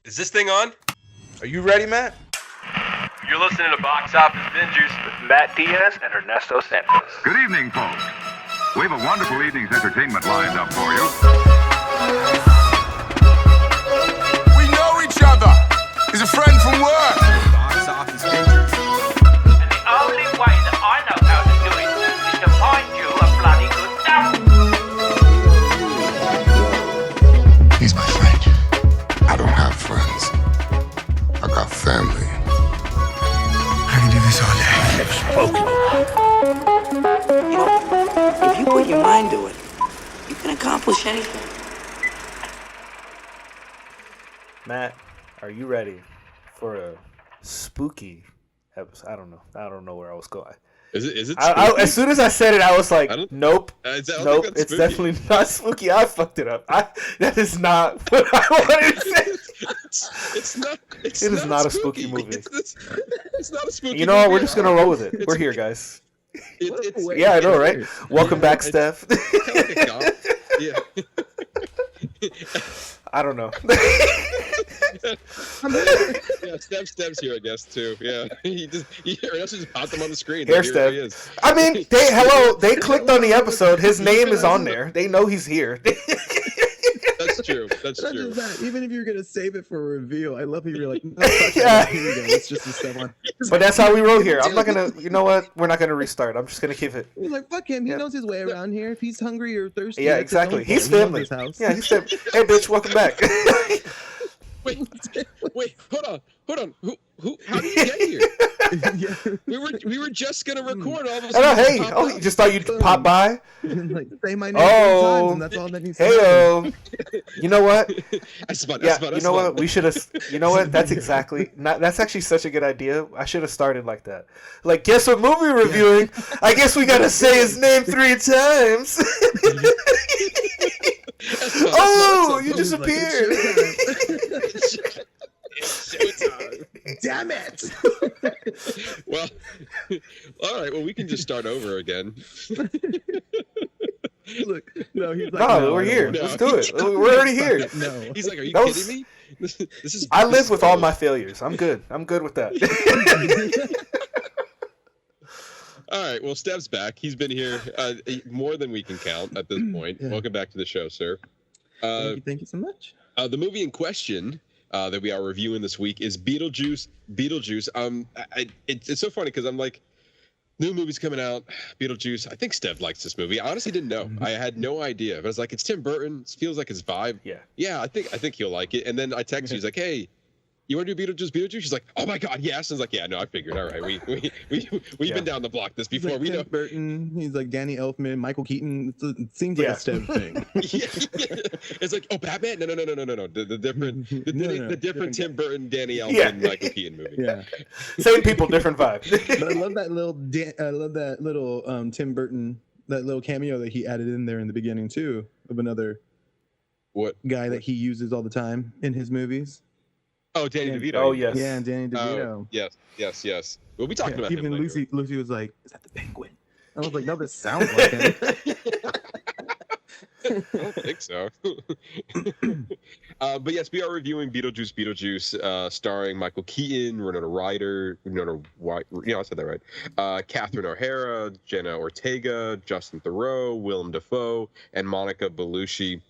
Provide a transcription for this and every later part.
Is this thing on? Are you ready, Matt? You're listening to Box Office Bingers with Matt Diaz and Ernesto Santos. Good evening, folks. We have a wonderful evening's entertainment lined up for you. We know each other. He's a friend from work. Box Office Bingers. And the only way that I know how to do it is to find you a bloody good dump. He's my friend. I don't have friends. I got family. I can do this all day. You know, if you put your mind to it, you can accomplish anything. Matt, are you ready for a spooky episode? I don't know where I was going. Is it? As soon as I said it, I was like, nope, nope. It's spooky. definitely not spooky. I fucked it up. That is not what I wanted to say. It's not. It is not a spooky movie. It's not a spooky. You know what? movie We're just gonna roll with it. We're here, guys. It's I know, right? Welcome back, Steph. Kind of like a goth. Yeah. I don't know. Yeah, Steph's here, I guess, too. Yeah, Ernesto just popped him on the screen. Here, Steph. He is. I mean, they clicked on the episode. His name is on there. They know he's here. That's true. That's Not true. just that, even if you're gonna save it for a reveal, I love how you're like, no, Yeah. here we go. It's just a step on. But that's how we roll here. I'm not gonna. You know what? We're not gonna restart. I'm just gonna keep it. He's like, fuck him. He Yeah. knows his way around here. If he's hungry or thirsty, Yeah, that's his own exactly. fault. He's He knows family. his house. Yeah, he's family. Hey, bitch, welcome back. Wait, hold on. Who? How did you get here? Yeah. We were just gonna record all of a Oh, sudden. hey. You just thought you'd pop by? Like, say my name 3 Oh. times, and that's all that he's Hey, You know what? I You know what? We should have. You know what? That's exactly. That's actually such a good idea. I should have started like that. Like, guess what movie we're reviewing? I guess we gotta say his name 3 times. Oh, you disappeared. It's showtime. Damn it! Well, all right. Well, we can just start over again. Look, no, he's like, No, we're here. no. Let's do it. We're already here. No. He's like, "Are you That kidding was- me? This is." I this live is with all gold." my failures. I'm good. I'm good with that. All right. Well, Steph's back. He's been here more than we can count at this point. Yeah. Welcome back to the show, sir. Thank you so much. The movie in question that we are reviewing this week is Beetlejuice. It's so funny because I'm like, new movie's coming out, Beetlejuice. I think Steph likes this movie. I honestly didn't know. I had no idea. But I was like, it's Tim Burton. It feels like his vibe. Yeah. I think he'll like it. And then I text you. He's like, hey, you want to do Beetlejuice? She's like, oh my God, yes. And I was like, yeah, no, I figured. All right, we've been down the block this He's before. like We Tim know. Burton. He's like Danny Elfman, Michael Keaton. It seems like a Steph thing. Yeah. It's like, oh, Batman? No. The different Tim Burton, Danny Elfman, Michael Keaton movie. Yeah. Same people, different vibe. But I love that little Tim Burton, that little cameo that he added in there in the beginning too, of another guy that he uses all the time in his movies. Oh, Danny DeVito. Oh, yes. Yeah, Danny DeVito. Yes. We'll be talking about him even later. Lucy was like, "Is that the Penguin?" I was like, "No, this sounds like him." I don't think so. But yes, we are reviewing Beetlejuice, starring Michael Keaton, Winona Ryder, I said that right. Catherine O'Hara, Jenna Ortega, Justin Theroux, Willem Dafoe, and Monica Bellucci.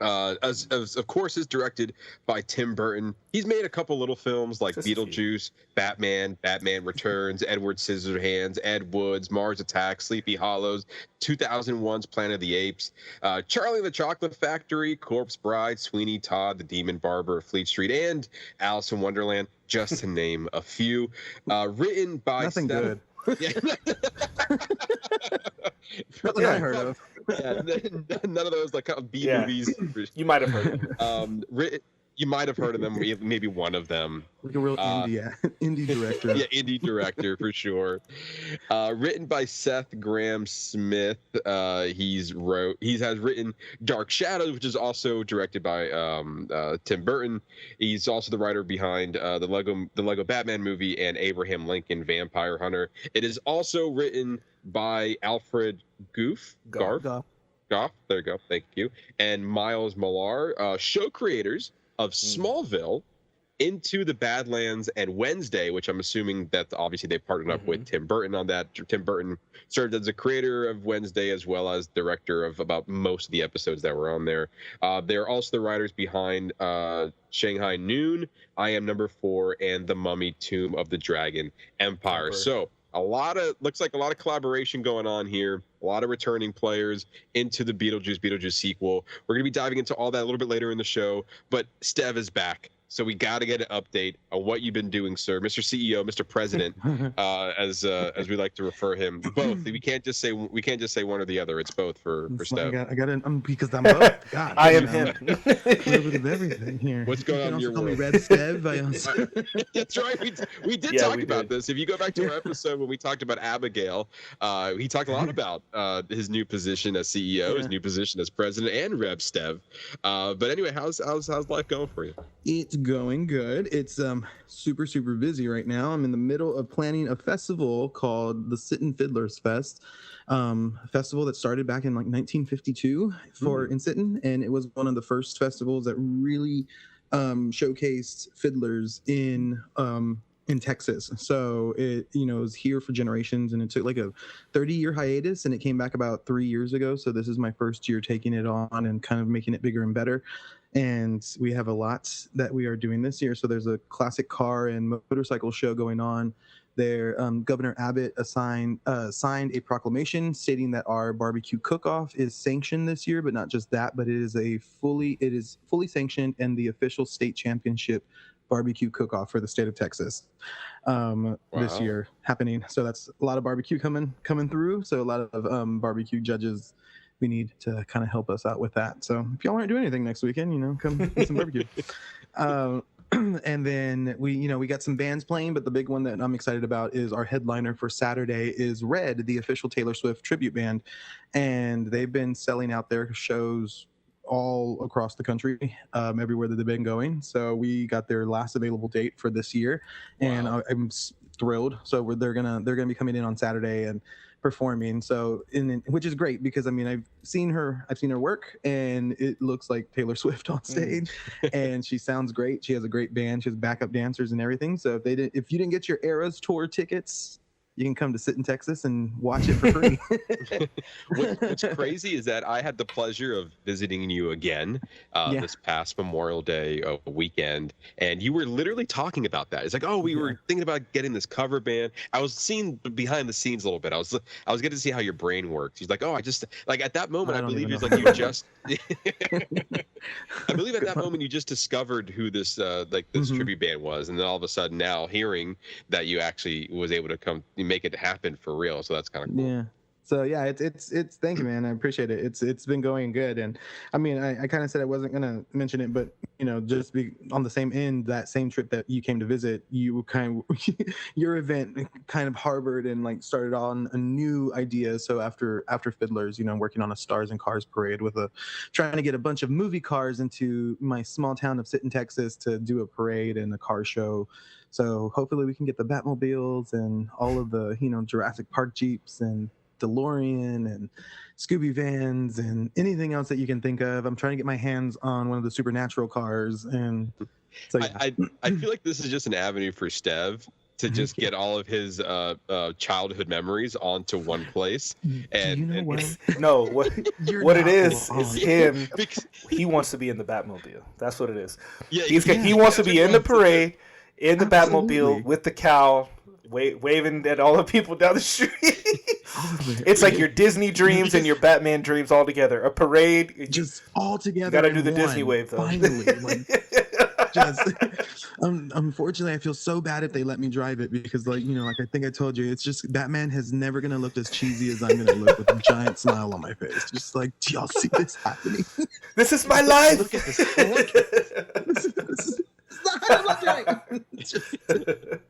As of course is directed by Tim Burton. He's made a couple little films like Beetlejuice, Batman Returns, Edward Scissorhands, Ed Wood's, Mars Attacks, Sleepy Hollows, 2001's Planet of the Apes, Charlie and the Chocolate Factory, Corpse Bride, Sweeney Todd, The Demon Barber of Fleet Street, and Alice in Wonderland, just to name a few. Written by Nothing good. Yeah. Nothing I heard of. Yeah, none of those like kind of B movies. You might have heard of You might have heard of them, maybe one of them. Like a real indie director. Yeah, indie director for sure. Written by Seth Grahame-Smith. He has written Dark Shadows, which is also directed by Tim Burton. He's also the writer behind the Lego Batman movie and Abraham Lincoln Vampire Hunter. It is also written by Alfred Goff. There you go. Thank you. And Miles Millar, show creators of Smallville, Into the Badlands and Wednesday, which I'm assuming that obviously they partnered up with Tim Burton on that. Tim Burton served as the creator of Wednesday as well as director of about most of the episodes that were on there. They're also the writers behind Shanghai Noon, I Am Number 4, and The Mummy, Tomb of the Dragon Empire. So looks like a lot of collaboration going on here. A lot of returning players into the Beetlejuice sequel. We're going to be diving into all that a little bit later in the show, but Stev is back. So we got to get an update on what you've been doing, sir, Mr. CEO, Mr. President, as we like to refer him. Both. We can't just say one or the other. It's both for Stev. I got it. Because I'm both. God, I am him. A little bit of everything here. What's going on in your world? world? Red Stev. That's right. We did talk about this. If you go back to our episode when we talked about Abigail, he talked a lot about his new position as CEO, his new position as president, and Rev Stev. But anyway, how's life going for you? It's going good. It's super busy right now. I'm in the middle of planning a festival called the Sittin' Fiddlers Fest, a festival that started back in like 1952 in Sittin', and it was one of the first festivals that really showcased fiddlers in Texas. So it was here for generations, and it took like a 30-year hiatus, and it came back about 3 years ago. So this is my first year taking it on and kind of making it bigger and better. And we have a lot that we are doing this year. So there's a classic car and motorcycle show going on there. Governor Abbott signed a proclamation stating that our barbecue cook-off is sanctioned this year, but not just that, but it is fully sanctioned and the official state championship barbecue cook-off for the state of Texas this year happening. So that's a lot of barbecue coming through. So a lot of barbecue judges we need to kind of help us out with that. So if y'all aren't doing anything next weekend, come eat some barbecue. And then we got some bands playing, but the big one that I'm excited about is our headliner for Saturday is Red, the official Taylor Swift tribute band. And they've been selling out their shows all across the country, everywhere that they've been going. So we got their last available date for this year, and I'm thrilled. So they're gonna be coming in on Saturday and performing. So which is great because I've seen her work, and it looks like Taylor Swift on stage, and she sounds great. She has a great band. She has backup dancers and everything. So if you didn't get your Eras tour tickets, you can come to Sit in Texas and watch it for free. What's crazy is that I had the pleasure of visiting you again this past Memorial Day weekend, and you were literally talking about that. It's like, we were thinking about getting this cover band. I was seeing behind the scenes a little bit. I was getting to see how your brain works. He's like, I just like at that moment, I believe it's like you just. I believe at that moment you just discovered who this tribute band was, and then all of a sudden now hearing that you actually was able to come make it happen for real. So that's kind of cool. Yeah. So yeah, it's thank you, man. I appreciate it. It's been going good, and I kind of said I wasn't gonna mention it, but just be on the same end, that same trip that you came to visit, you kind of your event kind of harbored and like started on a new idea. So after Fiddlers, working on a Stars and Cars parade with trying to get a bunch of movie cars into my small town of Sit in Texas to do a parade and a car show. So hopefully we can get the Batmobiles and all of the Jurassic Park Jeeps and DeLorean and Scooby vans and anything else that you can think of. I'm trying to get my hands on one of the Supernatural cars, and so yeah. I feel like this is just an avenue for Stev to just get all of his childhood memories onto one place. And what it is him. He wants to be in the Batmobile. That's what it is. Yeah, he wants to be in the parade, in the Batmobile with the cowl, waving at all the people down the street. It's like your Disney dreams and your Batman dreams all together. A parade, just all together. You got to do the Disney wave though. Finally, unfortunately, I feel so bad if they let me drive it because, like I think I told you, it's just Batman has never gonna look as cheesy as I'm gonna look with a giant smile on my face. Just like, do y'all see this happening? This is my life. Look at this. This is not how I look like.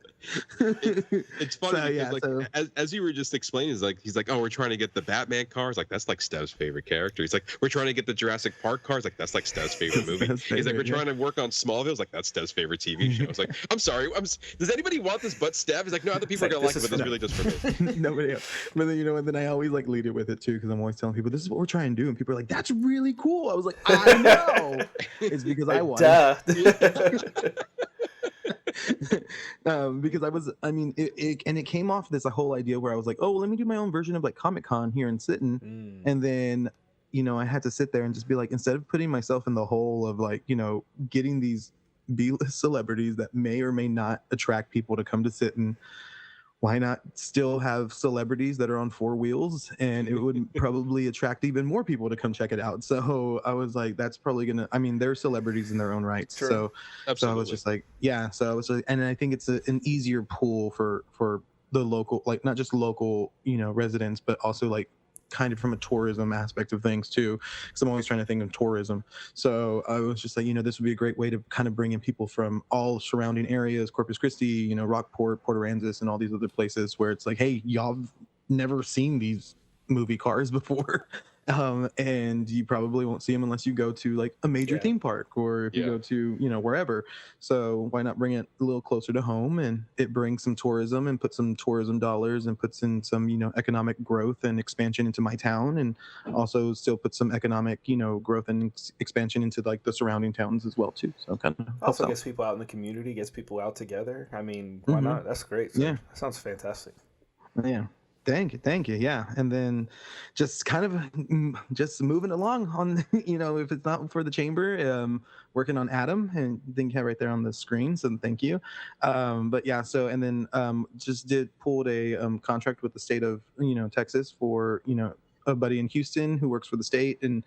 It's funny because as you were just explaining, he's like, we're trying to get the Batman cars, like that's like Stev's favorite character. He's like, we're trying to get the Jurassic Park cars, like that's like Stev's favorite movie. He's like, we're trying to work on Smallville, like that's Stev's favorite TV show. I was like, I'm sorry, does anybody want this but Stev? He's like, no, other people are gonna like it, but this is really just for me. Nobody else. But then and then I always like lead it with it too, because I'm always telling people this is what we're trying to do, and people are like, that's really cool. I was like, I know. It's because I want it. Because it came off this whole idea where I was like, oh, well, let me do my own version of like Comic-Con here in Sitten. And then, I had to sit there and just be like, instead of putting myself in the hole of like, getting these B-list celebrities that may or may not attract people to come to Sitten, why not still have celebrities that are on four wheels, and it would probably attract even more people to come check it out. So I was like, that's probably they're celebrities in their own rights. Sure. So I was just like, yeah. So I was like, and I think it's an easier pool for the local, like not just local, residents, but also like kind of from a tourism aspect of things too, because I'm always trying to think of tourism. So I was just like, this would be a great way to kind of bring in people from all surrounding areas, Corpus Christi, Rockport, Port Aransas, and all these other places where it's like, hey, y'all have never seen these movie cars before. And you probably won't see them unless you go to like a major theme park, or if you go to wherever. So why not bring it a little closer to home, and it brings some tourism and put some tourism dollars and puts in some economic growth and expansion into my town, and also still put some economic growth and expansion into like the surrounding towns as well too. So kind of also gets people out in the community, gets people out together. I mean, why not? That's great. So, that sounds fantastic. Yeah. Thank you. Yeah. And then just kind of just moving along on, if it's not for the chamber, working on A.T.O.M, and I think you have right there on the screen. So thank you. But yeah, so, and then just pulled a contract with the state of, Texas for, a buddy in Houston who works for the state, and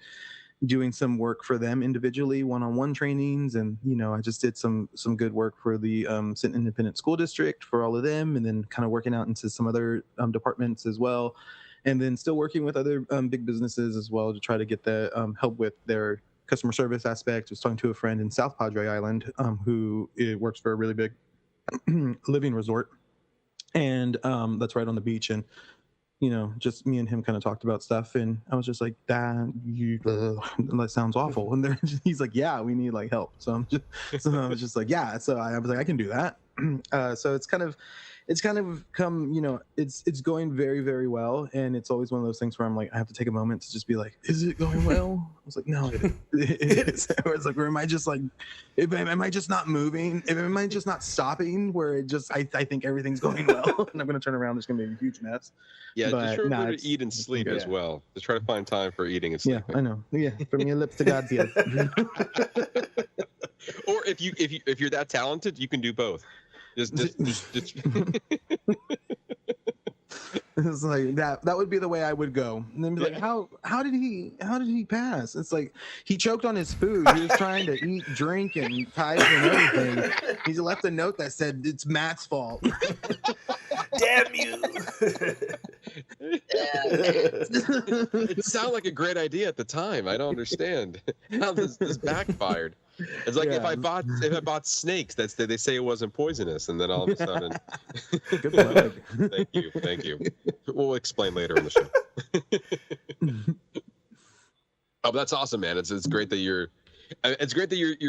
doing some work for them individually, one-on-one trainings. And I just did some good work for the Sinton Independent School District for all of them, and then kind of working out into some other departments as well, and then still working with other big businesses as well to try to get the help with their customer service aspect. I was talking to a friend in South Padre Island who works for a really big living resort, and that's right on the beach. And just me and him kind of talked about stuff, and I was just like, that sounds awful. And he's like, yeah, we need like help. So I was just like, yeah. So I was like, I can do that. So it's kind of come, it's going very, very well. And it's always one of those things where I'm like, I have to take a moment to just be like, is it going well? I was like, no, it is. It's like, or am I just like, am I just not moving? Am I just not stopping? Where I think everything's going well, and I'm going to turn around, there's going to be a huge mess. Yeah, just remember to eat and sleep as well. Just try to find time for eating and sleeping. Yeah, I know. Yeah, from your lips to God's ears. Or if you're that talented, you can do both. Just It's like that would be the way I would go. And then be like, how did he pass? It's like he choked on his food. He was trying to eat, drink, and type and everything. He left a note that said it's Matt's fault. Damn you. It sounded like a great idea at the time. I don't understand how this backfired. It's like if I bought snakes, they say it wasn't poisonous, and then all of a sudden. Good plug. Thank you. We'll explain later in the show. Oh, that's awesome, man! It's great that you're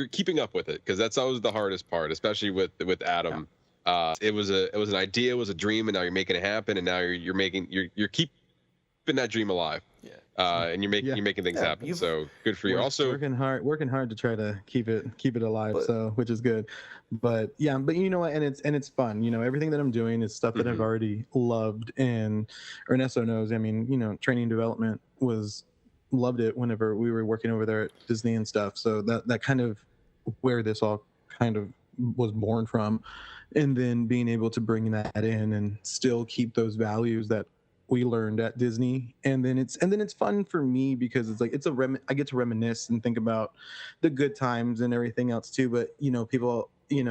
keeping up with it, because that's always the hardest part, especially with A.T.O.M. Yeah. It was an idea, it was a dream, and now you're making it happen, and now you're keeping that dream alive. Yeah. And you're making things happen. So good for you. Also working hard to try to keep it alive. Which is good. But you know what? And it's fun. Everything that I'm doing is stuff that I've already loved. And Ernesto knows. I mean, training and development loved it whenever we were working over there at Disney and stuff. So that kind of where this all kind of was born from, and then being able to bring that in and still keep those values that we learned at Disney. And then it's fun for me because it's like I get to reminisce and think about the good times and everything else too. But people, I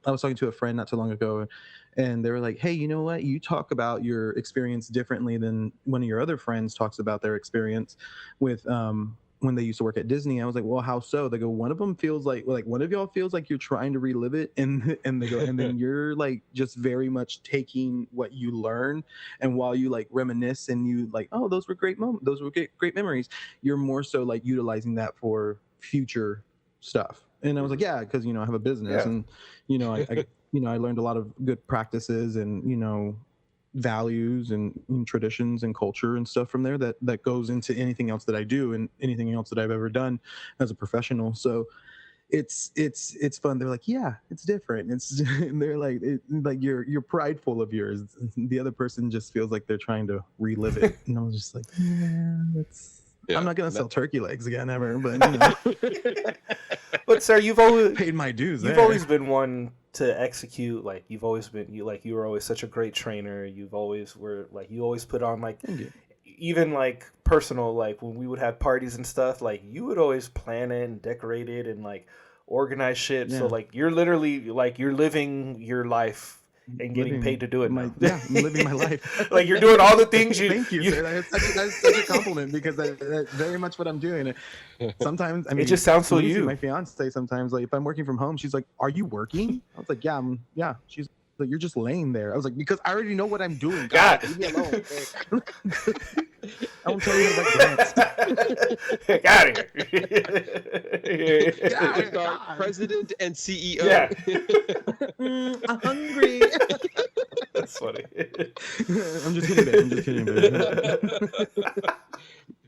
was talking to a friend not too long ago, and they were like, hey, you know what, you talk about your experience differently than one of your other friends talks about their experience with when they used to work at Disney. I was like, well, how so? They go, one of them feels like one of y'all feels like you're trying to relive it, and they go, and then you're like just very much taking what you learn, and while you like reminisce and you like, oh, those were great moments, those were great memories, you're more so like utilizing that for future stuff. And I was like, yeah, because I have a business, and I learned a lot of good practices and values and traditions and culture and stuff from there that goes into anything else that I do and anything else that I've ever done as a professional. So it's fun. They're like, yeah, it's different. They're like, you're prideful of yours. The other person just feels like they're trying to relive it. And I was just like, I'm not gonna sell turkey legs again ever, but But sir, you've always paid my dues. You've always been one to execute. Like you were always such a great trainer. You always put on like even like personal, like when we would have parties and stuff, like you would always plan it and decorate it and like organize shit. Yeah. So like you're literally like you're living your life and getting paid to do it. I'm living my life. Like you're doing all the things you. Thank you, sir. That's such a compliment because that's very much what I'm doing. Sometimes I mean, it just sounds so you. My fiance sometimes, like if I'm working from home, she's like, "Are you working?" I was like, "Yeah, yeah." She's like, "You're just laying there." I was like, "Because I already know what I'm doing. God, leave me alone." I won't tell you about grants. Get out of here. President and CEO. Yeah. I'm hungry. That's funny. I'm just kidding, babe.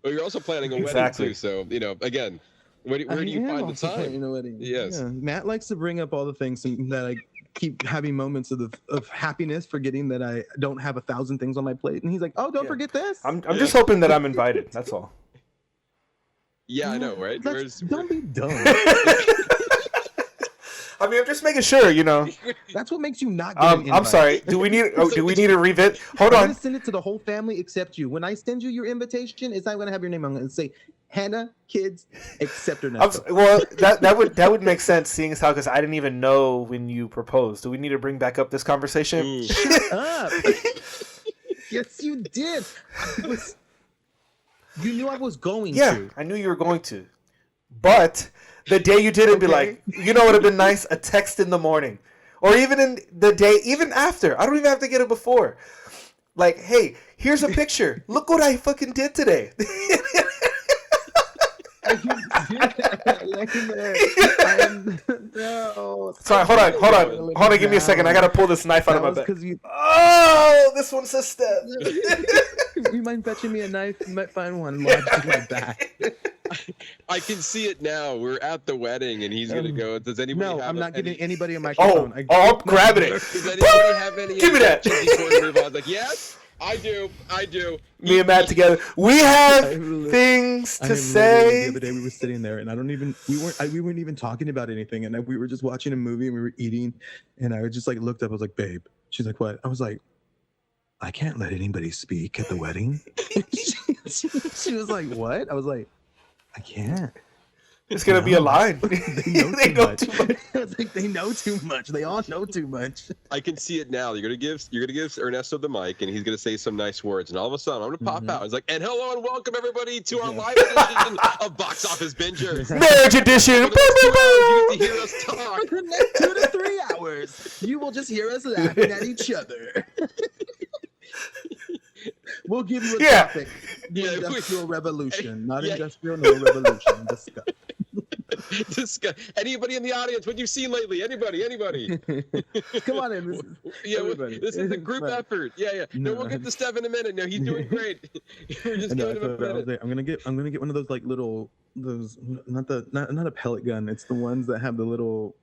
Well, you're also planning a wedding too, so again, where do you find the time? Yes. Yeah. Matt likes to bring up all the things that I keep having moments of happiness, forgetting that I don't have 1,000 things on my plate, and he's like, "Oh, don't forget this." I'm just hoping that I'm invited. That's all. Yeah, I know, right? Don't be dumb. I mean, I'm just making sure, That's what makes you not get an invite. I'm sorry. Do we need to revisit? Hold I'm on. gonna send it to the whole family except you. When I send you your invitation, it's not gonna have your name on it. It's say Hannah, kids, except Ernesto. Well, that would make sense, seeing as how because I didn't even know when you proposed. Do we need to bring back up this conversation? Shut up. Yes, you did. You knew I was going to. Yeah, I knew you were going to. But the day you did it, be like, you know what would have been nice? A text in the morning. Or even in the day, even after. I don't even have to get it before. Like, hey, here's a picture. Look what I fucking did today. No. Sorry, hold on. Give me a second. I gotta pull this knife out of my bag. Oh, this one says Steph. You mind fetching me a knife? You might find one lodged in my back. I can see it now. We're at the wedding, and he's gonna go. Does anybody? No, have I'm not giving anybody a Oh, microphone. I'm grabbing it. Does anybody have any? Give me that. Before we move on? Like, yes, I do. Me and Matt together. We have things to say. The other day we were sitting there, and we weren't even talking about anything, and we were just watching a movie, and we were eating, and I just like looked up. I was like, "Babe," she's like, "What?" I was like, "I can't let anybody speak at the wedding." she was like, "What?" I was like, "I can't." It's gonna be a line. They know too much. I was like, they know too much. They all know too much. I can see it now. You're gonna give Ernesto the mic, and he's gonna say some nice words, and all of a sudden I'm gonna pop out. It's like, and hello and welcome everybody to our live edition of Box Office Bingers. Marriage edition. You get to hear us talk. For the next 2 to 3 hours, you will just hear us laughing at each other. We'll give you a topic. The Industrial Revolution. Not industrial, no revolution. Discuss. Anybody in the audience? What you've seen lately? Anybody? Come on in. This is a group effort. Yeah. No, we'll get to Steph in a minute. No, he's doing great. We're just giving him a minute. I'm gonna get one of those like little not a pellet gun. It's the ones that have the little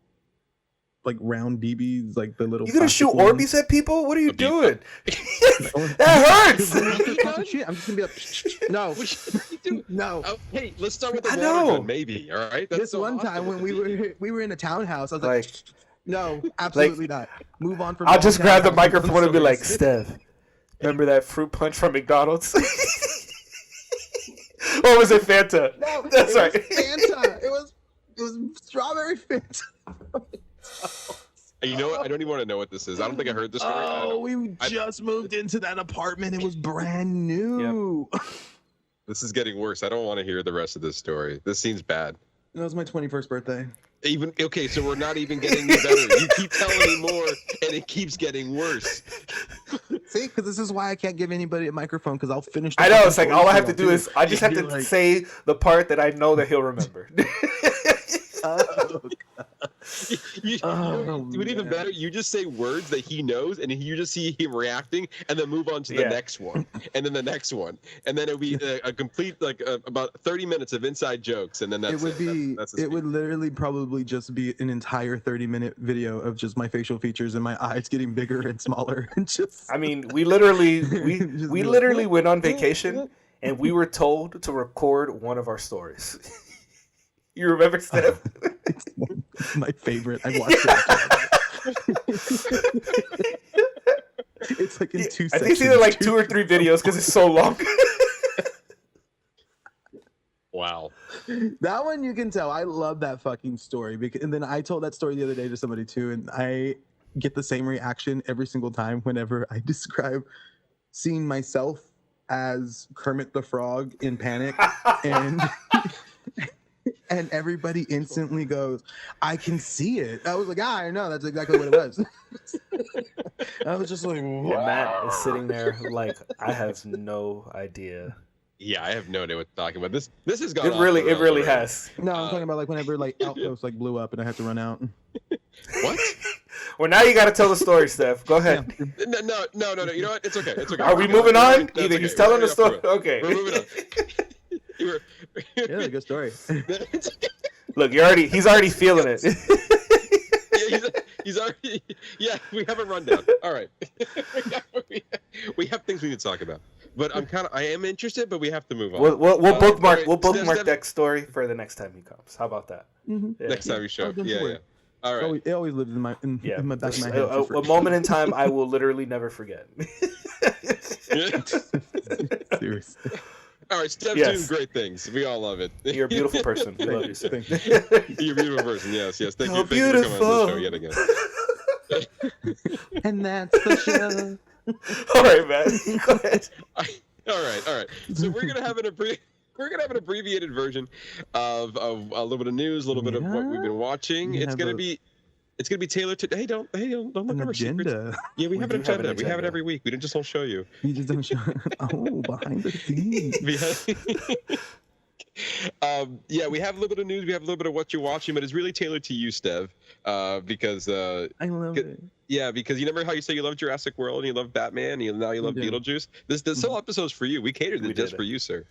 like round BBs, like the little. You gonna shoot Orbeez at people? What are you doing? That hurts. I'm just gonna be like, no, no. Oh, hey, let's start with the water gun, maybe. All right. That's this one time when we were in a townhouse, I was like no, absolutely not. Move on from. I'll just grab the microphone and be like, Steph, remember that fruit punch from McDonald's? Or was it Fanta? No, that's right. Fanta. It was strawberry Fanta. You know what? I don't even want to know what this is. I don't think I heard this story. We just moved into that apartment. It was brand new. Yep. This is getting worse. I don't want to hear the rest of this story. This seems bad. It was my 21st birthday. So we're not even getting any better. You keep telling me more, and it keeps getting worse. See, because this is why I can't give anybody a microphone, because I'll finish. I know. It's like all I have to do is I just have to say the part that I know that he'll remember. Oh, Even better, you just say words that he knows, and you just see him reacting, and then move on to the next one, and then the next one, and then it'll be a complete about 30 minutes of inside jokes, and then that's it would literally probably just be an entire 30-minute video of just my facial features and my eyes getting bigger and smaller, and just. I mean, we literally went on vacation, and we were told to record one of our stories. You remember, Steph? It's my favorite. I watched it. It's like in 2 seconds. I think it's either like 2 or 3 videos because it's so long. Wow. That one you can tell. I love that fucking story. And then I told that story the other day to somebody too, and I get the same reaction every single time whenever I describe seeing myself as Kermit the Frog in Panic, and everybody instantly goes, "I can see it." I was like, I know, that's exactly what it was. I was just like, wow. Matt is sitting there like, I have no idea. Yeah, I have no idea what to talk about. This has gone. It really has. No, I'm talking about like whenever like Outpost like blew up and I had to run out. What? Well, now you got to tell the story, Steph. Go ahead. No. You know what? It's okay. Are we moving on? Either he's telling the story. Okay. We're moving on. Yeah, good story. Look, he's already feeling it. He's already. Yeah, we have a rundown. All right. We have things we need to talk about. But I am interested, but we have to move on. We'll bookmark that story for the next time he comes. How about that? Mm-hmm. Yeah. Next time we show. Yeah. All right. It always lives in my back of my head. A moment in time I will literally never forget. Seriously. All right, Steph's doing great things. We all love it. You're a beautiful person. We love you, sir. You're a beautiful person. Yes. Thank you. Beautiful. Thank you for coming on the show yet again. And that's the show. All right, man. Go ahead. All right. So we're gonna have an abbreviated version of a little bit of news, a little bit of what we've been watching. It's gonna be tailored to. Hey, don't look at our secrets. Yeah, we have an agenda. We have it every week. We just don't show you. You just don't show. Oh, behind the scenes. We have a little bit of news. We have a little bit of what you're watching, but it's really tailored to you, Stev, because I love it. Yeah, because you remember how you said you love Jurassic World and you love Batman, and now you love Beetlejuice. This whole episode's for you. We catered it just for you, sir.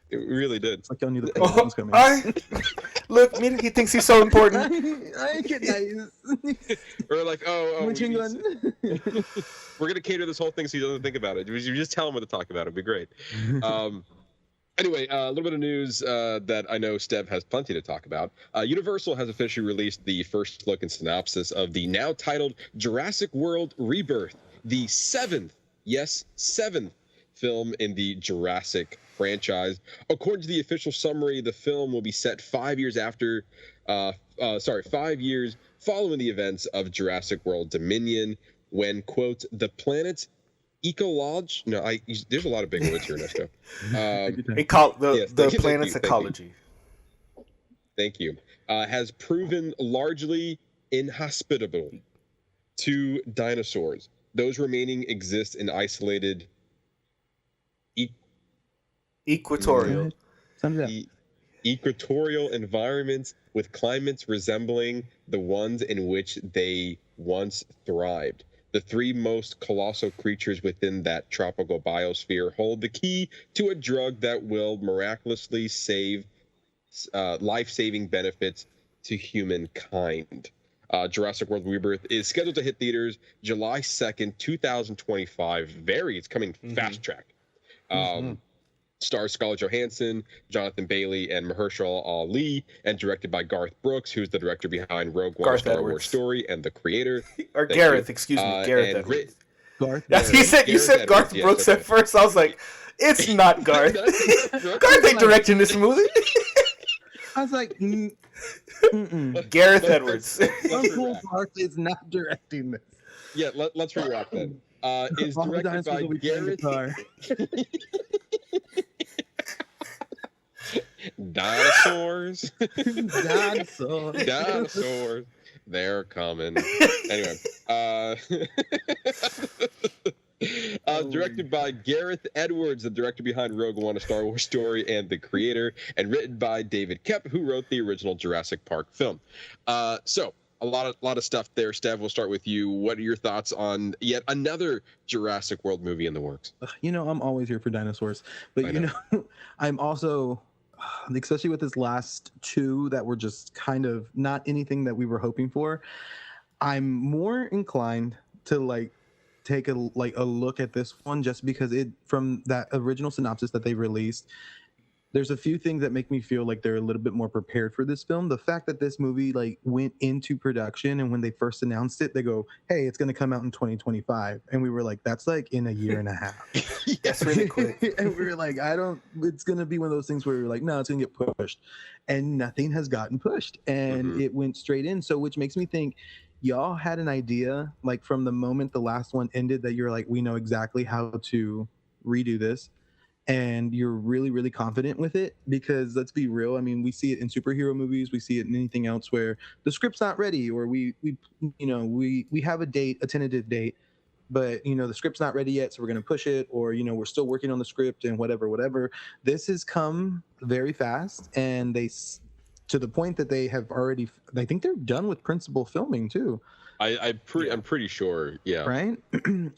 It really did. It's like y'all knew the was coming. Look, he thinks he's so important. I get nice. We're like, we're going gonna cater this whole thing so he doesn't think about it. You just tell him what to talk about. It'd be great. Anyway, a little bit of news that I know Stev has plenty to talk about. Universal has officially released the first look and synopsis of the now titled Jurassic World Rebirth, the seventh film in the Jurassic franchise. According to the official summary, the film will be set 5 years after, 5 years following the events of Jurassic World Dominion, when, quote, the planet's ecology. No, there's a lot of big words here, Ernesto. The planet's ecology. Thank you. Has proven largely inhospitable to dinosaurs. Those remaining exist in isolated equatorial environments with climates resembling the ones in which they once thrived. The three most colossal creatures within that tropical biosphere hold the key to a drug that will miraculously save life-saving benefits to humankind. Jurassic World Rebirth is scheduled to hit theaters July 2nd, 2025. It's coming fast track. Stars Scarlett Johansson, Jonathan Bailey, and Mahershala Ali, and directed by Garth Brooks, who's the director behind Rogue One, Star Wars Story, and the creator. Gareth Edwards. Garth. You said Garth Brooks at first. I was like, it's not Garth. Garth ain't directing this movie. I was like, Gareth Edwards. Uncle Garth is not directing this. Yeah, let's rewrap then. Is directed by Gareth. Dinosaurs. They're coming. Anyway, directed by Gareth Edwards, the director behind Rogue One, A Star Wars Story, and the creator, and written by David Koepp, who wrote the original Jurassic Park film. So a lot of stuff there. Stev, we'll start with you. What are your thoughts on yet another Jurassic World movie in the works? I'm always here for dinosaurs, but I'm also, especially with this last two that were just kind of not anything that we were hoping for. I'm more inclined to like take a look at this one just because from that original synopsis that they released, there's a few things that make me feel like they're a little bit more prepared for this film. The fact that this movie like went into production, and when they first announced it, they go, "Hey, it's going to come out in 2025," and we were like, "That's like in a year and a half." That's really quick. And we were like, It's going to be one of those things where we're like, "No, it's going to get pushed," and nothing has gotten pushed, and it went straight in. So, which makes me think y'all had an idea, like from the moment the last one ended, that you're like, we know exactly how to redo this. And you're really, really confident with it, because let's be real. I mean, we see it in superhero movies. We see it in anything else where the script's not ready, or we have a date, a tentative date, but the script's not ready yet, so we're going to push it, or we're still working on the script and whatever. This has come very fast, and to the point that they have already. I think they're done with principal filming too. I'm pretty sure, yeah. Right,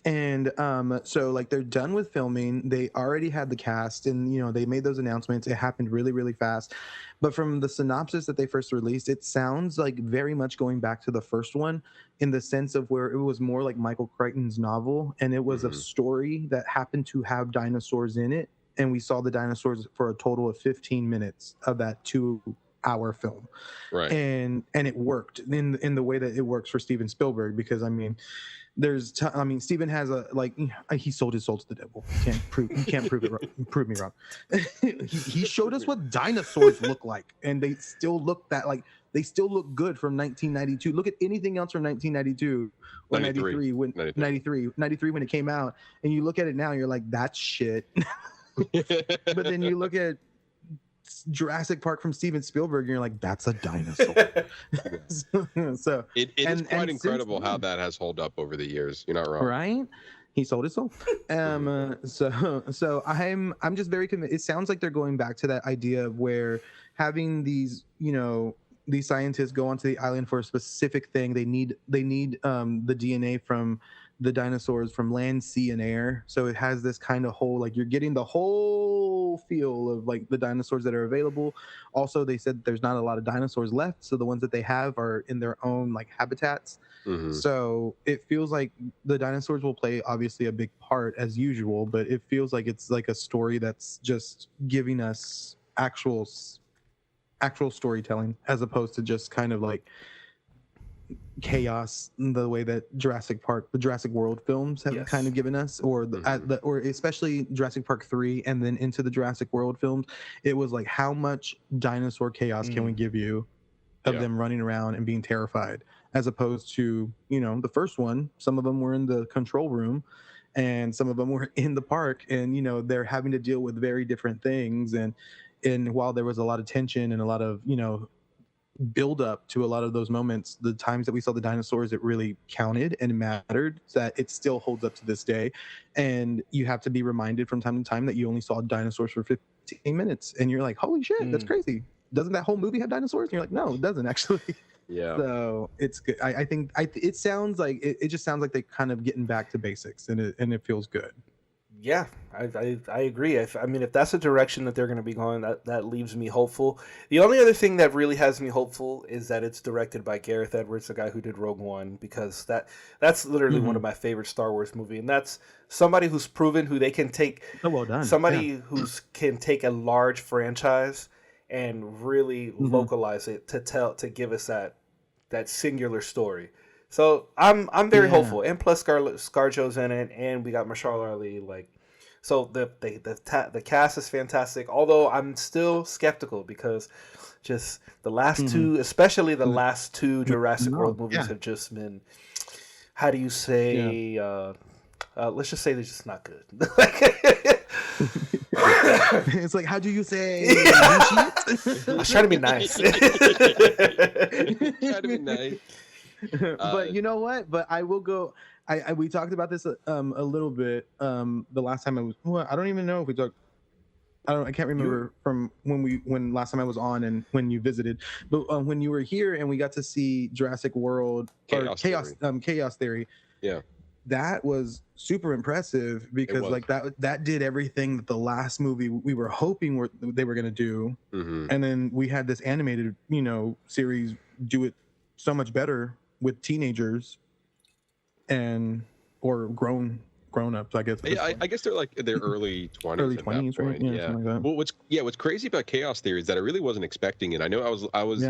and so like they're done with filming. They already had the cast, and they made those announcements. It happened really, really fast. But from the synopsis that they first released, it sounds like very much going back to the first one, in the sense of where it was more like Michael Crichton's novel, and it was a story that happened to have dinosaurs in it, and we saw the dinosaurs for a total of 15 minutes of that 2-hour film, right? And it worked in the way that it works for Steven Spielberg, because I mean, Steven has he sold his soul to the devil. He can't prove it. Prove me wrong. he showed us what dinosaurs look like, and they still look they still look good from 1992. Look at anything else from 1992 or 93 when it came out, and you look at it now, you're like, that's shit. But then you look at Jurassic Park from Steven Spielberg, and you're like, that's a dinosaur. So it's quite incredible how that has held up over the years. You're not wrong, right? He sold his soul. So I'm just very convinced. It sounds like they're going back to that idea of where having these these scientists go onto the island for a specific thing. They need the DNA from the dinosaurs from land, sea, and air. So it has this kind of whole, like, you're getting the whole feel of like the dinosaurs that are available. Also, they said there's not a lot of dinosaurs left, so the ones that they have are in their own like habitats. So it feels like the dinosaurs will play obviously a big part as usual, but it feels like it's like a story that's just giving us actual storytelling, as opposed to just kind of like chaos, the way that the Jurassic World films have kind of given us, or or especially Jurassic Park 3 and then into the Jurassic World films. It was like, how much dinosaur chaos can we give you of them running around and being terrified, as opposed to the first one. Some of them were in the control room, and some of them were in the park, and they're having to deal with very different things. And while there was a lot of tension and a lot of build up to a lot of those moments, the times that we saw the dinosaurs, it really counted and mattered, so that it still holds up to this day. And you have to be reminded from time to time that you only saw dinosaurs for 15 minutes, and you're like, holy shit, that's crazy. Doesn't that whole movie have dinosaurs? And you're like, no, it doesn't actually. Yeah. So it's good. I think it sounds like it just sounds like they're kind of getting back to basics, and it feels good. Yeah, I agree. I mean, if that's the direction that they're going to be going, that leaves me hopeful. The only other thing that really has me hopeful is that it's directed by Gareth Edwards, the guy who did Rogue One, because that's literally one of my favorite Star Wars movies, and that's somebody who's proven who they can take. Oh, well done. Somebody who can take a large franchise and really localize it to give us that singular story. So I'm very hopeful, and plus ScarJo's in it, and we got Mahershala Ali. So the cast is fantastic. Although I'm still skeptical, because just the last two, especially the last two Jurassic World movies, have just been, how do you say? Let's just say they're just not good. It's like, how do you say? I was trying to be nice. Trying to be nice. But you know what? But I will go. We talked about this a little bit the last time I was. Well, I don't even know if we talked. I can't remember from when last time I was on and when you visited, but when you were here and we got to see Jurassic World Chaos Theory. Yeah. That was super impressive because like that did everything that the last movie we were hoping they were going to do. And then we had this animated, series do it so much better with teenagers or grown-ups, I guess. Yeah, I guess they're like their early 20s. Early 20s, right? Yeah, something like that. Well, what's crazy about Chaos Theory is that I really wasn't expecting it. I know I was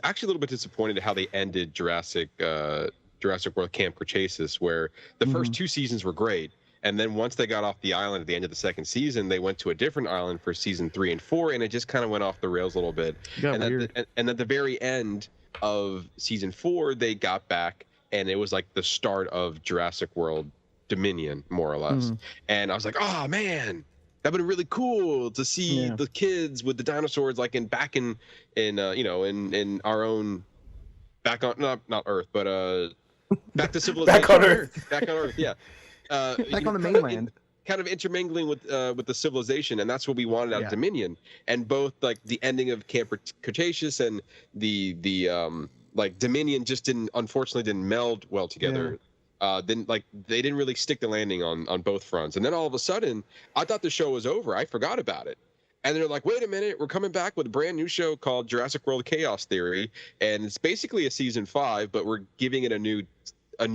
actually a little bit disappointed at how they ended Jurassic World Camp Cretaceous, where the first 2 seasons were great, and then once they got off the island at the end of the second season, they went to a different island for season 3 and 4, and it just kind of went off the rails a little bit. And at the very end of season 4, they got back, and it was like the start of Jurassic World Dominion, more or less. And I was like, oh man, that would be really cool to see the kids with the dinosaurs like back in our own back on not Earth, but back to civilization. Back on Earth. Back on Earth, yeah. Back on the mainland. Kind of intermingling with the civilization, and that's what we wanted out of Dominion. And both like the ending of Camp Cretaceous and the like Dominion just unfortunately didn't meld well together. Then like they didn't really stick the landing on both fronts. And then all of a sudden, I thought the show was over. I forgot about it. And they're like, wait a minute, we're coming back with a brand new show called Jurassic World Chaos Theory, and it's basically a season 5, but we're giving it a new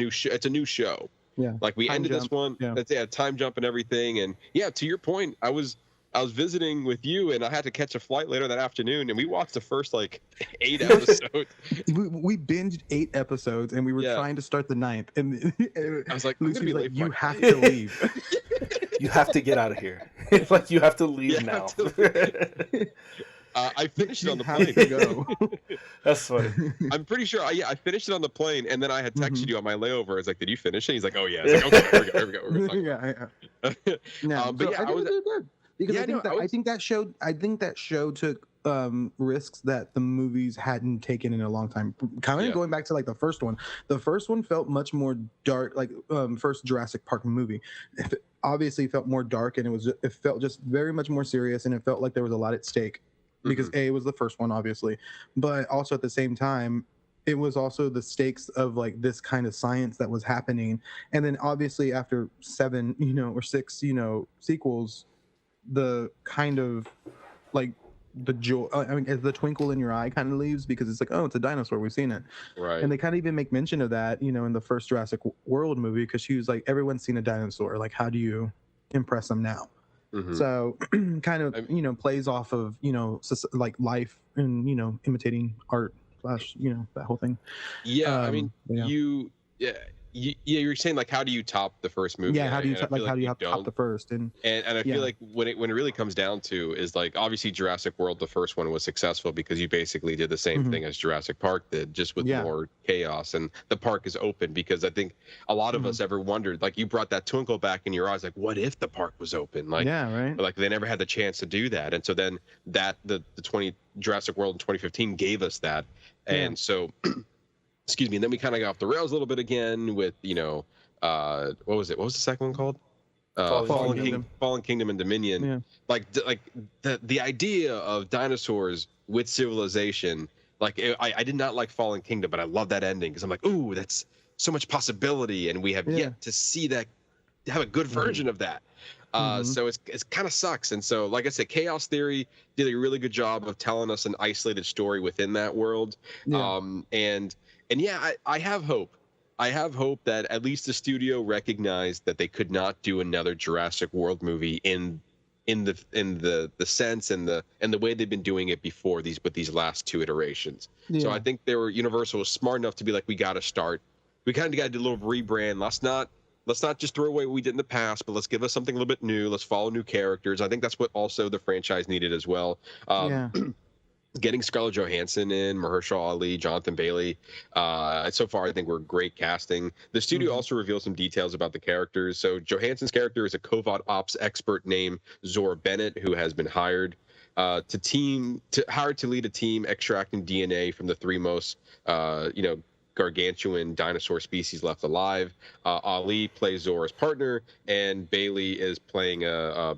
show. It's a new show. Yeah. Like we ended this one. That's time jump and everything. And yeah, to your point, I was visiting with you, and I had to catch a flight later that afternoon, and we watched the first like 8 episodes. we binged 8 episodes, and we were trying to start the 9th. And I was like, Lucy was like, "You have to leave. You have to get out of here. Like you have to leave now." I finished it on the plane. That's funny. I'm pretty sure. I finished it on the plane, and then I had texted you on my layover. I was like, "Did you finish it?" He's like, "Oh yeah." I was like, "Okay, here we go. We're yeah. But yeah, I was good. Because I think that show took risks that the movies hadn't taken in a long time. Kind of going back to like the first one. The first one felt much more dark, like first Jurassic Park movie. It obviously felt more dark, and it felt just very much more serious, and it felt like there was a lot at stake. Because it was the first one, obviously, but also at the same time, it was also the stakes of like this kind of science that was happening. And then obviously after 7, or 6, sequels, the kind of like the joy, the twinkle in your eye kind of leaves, because it's like, oh, it's a dinosaur, we've seen it, right? And they kind of even make mention of that, in the first Jurassic World movie, because she was like, everyone's seen a dinosaur, like how do you impress them now? So kind of plays off of like life and imitating art / that whole thing. You're saying like, how do you top the first movie? Yeah, how do you top the first? And I feel like when it really comes down to is like, obviously Jurassic World, the first one, was successful because you basically did the same thing as Jurassic Park did, just with more chaos, and the park is open. Because I think a lot of us ever wondered, like you brought that twinkle back in your eyes, like what if the park was open? Like right. Like they never had the chance to do that, and so then the Jurassic World in 2015 gave us that, and so. Excuse me. And then we kind of got off the rails a little bit again with, what was it? What was the second one called? Fallen Kingdom and Dominion. Yeah. Like the idea of dinosaurs with civilization. Like I did not like Fallen Kingdom, but I love that ending because I'm like, ooh, that's so much possibility, and we have yet to see that, have a good version of that. So it's kind of sucks. And so, like I said, Chaos Theory did a really good job of telling us an isolated story within that world. And yeah, I have hope. I have hope that at least the studio recognized that they could not do another Jurassic World movie in the sense and the way they've been doing it before these last 2 iterations. So I think Universal was smart enough to be like, we got to start. We kind of got to do a little rebrand. Let's not just throw away what we did in the past, but let's give us something a little bit new. Let's follow new characters. I think that's what also the franchise needed as well. Getting Scarlett Johansson in, Mahershala Ali, Jonathan Bailey. So far, I think we're great casting. The studio also revealed some details about the characters. So Johansson's character is a Covot ops expert named Zora Bennett, who has been hired to lead a team extracting DNA from the 3 most, gargantuan dinosaur species left alive. Ali plays Zora's partner, and Bailey is playing a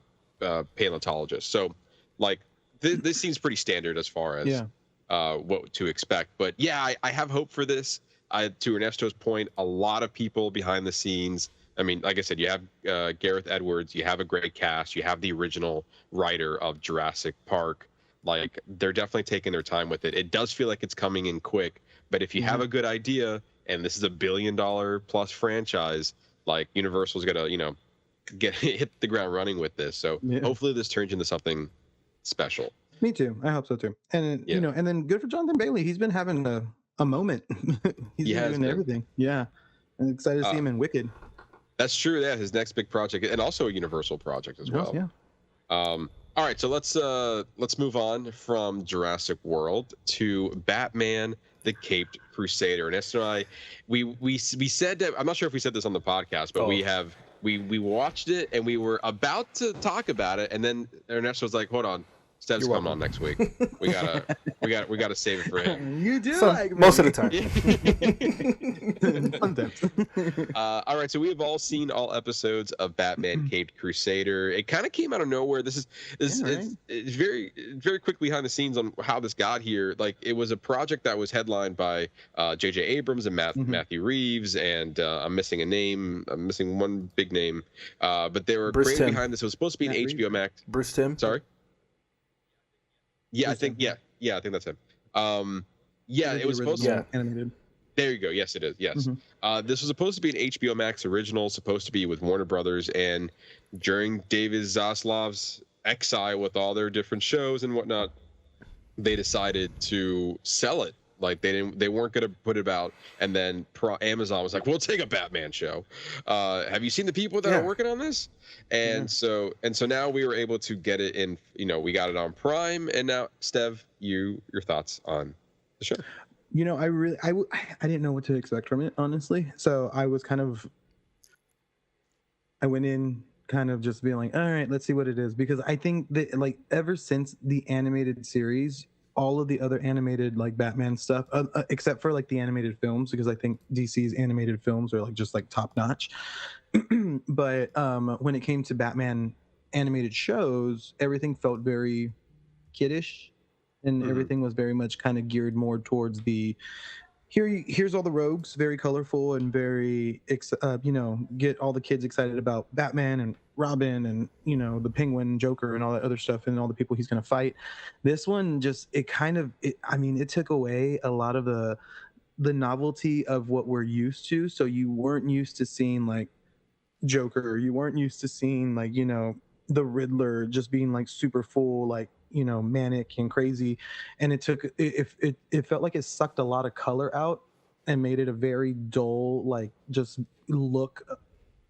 paleontologist. So, like, this seems pretty standard as far as what to expect. But yeah, I have hope for this. To Ernesto's point, a lot of people behind the scenes. I mean, like I said, you have Gareth Edwards, you have a great cast, you have the original writer of Jurassic Park. Like, they're definitely taking their time with it. It does feel like it's coming in quick, but if you have a good idea, and this is $1 billion plus franchise, like, Universal's gonna, hit the ground running with this. So hopefully this turns into something special. Me too. I hope so too. And and then good for Jonathan Bailey. He's been having a moment. He's been doing everything. Yeah, I'm excited to see him in Wicked. That's true. Yeah, his next big project, and also a Universal project as well. Yeah. All right, so let's move on from Jurassic World to Batman: The Caped Crusader. And Esther and I, we said that, I'm not sure if we said this on the podcast, but we watched it and we were about to talk about it, and then Ernesto was like, "Hold on, Stev's coming on next week. We gotta save it for him." You do like me. Most of the time. All right, so we have all seen all episodes of Batman: Caped Crusader. It kind of came out of nowhere. This is very very quick behind the scenes on how this got here. Like, it was a project that was headlined by J.J. Abrams and Matthew Reeves, and I'm missing a name. I'm missing one big name, but they were created behind this. It was supposed to be an HBO Max. Bruce Timm. Sorry. Yeah, I think I think that's him. It was supposed to be animated. There you go. Yes, it is. Yes. This was supposed to be an HBO Max original, supposed to be with Warner Brothers, and during David Zaslav's exile with all their different shows and whatnot, they decided to sell it. Like, they weren't going to put it out, and then Amazon was like, "We'll take a Batman show. Have you seen the people that are working on this?" And so now we were able to get it in. We got it on Prime, and now, Stev, your thoughts on the show? I didn't know what to expect from it, honestly. So I went in kind of just being like, all right, let's see what it is, because I think that, like, ever since the animated series, all of the other animated, like, Batman stuff, except for, like, the animated films, because I think DC's animated films are, like, just, like, top notch. But when it came to Batman animated shows, everything felt very kiddish, and everything was very much kind of geared more towards the here's all the rogues, very colorful and very get all the kids excited about Batman and Robin and the Penguin, Joker, and all that other stuff, and all the people he's going to fight. This one just it took away a lot of the novelty of what we're used to. So you weren't used to seeing, like, Joker, you weren't used to seeing, like, the Riddler just being, like, super full, like, manic and crazy, and it felt like it sucked a lot of color out and made it a very dull, like, just look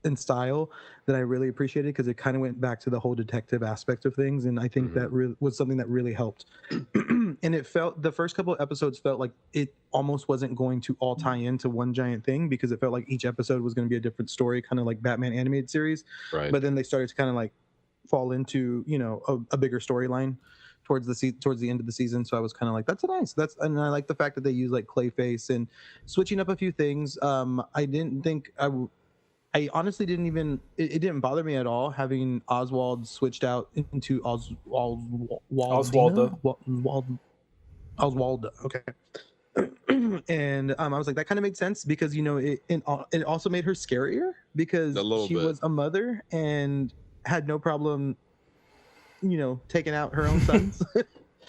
and style that I really appreciated, because it kind of went back to the whole detective aspect of things, and I think that was something that really helped. And the first couple of episodes felt like it almost wasn't going to all tie into one giant thing, because it felt like each episode was going to be a different story, kind of like Batman animated series. Right. But then they started to kind of, like, fall into a bigger storyline towards the end of the season. So I was kind of like, that's nice. And I like the fact that they use, like, Clayface and switching up a few things. I honestly didn't even, it didn't bother me at all having Oswald switched out into Oswalda. Okay. And I was like, that kind of made sense, because it also made her scarier, because she was a mother and had no problem taking out her own sons.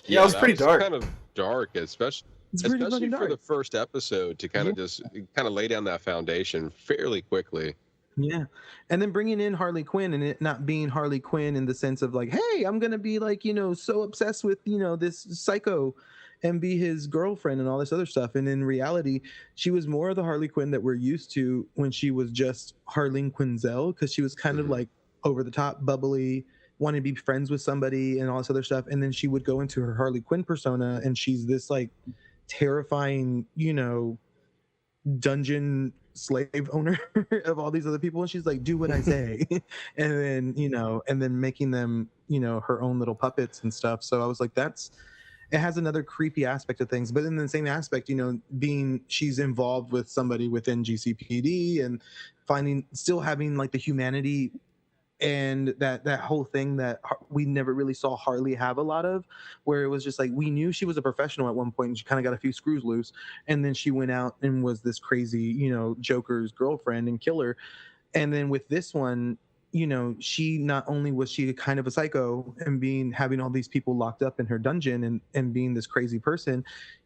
Yeah, it was pretty dark. Kind of dark, especially for the first episode, to kind of just lay down that foundation fairly quickly. Yeah. And then bringing in Harley Quinn, and it not being Harley Quinn in the sense of, like, hey, I'm gonna be, like, so obsessed with this psycho and be his girlfriend and all this other stuff. And in reality, she was more of the Harley Quinn that we're used to when she was just Harleen Quinzel, because she was kind of, like, over the top, bubbly, wanting to be friends with somebody and all this other stuff. And then she would go into her Harley Quinn persona, and she's this, like, terrifying, dungeon slave owner of all these other people, and she's like, do what I say. and then making them her own little puppets and stuff. So I was like, it has another creepy aspect of things. But in the same aspect, she's involved with somebody within GCPD and still having, like, the humanity and that whole thing that we never really saw Harley have a lot of, where it was just like we knew she was a professional at one point and she kind of got a few screws loose, and then she went out and was this crazy, Joker's girlfriend and killer. And then with this one, she not only was she kind of a psycho and having all these people locked up in her dungeon and being this crazy person,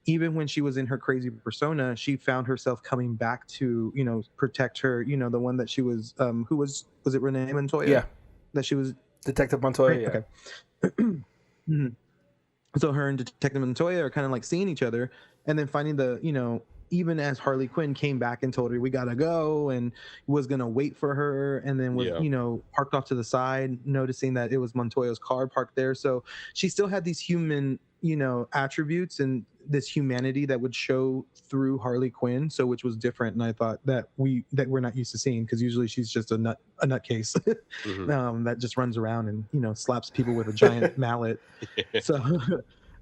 even when she was in her crazy persona, she found herself coming back to, protect her, the one that she was, who was it Renee Montoya? Yeah. That she was Detective Montoya. Yeah. Okay. Mm-hmm. So her and Detective Montoya are kind of like seeing each other, and then finding even as Harley Quinn came back and told her we gotta go and was gonna wait for her, and then was parked off to the side, noticing that it was Montoya's car parked there. So she still had these human attributes and this humanity that would show through Harley Quinn, so which was different. And I thought that we're not used to seeing, because usually she's just a nutcase mm-hmm. That just runs around and slaps people with a giant mallet. So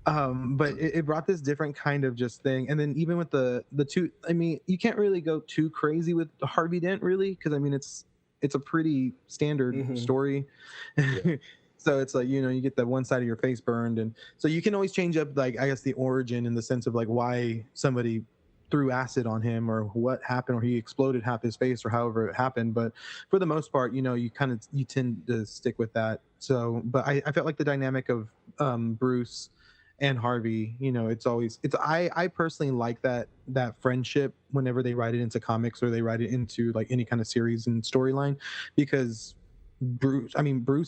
but it brought this different kind of just thing. And then even with the two, I mean, you can't really go too crazy with Harvey Dent, really, because I mean it's a pretty standard mm-hmm. story. Yeah. So it's like, you get that one side of your face burned, and so you can always change up, like, I guess, the origin in the sense of like why somebody threw acid on him or what happened, or he exploded half his face, or however it happened. But for the most part, you tend to stick with that. So, but I felt like the dynamic of Bruce and Harvey, I personally like that friendship whenever they write it into comics or they write it into like any kind of series and storyline, because Bruce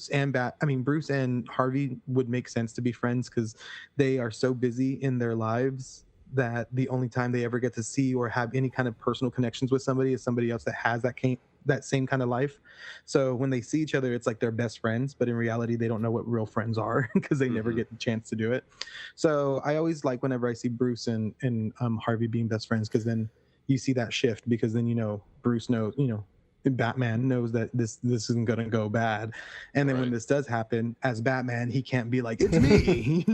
and Harvey would make sense to be friends, because they are so busy in their lives that the only time they ever get to see or have any kind of personal connections with somebody is somebody else that has that same kind of life. So when they see each other, it's like they're best friends, but in reality they don't know what real friends are because they mm-hmm. never get the chance to do it. So I always like whenever I see Bruce and Harvey being best friends, because then you see that shift, because then Bruce knows, Batman knows that this isn't gonna go bad, and then right. when this does happen, as Batman, he can't be like, it's me,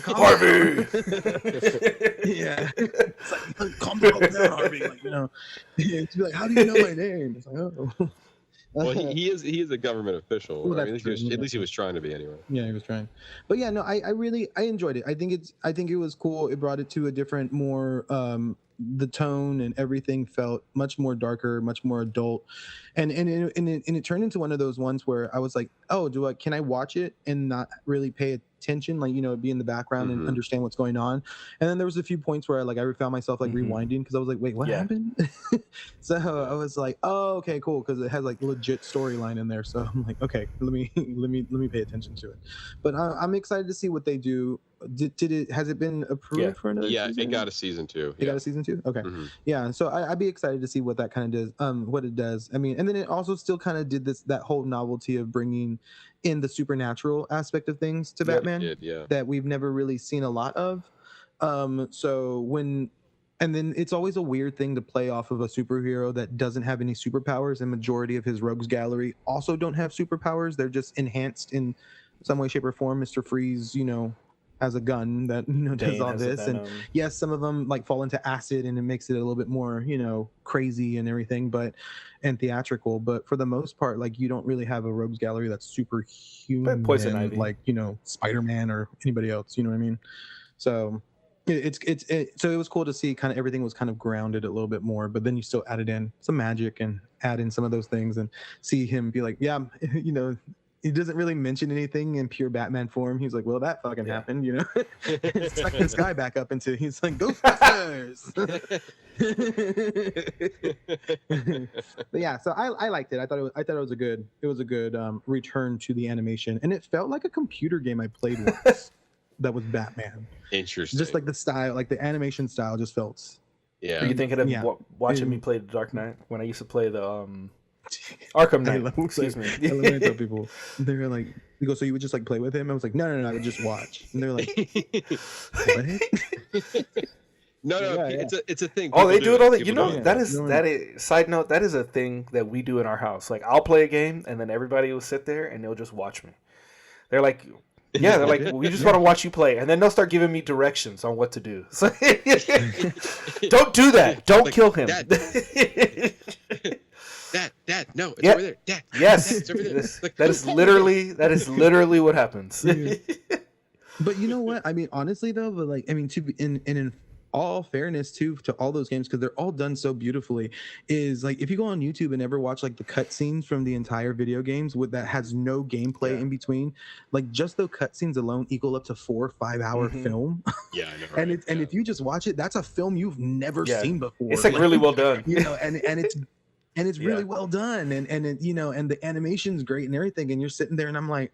Harvey. Yeah, it's like, calm down, Harvey. Like, it's be like, how do you know my name? It's like, oh. Well, he is a government official. Well, at least he was trying to be anyway. Yeah, he was trying. But yeah, no, I really enjoyed it. I think it was cool. It brought it to a different, more the tone and everything felt much more darker, much more adult, and it turned into one of those ones where I was like, oh, can I watch it and not really pay attention, like be in the background mm-hmm. and understand what's going on? And then there was a few points where I found myself like mm-hmm. rewinding, because I was like, wait, what happened? So I was like, oh, okay, cool, because it has like legit storyline in there. So I'm like, okay, let me pay attention to it. But I'm excited to see what they do. Has it been approved for another season? Yeah, it got a season 2. It got a season 2? Okay. Mm-hmm. Yeah, so I'd be excited to see what that kind of does, what it does. I mean, and then it also still kind of did that whole novelty of bringing in the supernatural aspect of things to Batman that we've never really seen a lot of. And then it's always a weird thing to play off of a superhero that doesn't have any superpowers, and majority of his rogues gallery also don't have superpowers. They're just enhanced in some way, shape, or form. Mr. Freeze, has a gun that does all this, and yes, some of them like fall into acid, and it makes it a little bit more crazy and everything, and theatrical. But for the most part, like, you don't really have a rogues gallery that's superhuman, Poison Ivy, like Spider-Man or anybody else. You know what I mean? So so it was cool to see kind of everything was kind of grounded a little bit more, but then you still added in some magic and add in some of those things and see him be like, yeah, he doesn't really mention anything in pure Batman form. He's like, well, that fucking happened, Suck this guy back up into, he's like, Ghostbusters. But yeah, so I liked it. I thought it was a good return to the animation, and it felt like a computer game I played once that was Batman. Interesting. Just like the style, like the animation style just felt. Yeah. Are you thinking of watching me play The Dark Knight when I used to play the Arkham Knight? Excuse me. I love when I tell people, they're like, you go, so you would just like play with him? I was like, no, I would just watch. And they're like, what? No, it's a thing. Oh, they do it all the that is side note, that is a thing that we do in our house. Like, I'll play a game and then everybody will sit there and they'll just watch me. They're like, they're like, we just want to watch you play, and then they'll start giving me directions on what to do. So, don't do that. Don't kill him. Dad, No, it's over there. Dad. Yes. Dad, it's over there. That is literally what happens. But you know what? I mean, honestly though, but like, I mean, in all fairness to all those games, because they're all done so beautifully, is like if you go on YouTube and ever watch like the cutscenes from the entire video games with that has no gameplay in between, like just those cutscenes alone equal up to 4 or 5 hour film. Yeah, I know. Right? And if you just watch it, that's a film you've never seen before. It's like really well done. You know, and it's really well done, and it, you know, and the animation's great and everything, and you're sitting there and I'm like,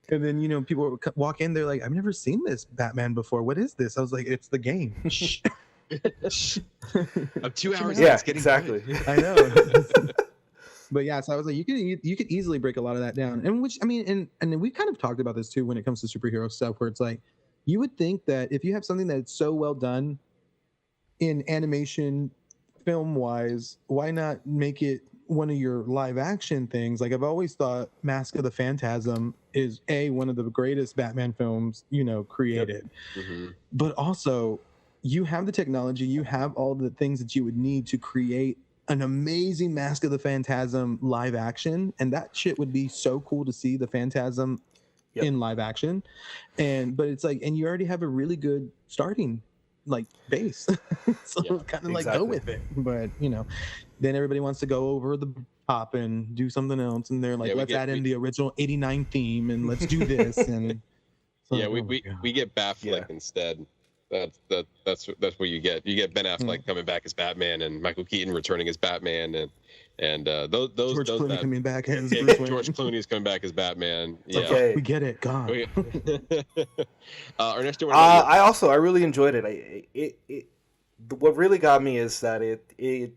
and then, you know, people walk in, they're like, I've never seen this Batman before. What is this? I was like, it's the game. I'm 2 hours. Yeah, exactly. I know. But yeah, so I was like, you could easily break a lot of that down. And which, I mean, and we kind of talked about this too when it comes to superhero stuff, where it's like, you would think that if you have something that's so well done in animation, film wise, why not make it one of your live action things? Like I've always thought Mask of the Phantasm is one of the greatest Batman films, you know, created. Yep. Mm-hmm. But also you have the technology, you have all the things that you would need to create an amazing Mask of the Phantasm live action, and that shit would be so cool to see the Phantasm in live action. But it's like, and you already have a really good starting like base. So kind of like go with it. But you know, then everybody wants to go over the top and do something else, and they're like, let's add in the original 89 theme and let's do this. And so, we get Batfleck instead. That's what you get. You get Ben Affleck coming back as Batman and Michael Keaton returning as Batman, and those George Clooney coming back as George Clooney is coming back as Batman. Okay. We get it. God. Ernesto, I really enjoyed it. What really got me is that it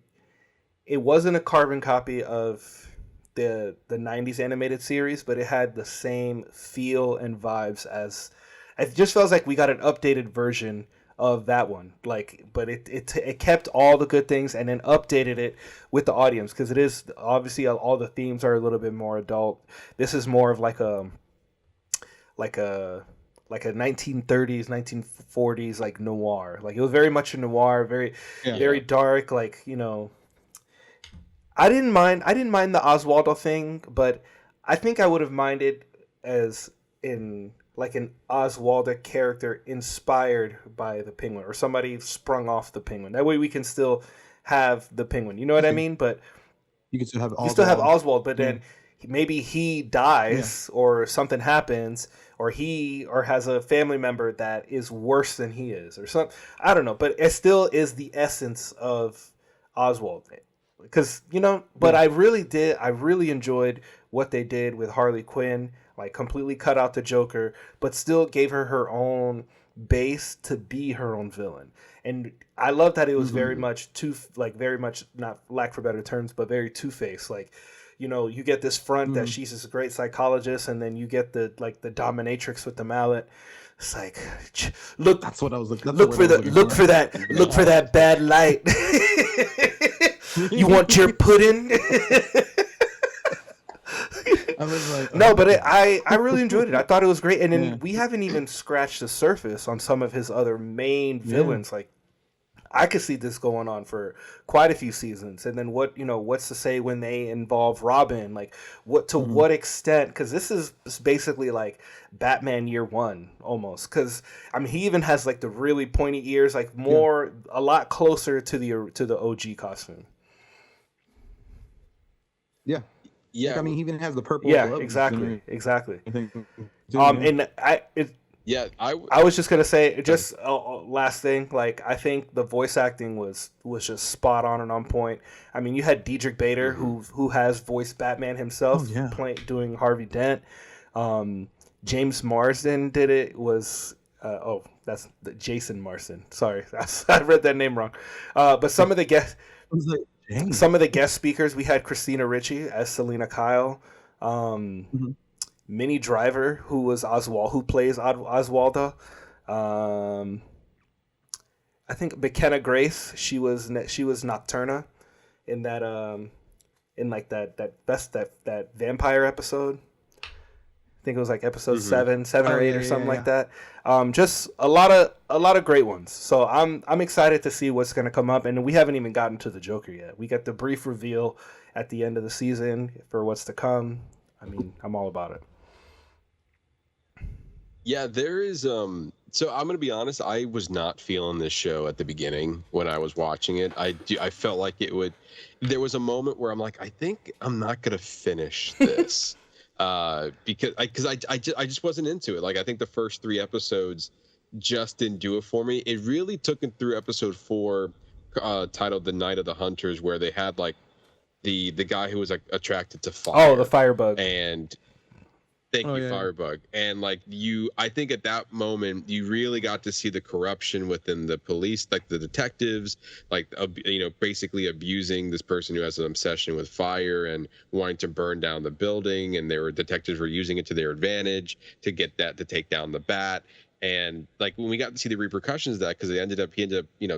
wasn't a carbon copy of the 90s animated series, but it had the same feel and vibes as. It just feels like we got an updated version of that one, like, but it kept all the good things and then updated it with the audience, because it is obviously all the themes are a little bit more adult. This is more of like a 1930s, 1940s like noir. Like it was very much a noir, very dark. Like, you know, I didn't mind the Oswaldo thing, but I think I would have minded as in like an Oswaldo character inspired by the Penguin, or somebody sprung off the Penguin. That way we can still have the Penguin. You know what I mean? But you can still have Oswald. You still have Oswald, but then maybe he dies or something happens, or has a family member that is worse than he is, or something. I don't know, but it still is the essence of Oswald. Because, you know, but I really enjoyed what they did with Harley Quinn. Like completely cut out the Joker, but still gave her own base to be her own villain. And I love that it was very much not lack for better terms, but very Two-Face. Like, you know, you get this front that she's this great psychologist, and then you get the dominatrix with the mallet. It's like, look, that's what I was looking. Look for that bad light. You want your pudding? I was like, no, but I really enjoyed it. I thought it was great, and then we haven't even scratched the surface on some of his other main villains. Like, I could see this going on for quite a few seasons. And then what's to say when they involve Robin? Like, what extent? Because this is basically like Batman Year One almost. Because I mean, he even has like the really pointy ears, like a lot closer to the OG costume. Yeah. Yeah, like, I mean, he even has the purple. Yeah, gloves, exactly. I think. And I was just gonna say, just last thing. Like, I think the voice acting was just spot on and on point. I mean, you had Diedrich Bader, who has voiced Batman himself, doing Harvey Dent. James Marsden did it. That's Jason Marsden. Sorry, I read that name wrong. But some of the guests. Some of the guest speakers, we had Christina Ricci as Selena Kyle, Minnie Driver, who was Oswald, who plays Oswaldo. I think McKenna Grace, she was Nocturna in that that vampire episode. I think it was like episode 7 or 8 or something like that. Just a lot of great ones. So I'm excited to see what's going to come up, and we haven't even gotten to the Joker yet. We got the brief reveal at the end of the season for what's to come. I mean, I'm all about it. Yeah, there is so I'm going to be honest, I was not feeling this show at the beginning when I was watching it. I felt like there was a moment where I'm like, I think I'm not going to finish this. Because I just wasn't into it. Like, I think the first 3 episodes just didn't do it for me. It really took it through episode 4, titled "The Night of the Hunters," where they had like the guy who was like attracted to fire. Oh, the firebug. And Firebug. And like I think at that moment you really got to see the corruption within the police, like the detectives, like basically abusing this person who has an obsession with fire and wanting to burn down the building, and detectives were using it to their advantage to take down the bat. And like when we got to see the repercussions of that, because he ended up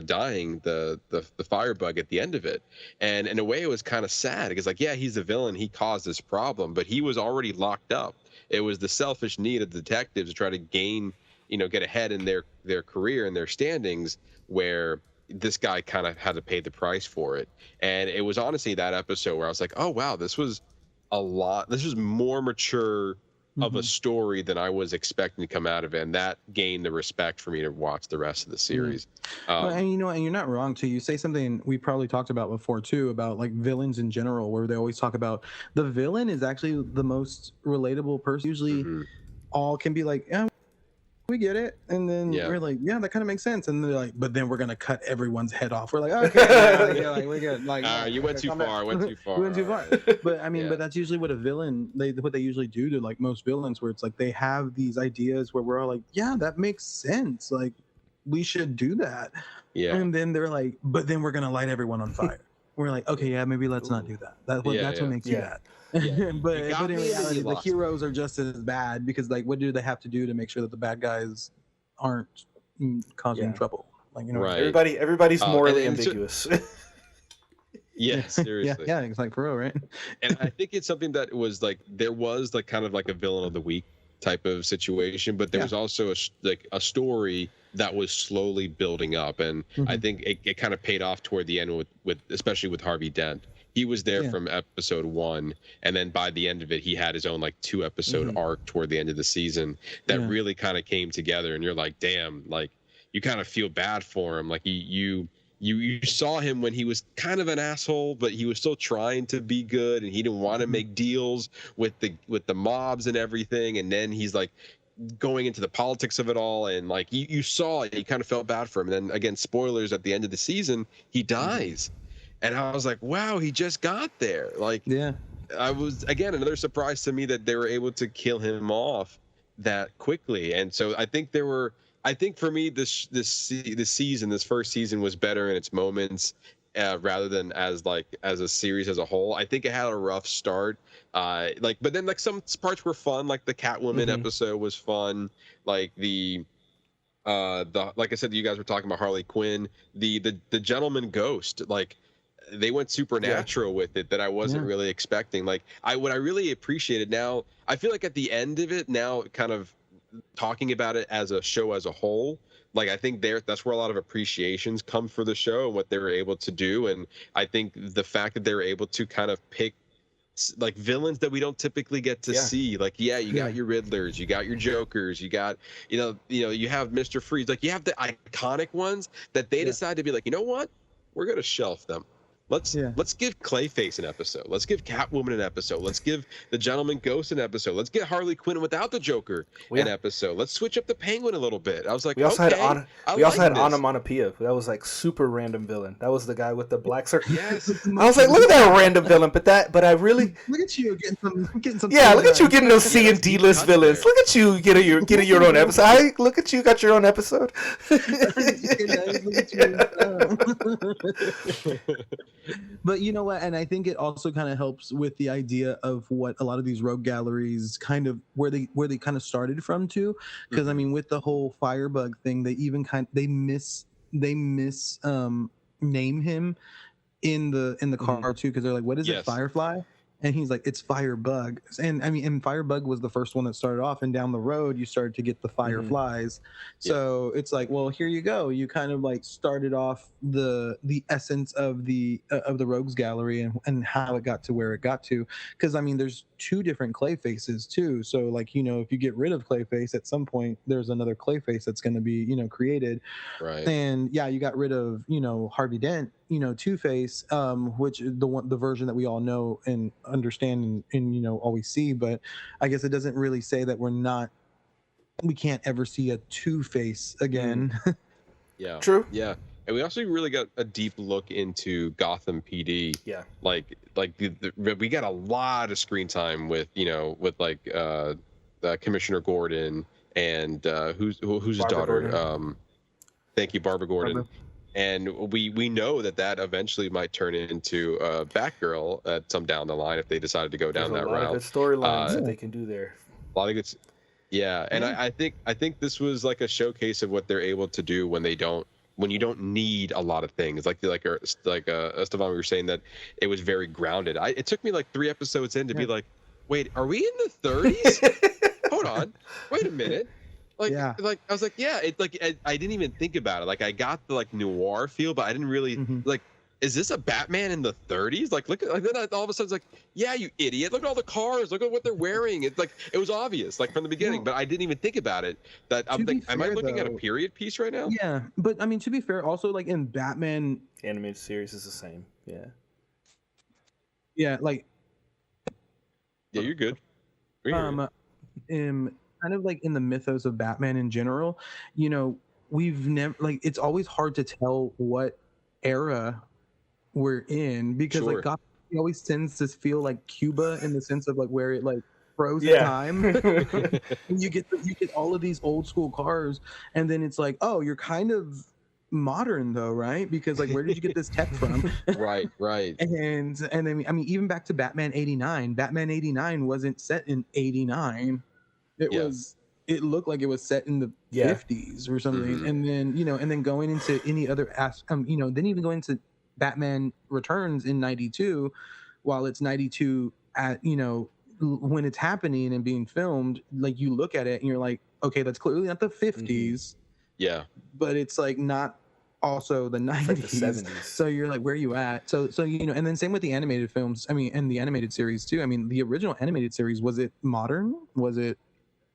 dying, the firebug at the end of it. And in a way it was kind of sad, because like, yeah, he's the villain, he caused this problem, but he was already locked up. It was the selfish need of the detectives to try to get ahead in their career and their standings, where this guy kind of had to pay the price for it. And it was honestly that episode where I was like, oh wow, this was more mature of a story than I was expecting to come out of it, and that gained the respect for me to watch the rest of the series. And you're not wrong too. You say something we probably talked about before too, about like villains in general, where they always talk about the villain is actually the most relatable person. Usually all can be like, yeah, we get it, and then we're like, yeah, that kind of makes sense, and they're like, but then we're gonna cut everyone's head off. We're like, okay, like we're good. Like, you went too far. Went too far. But I mean, but that's usually what a villain what they usually do to like most villains, where it's like they have these ideas where we're all like, yeah, that makes sense. Like, we should do that. Yeah. And then they're like, but then we're gonna light everyone on fire. We're like, okay, yeah, maybe let's not do that. That's what makes you bad. but in reality, the heroes are just as bad, because like, what do they have to do to make sure that the bad guys aren't causing trouble? Like, right. Everybody's morally ambiguous. Yeah, seriously. Yeah, it's like for real, right? And I think it's something that was like, there was like kind of like a villain of the week type of situation, but there was also a story that was slowly building up, and I think it kind of paid off toward the end with especially with Harvey Dent. He was there from episode 1, and then by the end of it, he had his own like 2-episode arc toward the end of the season that really kind of came together. And you're like, damn, like you kind of feel bad for him. Like you saw him when he was kind of an asshole, but he was still trying to be good, and he didn't want to make deals with the mobs and everything. And then he's like going into the politics of it all, and like you saw it, you kind of felt bad for him. And then again, spoilers, at the end of the season, he dies. And I was like, wow, he just got there. Like, I was, again, another surprise to me that they were able to kill him off that quickly. And so I think for me, this first season was better in its moments, rather than as a series as a whole. I think it had a rough start. But then like some parts were fun, like the Catwoman episode was fun. Like like I said, you guys were talking about Harley Quinn, the Gentleman Ghost, like, they went supernatural with it that I wasn't really expecting. Like, what I really appreciated now, I feel like at the end of it now, kind of talking about it as a show as a whole, like I think that's where a lot of appreciations come for the show and what they were able to do. And I think the fact that they were able to kind of pick like villains that we don't typically get to see, like you got your Riddlers, you got your Jokers, you got you have Mr. Freeze, like you have the iconic ones that they decide to be like, you know what, we're gonna shelf them. Let's give Clayface an episode. Let's give Catwoman an episode. Let's give the Gentleman Ghost an episode. Let's get Harley Quinn without the Joker an episod. Let's switch up the Penguin a little bit. I was like, we also had Onomatopoeia. That was like super random villain. That was the guy with the black circle. Yes. I was like, look at that random villain. But I really look at you getting some. Yeah, look at you getting those C and D list villains. Look at you getting your own episode. Look at you got your own episode. But you know what, and I think it also kind of helps with the idea of what a lot of these rogue galleries kind of where they kind of started from too, because I mean, with the whole Firebug thing, they even name him in the car too, because they're like, what is it, Firefly? And he's like, it's Firebug. And I mean, and Firebug was the first one that started off, and down the road you started to get the Fireflies. So it's like, well, here you go. You kind of like started off the essence of the Rogues Gallery and how it got to where it got to. Because I mean, there's 2 different Clayfaces too. So like, you know, if you get rid of Clayface at some point, there's another Clayface that's going to be, you know, created. Right. And yeah, you got rid of, you know, Harvey Dent, you know, Two-Face, which the version that we all know and understand and you know always see. But I guess it doesn't really say that we can't ever see a Two-Face again. Yeah. True. Yeah. And we also really got a deep look into Gotham PD. Yeah. Like we got a lot of screen time with, you know, with like Commissioner Gordon and who's his daughter? Gordon. Thank you, Barbara Gordon. And we know that eventually might turn into Batgirl at some down the line if they decided to go down that route. A lot of good storylines that they can do there. A lot of good, yeah. And I think this was like a showcase of what they're able to do when you don't need a lot of things. Like Estevan, we were saying that it was very grounded. It took me like 3 episodes in to be like, wait, are we in the 30s? Hold on, wait a minute. Like I was like, yeah, it like I didn't even think about it. Like I got the like noir feel, but I didn't really like, is this a Batman in the 30s? Like look at, like then all of a sudden it's like, yeah, you idiot, look at all the cars, look at what they're wearing. It's like it was obvious like from the beginning, but I didn't even think about it. That I'm like, am I looking at a period piece right now? Yeah, but I mean, to be fair, also like in Batman animated series is the same. Yeah, like yeah, you're good. Kind of like in the mythos of Batman in general, you know, we've never like it's always hard to tell what era we're in because like Gotham always tends to feel like Cuba in the sense of like where it like froze time. And you get all of these old school cars, and then it's like, oh, you're kind of modern though, right? Because like where did you get this tech from? right and then I mean even back to Batman 89 wasn't set in 89. It looked like it was set in the 50s or something. And then, you know, and then going into any other you know, then even going to Batman Returns in 92, while it's 92 at, you know, when it's happening and being filmed, like you look at it and you're like, okay, that's clearly not the 50s. Yeah. But it's like not also the 90s. Like the 70s. So you're like, where are you at? So you know, and then same with the animated films. I mean, and the animated series too. I mean, the original animated series, was it modern? Was it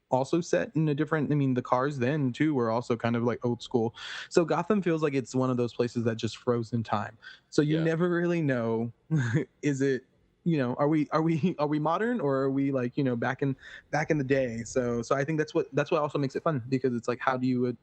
also set in a different, I mean, the cars then too were also kind of like old school. So Gotham feels like it's one of those places that just froze in time. So you never really know, is it, you know, are we modern or are we like, you know, back in the day? So I think that's what also makes it fun, because it's like, how do you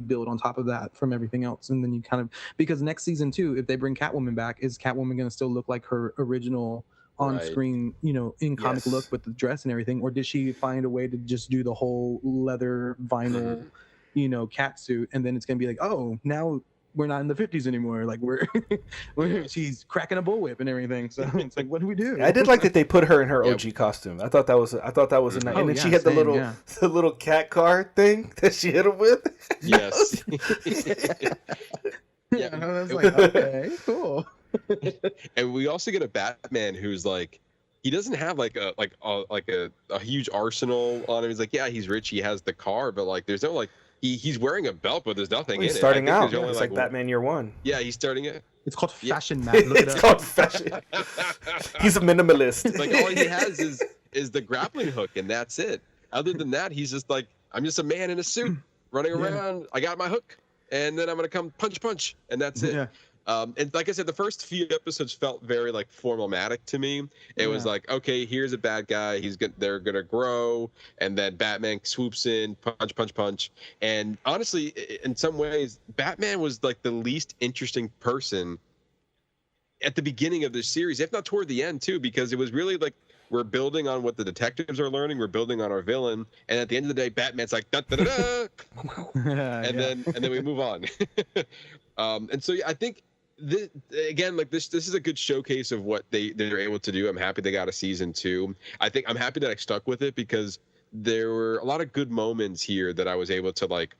build on top of that from everything else? And then you kind of, because next season too, if they bring Catwoman back, is Catwoman going to still look like her original on-screen, you know, in comic look with the dress and everything, or did she find a way to just do the whole leather vinyl, you know, cat suit, and then it's gonna be like, oh, now we're not in the 50s anymore, like we're she's cracking a bullwhip and everything. So it's like, what do we do? I did like that they put her in her OG costume. I thought that was a nice. And then she had the little cat car thing that she hit him with. Yes. I was like, okay, cool. And we also get a Batman who's like, he doesn't have like a huge arsenal on him. He's like, yeah, he's rich, he has the car, but like there's no like he's wearing a belt, but there's nothing in it. Starting out, it's like Batman Year One. Yeah, he's starting it. It's called fashion, man. Look it's called fashion. He's a minimalist. Like all he has is the grappling hook, and that's it. Other than that, he's just like, I'm just a man in a suit running around. I got my hook, and then I'm gonna come punch, and that's it. And like I said, the first few episodes felt very like formatic to me. It was like, okay, here's a bad guy. They're gonna grow, and then Batman swoops in, punch. And honestly, in some ways, Batman was like the least interesting person at the beginning of this series, if not toward the end too, because it was really like, we're building on what the detectives are learning. We're building on our villain, and at the end of the day, Batman's like da da da, da and then we move on. And so I think this is a good showcase of what they're able to do. I'm happy they got a season 2. I'm happy that I stuck with it, because there were a lot of good moments here that I was able to like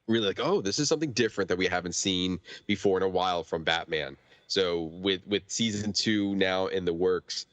really like, oh, this is something different that we haven't seen before in a while from Batman. So with season 2 now in the works,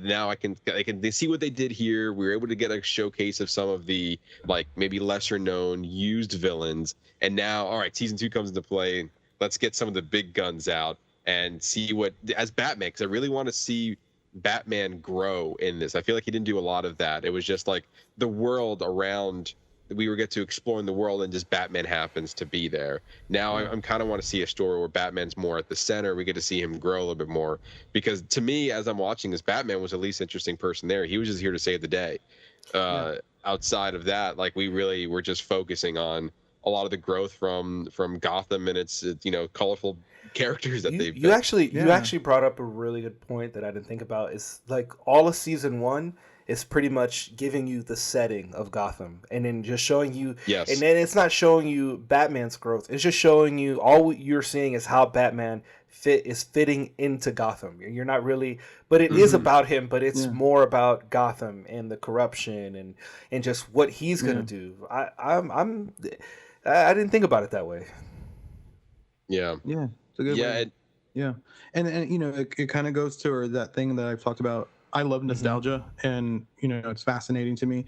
now I can they see what they did here. We were able to get a showcase of some of the like maybe lesser known used villains, and now all right, season 2 comes into play. Let's get some of the big guns out and see what as Batman, because I really want to see Batman grow in this. I feel like he didn't do a lot of that. It was just like the world around. We were get to explore in the world, and just Batman happens to be there. Now I'm kind of want to see a story where Batman's more at the center. We get to see him grow a little bit more, because to me, as I'm watching this, Batman was the least interesting person there. He was just here to save the day. Outside of that, like we really were just focusing on a lot of the growth from Gotham and its colorful characters that they've. You actually brought up a really good point that I didn't think about. Is like all of season 1. It's pretty much giving you the setting of Gotham, and then just showing you. Yes. And then it's not showing you Batman's growth. It's just showing you all you're seeing is how Batman is fitting into Gotham. You're not really, but it is about him. But it's more about Gotham and the corruption and just what he's gonna do. I didn't think about it that way. Yeah. Yeah. It's a good way. And it kind of goes to that thing that I've talked about. I love nostalgia, and it's fascinating to me,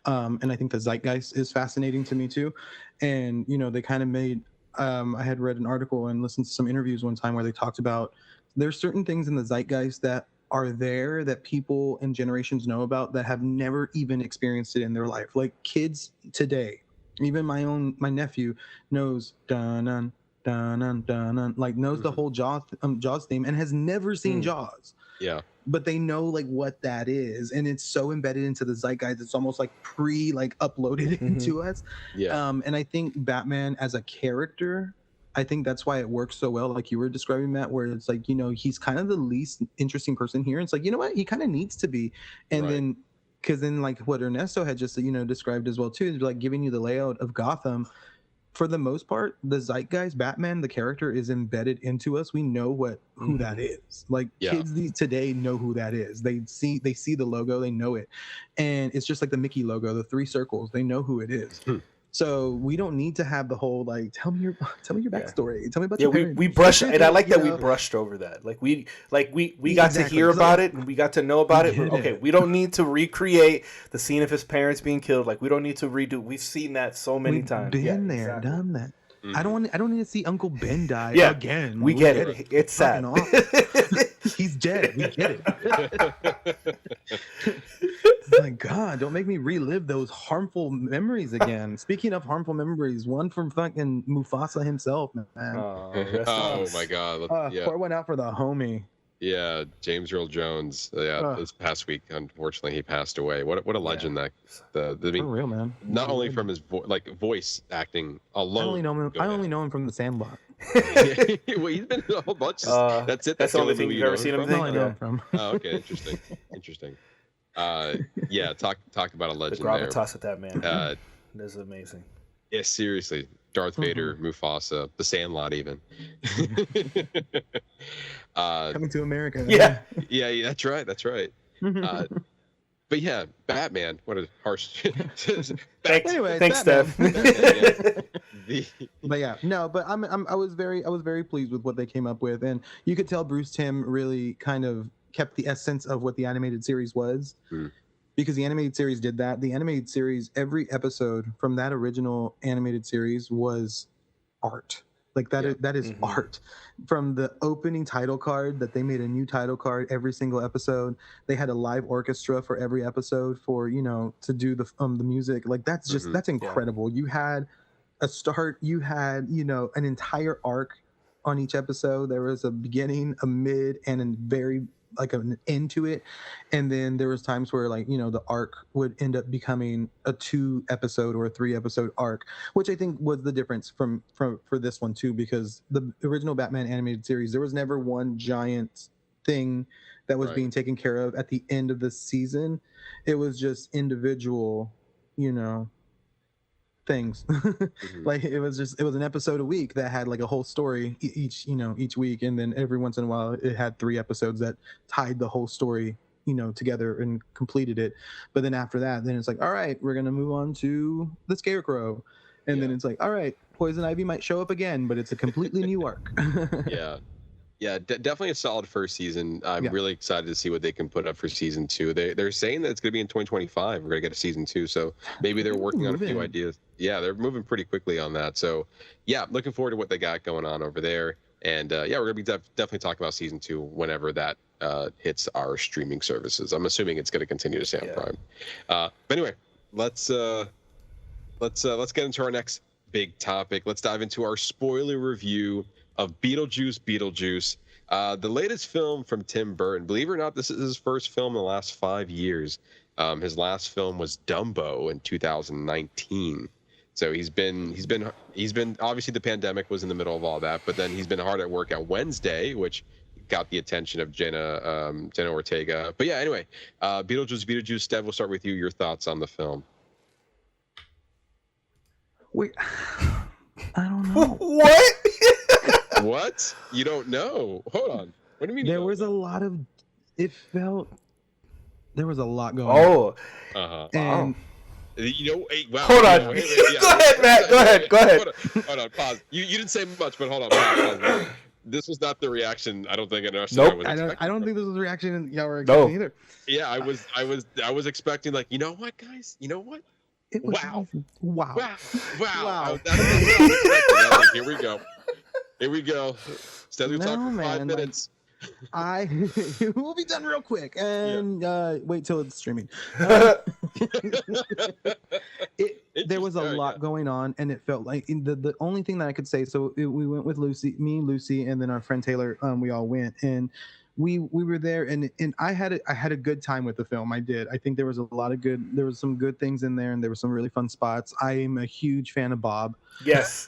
and I think the zeitgeist is fascinating to me too. And they kind of made. I had read an article and listened to some interviews one time where they talked about there's certain things in the zeitgeist that are there that people and generations know about that have never even experienced it in their life. Like kids today, even my nephew knows dun dun dun, like knows the whole Jaws theme and has never seen Jaws. Yeah. But they know like what that is, and it's so embedded into the zeitgeist. It's almost like uploaded into us. Yeah. And I think Batman as a character, I think that's why it works so well, like you were describing, Matt, where it's like he's kind of the least interesting person here. It's like what he kind of needs to be, and then because then like what Ernesto had just described as well too, is like giving you the layout of Gotham. For the most part, the zeitgeist, Batman, the character is embedded into us. We know who that is. Like kids today know who that is. They see the logo, they know it, and it's just like the Mickey logo, the 3 circles. They know who it is. So we don't need to have the whole like tell me your backstory. Tell me about your parents. we brushed, and I like that we brushed over that. Like we got to hear about it, and we got to know about it. But, okay, we don't need to recreate the scene of his parents being killed. Like we don't need to redo. We've seen that so many times. Been there, done that. I don't need to see Uncle Ben die again. We get it. It's sad. He's dead. We get it. My God, don't make me relive those harmful memories again. Speaking of harmful memories, one from fucking Mufasa himself, man. Oh my God. Pour one out for the homie. Yeah, James Earl Jones. This past week, unfortunately, he passed away. What a legend that. For real, man. Not only from his voice acting alone. I only know him from The Sandlot. Well, he's been in a whole bunch. That's it. That's the only thing you've ever seen him. I know him from. Oh, okay, interesting. Talk about a legend. The gravitas of that man. This is amazing. Yeah, seriously. Darth Vader, Mufasa, The Sandlot, even. Coming to America. Yeah, that's right. But yeah, Batman. What a harsh. Thanks, Steph. But I was very pleased with what they came up with, and you could tell Bruce Timm really kind of kept the essence of what the animated series was. Because the animated series did that. The animated series, every episode from that original animated series was art. Like that is art. From the opening title card, that they made a new title card every single episode. They had a live orchestra for every episode for to do the music. Like that's that's incredible. You had a start. You had an entire arc on each episode. There was a beginning, a mid, and a very like an end to it, and then there was times where the arc would end up becoming a 2-episode or a 3-episode arc, which I think was the difference for this one too, because the original Batman animated series, there was never one giant thing that was being taken care of at the end of the season. It was just individual things. Like it was an episode a week that had like a whole story each week, and then every once in a while it had 3 episodes that tied the whole story together and completed it. But then after that, then it's like, all right, we're gonna move on to the Scarecrow, and then it's like, all right, Poison Ivy might show up again, but it's a completely new arc. Yeah, definitely a solid first season. I'm really excited to see what they can put up for season 2. They're saying that it's going to be in 2025. We're going to get a season 2, so maybe they're working on a few ideas. Yeah, they're moving pretty quickly on that. So, yeah, looking forward to what they got going on over there. And yeah, we're going to be definitely talking about season 2 whenever that hits our streaming services. I'm assuming it's going to continue to stay on Prime. But anyway, let's get into our next big topic. Let's dive into our spoiler review of Beetlejuice. The latest film from Tim Burton. Believe it or not, this is his first film in the last 5 years. His last film was Dumbo in 2019. So he's been obviously the pandemic was in the middle of all that, but then he's been hard at work at Wednesday, which got the attention of Jenna Ortega. But yeah, anyway, Beetlejuice. Stev, we'll start with you. Your thoughts on the film? Wait, I don't know. What? What? You don't know? Hold on. What do you mean? There was a lot of. It felt. There was a lot going on. Oh. And. You know, hey, wow. Hold on. Go ahead, Matt. Go ahead. Hold on. Pause. You didn't say much, but hold on. Pause. This was not the reaction. I don't think Nope. I don't think this was the reaction y'all were expecting either. Yeah, I was expecting, like, you know what, guys? You know what? It was Wow. Wow. That's what I was expecting. Like, here we go. Instead of talking for 5 minutes. We'll be done real quick and wait till it's streaming. There was a lot going on, and it felt like the only thing that I could say. So we went with Lucy, and then our friend Taylor. We all went, and we were there, and I had a good time with the film. I did. I think there was there was some good things in there, and there were some really fun spots. I am a huge fan of Bob. Yes.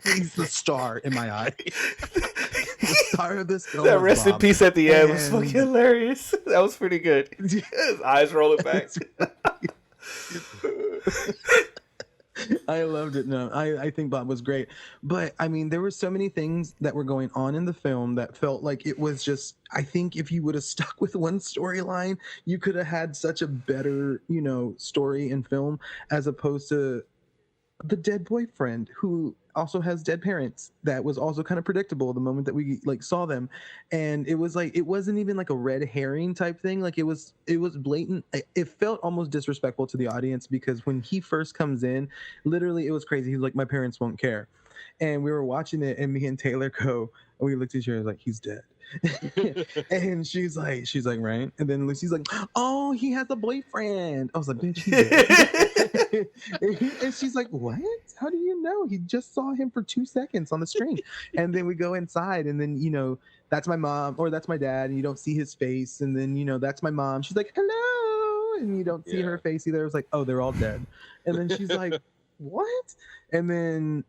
He's the star in my eye. The star of this film. That rest in Bob. peace at the end was fucking hilarious. That was pretty good. His eyes rolling back. I loved it. No, I think Bob was great. But I mean, there were so many things that were going on in the film that felt like it was just, I think if you would have stuck with one storyline, you could have had such a better, story in film, as opposed to the dead boyfriend who also has dead parents. That was also kind of predictable the moment that we saw them, and it was like, it wasn't even like a red herring type thing. Like it was blatant. It felt almost disrespectful to the audience, because when he first comes in, literally it was crazy. He's like, my parents won't care. And we were watching it, and me and Taylor and we looked at each other like, he's dead. And she's like, right? And then Lucy's like, oh, he has a boyfriend. I was like, bitch, he did. And she's like, what? How do you know? He just saw him for 2 seconds on the screen. And then we go inside, and then that's my mom or that's my dad, and you don't see his face. And then that's my mom. She's like, hello, and you don't see her face either. It was like, oh, they're all dead. And then she's like, what? And then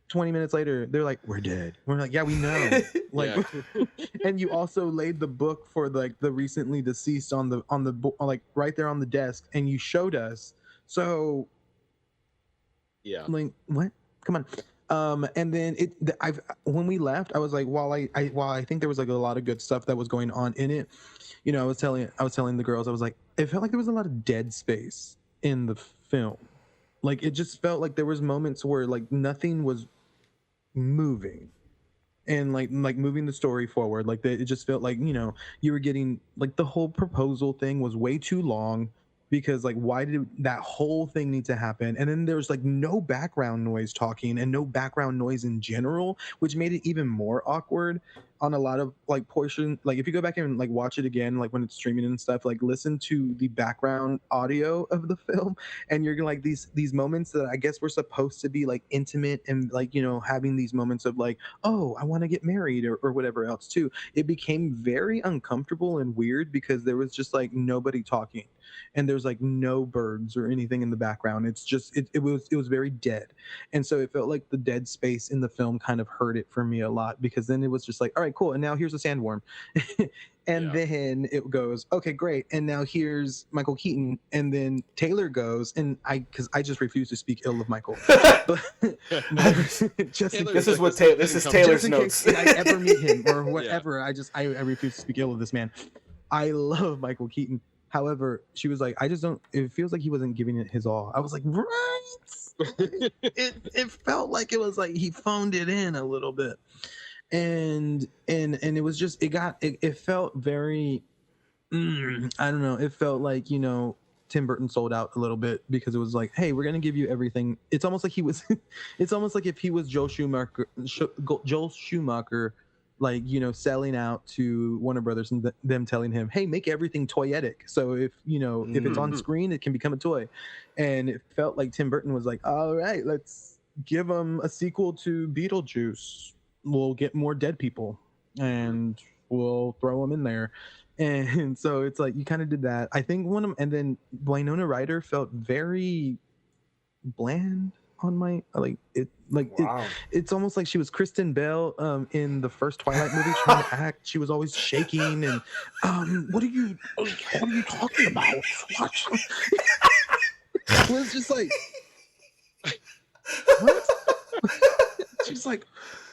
20 minutes later, they're like, we're dead. We're like, yeah, we know. And you also laid the book for the recently deceased on the right there on the desk, and you showed us. So like, what? Come on. And then when we left, I was like, while I think there was like a lot of good stuff that was going on in it, I was telling the girls, I was like, it felt like there was a lot of dead space in the film. Like, it just felt like there was moments where like nothing was moving, and like moving the story forward. Like it just felt like you were getting, like, the whole proposal thing was way too long, because like, why did that whole thing need to happen? And then there's like no background noise talking, and no background noise in general, which made it even more awkward on a lot of like portion. Like, if you go back and like watch it again, like when it's streaming and stuff, like listen to the background audio of the film, and you're gonna like these moments that I guess were supposed to be like intimate, and like having these moments of like, oh, I want to get married, or whatever else too. It became very uncomfortable and weird, because there was just like nobody talking, and there's like no birds or anything in the background. It's just it was very dead. And so it felt like the dead space in the film kind of hurt it for me a lot, because then it was just like, all right, cool, and now here's a sandworm. And then it goes, okay, great, and now here's Michael Keaton, and then Taylor goes, and because I just refuse to speak ill of Michael. This is Taylor's notes. If I ever meet him or whatever, I refuse to speak ill of this man. I love Michael Keaton. However, she was like, I just don't, it feels like he wasn't giving it his all. I was like, right? It felt like it was like he phoned it in a little bit. and it was just it felt very I don't know, it felt like, you know, Tim Burton sold out a little bit because it was like, hey, we're gonna give you everything. It's almost like he was it's almost like if he was Joel Schumacher, like, you know, selling out to Warner Brothers and them telling him, hey, make everything toyetic, so if, you know, if it's on screen it can become a toy. And it felt like Tim Burton was like, all right, let's give him a sequel to Beetlejuice, we'll get more dead people and we'll throw them in there. And so it's like you kind of did that. I think and then Winona Ryder felt very bland on my it's almost like she was Kristen Bell in the first Twilight movie trying to act. She was always shaking and what are you talking about? What? It was just like what?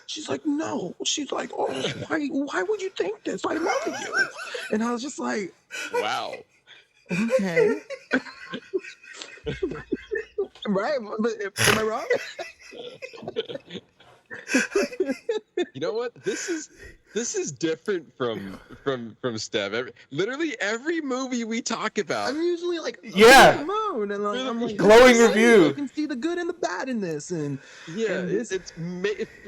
She's like, no. She's like, oh, why would you think this? I love you. And I was just like, wow. Okay. Right? But am I wrong? You know what? This is different from Stev. Literally every movie we talk about, I'm usually like, yeah, moon, and like, I'm like, glowing review. You can see the good and the bad in this, and yeah, and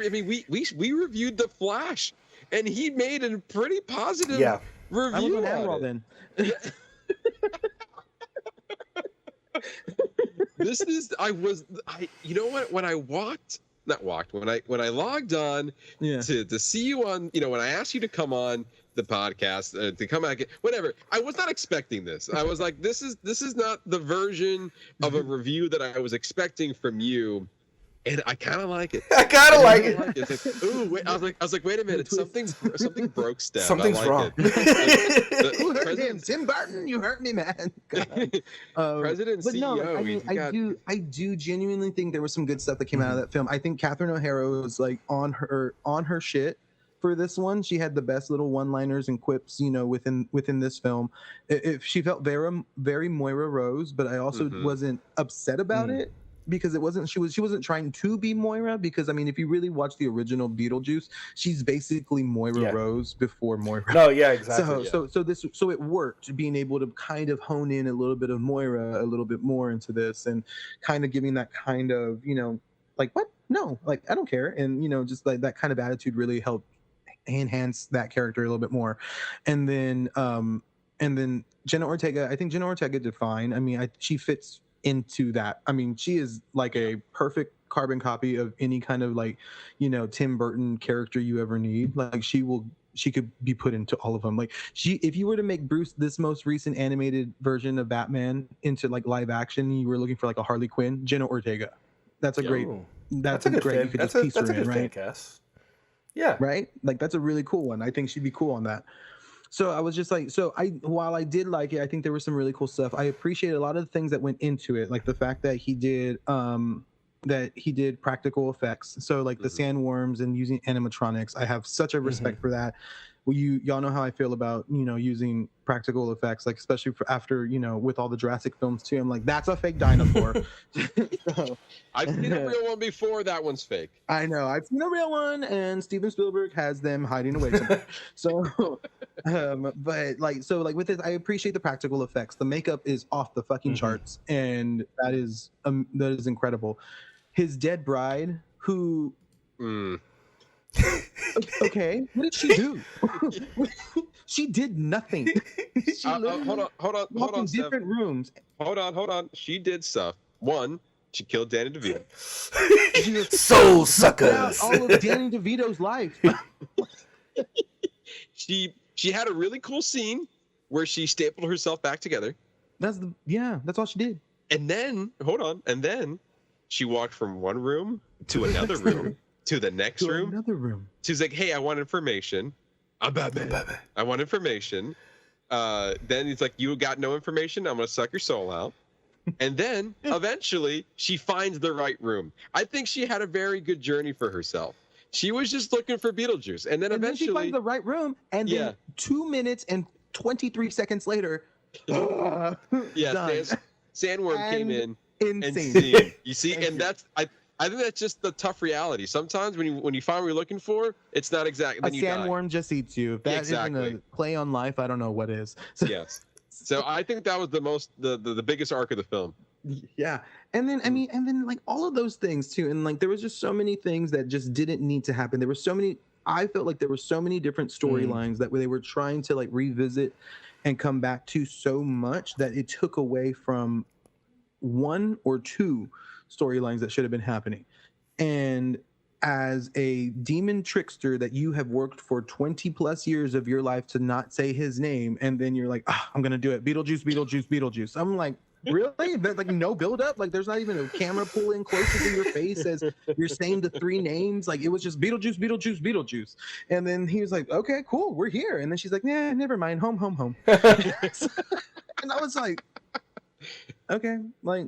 I mean, we reviewed The Flash, and he made a pretty positive review. I was on Adderall then. You know what? When I logged on to see you on, you know, when I asked you to come on the podcast, to come back, whatever, I was not expecting this. I was like, this is not the version of a review that I was expecting from you. And I kind of like it. I kind of like it. It's like, ooh, wait, I was like, wait a minute, something broke, Steph. Something's wrong. You hurt him, Tim Burton. You hurt me, man. President but CEO. No, I mean, I do genuinely think there was some good stuff that came out of that film. I think Catherine O'Hara was like on her shit for this one. She had the best little one-liners and quips, you know, within this film. If she felt very Moira Rose, but I also wasn't upset about it. Because she wasn't trying to be Moira, because I mean, if you really watch the original Beetlejuice, she's basically Moira Rose before Moira. No, yeah, exactly. So it worked, being able to kind of hone in a little bit of Moira a little bit more into this, and kind of giving that kind of, you know, like, what? No, like, I don't care. And, you know, just like that kind of attitude really helped enhance that character a little bit more. And then Jenna Ortega, I think Jenna Ortega did fine. I mean, she fits into that. I mean, she is like a perfect carbon copy of any kind of, like, you know, Tim Burton character you ever need. Like, she could be put into all of them. Like, if you were to make Bruce, this most recent animated version of Batman, into like live action, you were looking for like a Harley Quinn, Jenna Ortega. That's a great you could just piece her in, right? Yeah. Right? Like, that's a really cool one. I think she'd be cool on that. So I was just like, while I did like it, I think there was some really cool stuff. I appreciate a lot of the things that went into it, like the fact that he did practical effects. So like the sandworms and using animatronics, I have such a respect for that. Well, y'all know how I feel about, you know, using practical effects, like especially after, you know, with all the Jurassic films too. I'm like, that's a fake dinosaur. I've seen a real one before. That one's fake. I know. I've seen a real one, and Steven Spielberg has them hiding away somewhere. So, but like, with this, I appreciate the practical effects. The makeup is off the fucking charts, and that is incredible. His dead bride, who. Okay, what did she do? She did nothing. She hold on, different rooms. Hold on. She did stuff. One, she killed Danny DeVito. Soul suckers. All of Danny DeVito's life. She had a really cool scene where she stapled herself back together. That's all she did. And then she walked from one room to another room. To the next room. Another room. She's like, hey, I want information. I'm Batman. I want information. Then he's like, you got no information? I'm going to suck your soul out. And then, eventually, she finds the right room. I think she had a very good journey for herself. She was just looking for Beetlejuice. And then eventually... she finds the right room, and then 2 minutes and 23 seconds later... Sandworm came in. Insane. And you see, and that's... I think that's just the tough reality. Sometimes when you find what you're looking for, it's not exact. Then A you die. sandworm just eats you. If that isn't a play on life, I don't know what is. Yes. So I think that was the biggest arc of the film. Yeah. And then like all of those things too. And like there was just so many things that just didn't need to happen. I felt like there were so many different storylines that they were trying to like revisit and come back to so much that it took away from one or two storylines that should have been happening. And as a demon trickster that you have worked for 20 plus years of your life to not say his name, and then you're like, I'm gonna do it, Beetlejuice, Beetlejuice, Beetlejuice. I'm like, really? Like no build up? Like there's not even a camera pull in closer to your face as you're saying the three names. Like it was just Beetlejuice, Beetlejuice, Beetlejuice. And then he was like, okay, cool, we're here. And then she's like, nah, never mind, home. And I was like, okay, like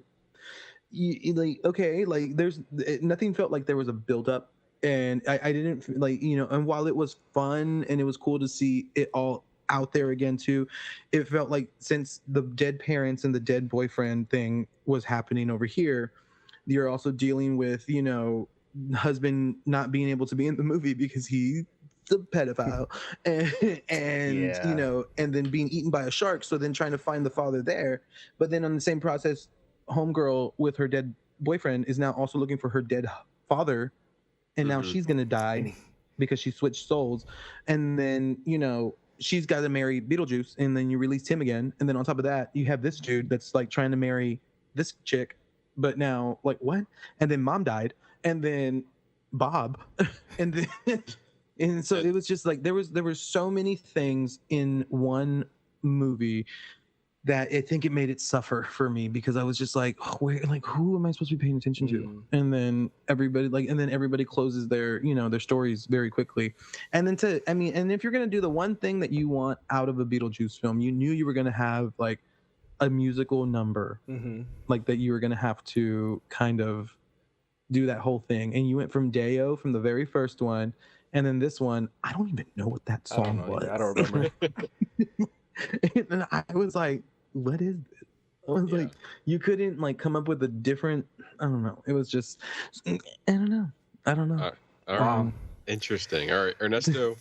okay, like nothing felt like there was a build up, and I didn't like, and while it was fun and it was cool to see it all out there again too, it felt like since the dead parents and the dead boyfriend thing was happening over here, you're also dealing with husband not being able to be in the movie because he's the pedophile and and then being eaten by a shark, so then trying to find the father there, but then on the same process, homegirl with her dead boyfriend is now also looking for her dead father, and now she's gonna die because she switched souls, and then she's got to marry Beetlejuice, and then you release him again, and then on top of that you have this dude that's like trying to marry this chick, but now like what? And then mom died, and then Bob and then and so it was just like there were so many things in one movie that I think it made it suffer for me, because I was just like, who am I supposed to be paying attention to? And then everybody closes their their stories very quickly. And then and if you're gonna do the one thing that you want out of a Beetlejuice film, you knew you were gonna have like a musical number, like that you were gonna have to kind of do that whole thing. And you went from Deo from the very first one, and then this one, I don't even know what that song was. I don't remember. And I was like, what is this? I was like, you couldn't like come up with a different, I don't know. It was just, I don't know. All right. Interesting. All right, Ernesto,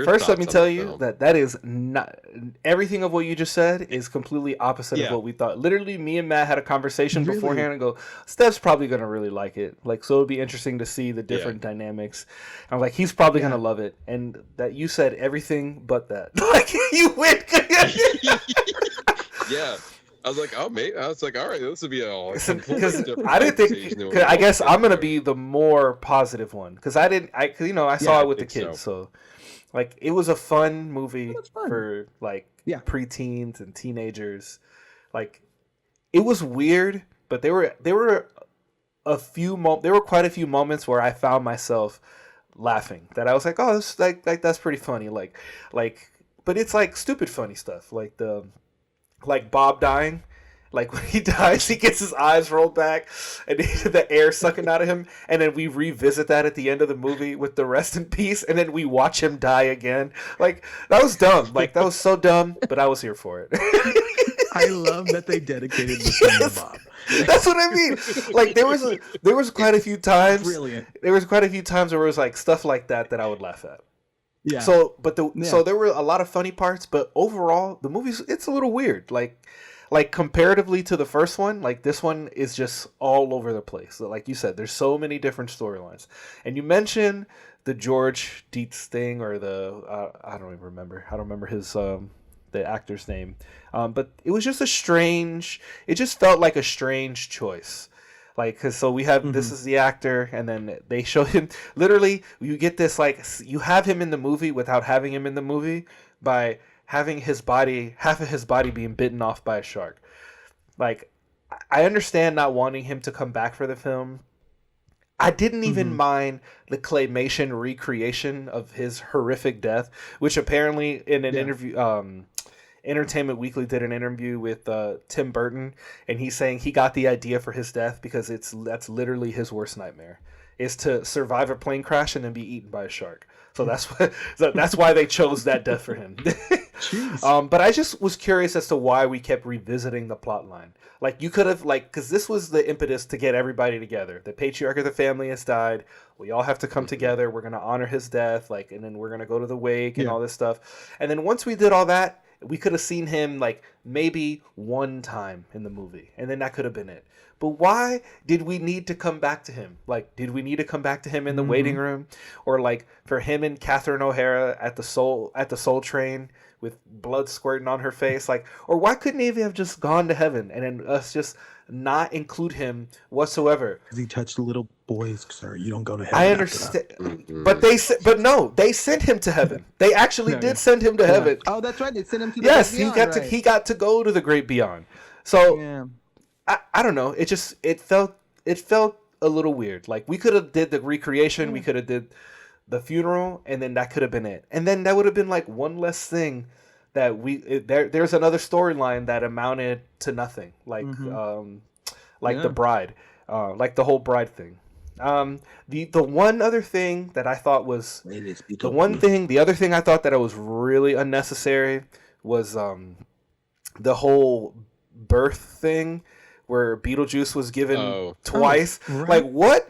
first let me tell you that is not everything of what you just said is completely opposite of what we thought. Literally, me and Matt had a conversation beforehand and go, Steph's probably gonna really like it, like, so it'd be interesting to see the different dynamics. I'm like, he's probably gonna love it, and that you said everything but that. Like you went. Yeah, I was like, oh mate, I was like, all right, this would be because I didn't think. Cause I guess I'm gonna be the more positive one, because I saw it with the kids, so like it was a fun movie for like preteens and teenagers. Like it was weird, but there were quite a few moments where I found myself laughing, that I was like, oh, this, like that's pretty funny, like, but it's like stupid funny stuff, like Bob dying. Like when he dies, he gets his eyes rolled back and the air sucking out of him. And then we revisit that at the end of the movie with the rest in peace. And then we watch him die again. Like that was dumb. Like that was so dumb, but I was here for it. I love that they dedicated the film to Bob. That's what I mean. Like there was quite a few times. Brilliant. There was quite a few times where it was like stuff like that I would laugh at. Yeah. So there were a lot of funny parts, but overall the movie's it's a little weird. Like comparatively to the first one, like this one is just all over the place. So like you said, there's so many different storylines. And you mentioned the George Dietz thing, or the I don't even remember. I don't remember his the actor's name. But it was just it just felt like a strange choice. Like, cause so we have this is the actor, and then they show him. Literally, you get this like you have him in the movie without having him in the movie by having half of his body being bitten off by a shark. Like, I understand not wanting him to come back for the film. I didn't even mind the claymation recreation of his horrific death, which apparently in an interview, Entertainment Weekly did an interview with Tim Burton, and he's saying he got the idea for his death because that's literally his worst nightmare, is to survive a plane crash and then be eaten by a shark. So that's why they chose that death for him. But I just was curious as to why we kept revisiting the plot line. Like, you could have, like, because this was the impetus to get everybody together. The patriarch of the family has died. We all have to come together. We're going to honor his death, like, and then we're going to go to the wake and all this stuff. And then once we did all that, we could have seen him, like, maybe one time in the movie. And then that could have been it. But why did we need to come back to him? Like, did we need to come back to him in the waiting room? Or, like, for him and Catherine O'Hara at the Soul Train with blood squirting on her face? Like, or why couldn't he have just gone to heaven and then us just not include him whatsoever? Because he touched little boys, sir. You don't go to heaven. I understand. But they sent him to heaven. They actually did send him to heaven. Oh, that's right. They sent him to the Yes, great beyond, he got to go to the great beyond. So yeah. I don't know. It felt a little weird. Like, we could have did the recreation, we could have did the funeral, and then that could have been it. And then that would have been like one less thing that there's another storyline that amounted to nothing. Like the bride, like the whole bride thing. The one other thing that I thought was the other thing I thought that it was really unnecessary was the whole birth thing, where Beetlejuice was given twice. Right. Like, what?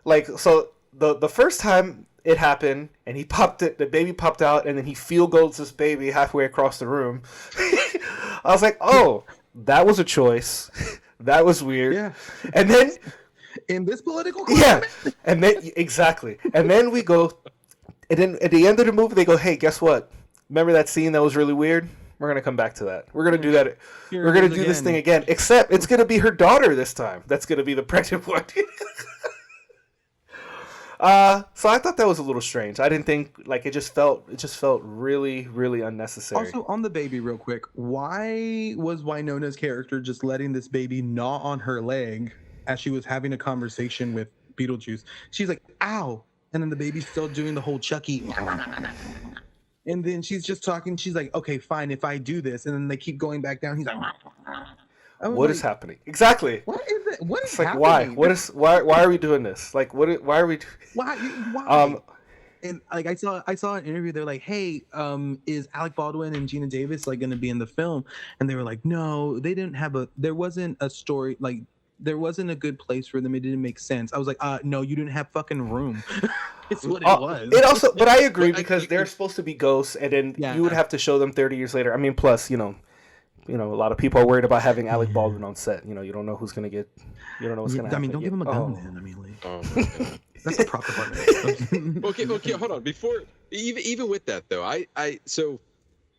Like, so the first time it happened, and the baby popped out, and then he field goals this baby halfway across the room. I was like, oh, that was a choice. That was weird. Yeah. And then in this political climate? Yeah. And then exactly. And then we go, and then at the end of the movie they go, hey, guess what? Remember that scene that was really weird? We're going to come back to that. We're going to do that. We're going to do this thing again. Except it's going to be her daughter this time. That's going to be the pregnant one. So I thought that was a little strange. I didn't think, like, it just felt really, really unnecessary. Also, on the baby real quick, why was Winona's character just letting this baby gnaw on her leg as she was having a conversation with Beetlejuice? She's like, ow. And then the baby's still doing the whole Chucky. And then she's just talking. She's like, okay, fine, if I do this. And then they keep going back down. He's like, what is happening? Exactly. What is it? What is like, happening? Why are we doing this? Like, why are we? Why? And like, I saw an interview. They're like, hey, is Alec Baldwin and Gina Davis like going to be in the film? And they were like, no, they didn't have there wasn't a story, like, there wasn't a good place for them. It didn't make sense. I was like, no, you didn't have fucking room. It's what it was. It also, but I agree, because they're supposed to be ghosts, and then you would have to show them 30 years later. I mean, plus, a lot of people are worried about having Alec Baldwin on set. You don't know who's gonna get. You don't know what's gonna happen. I mean, don't give him a gun, man. I mean, like, that's a prop department. Okay, hold on. Before even with that though,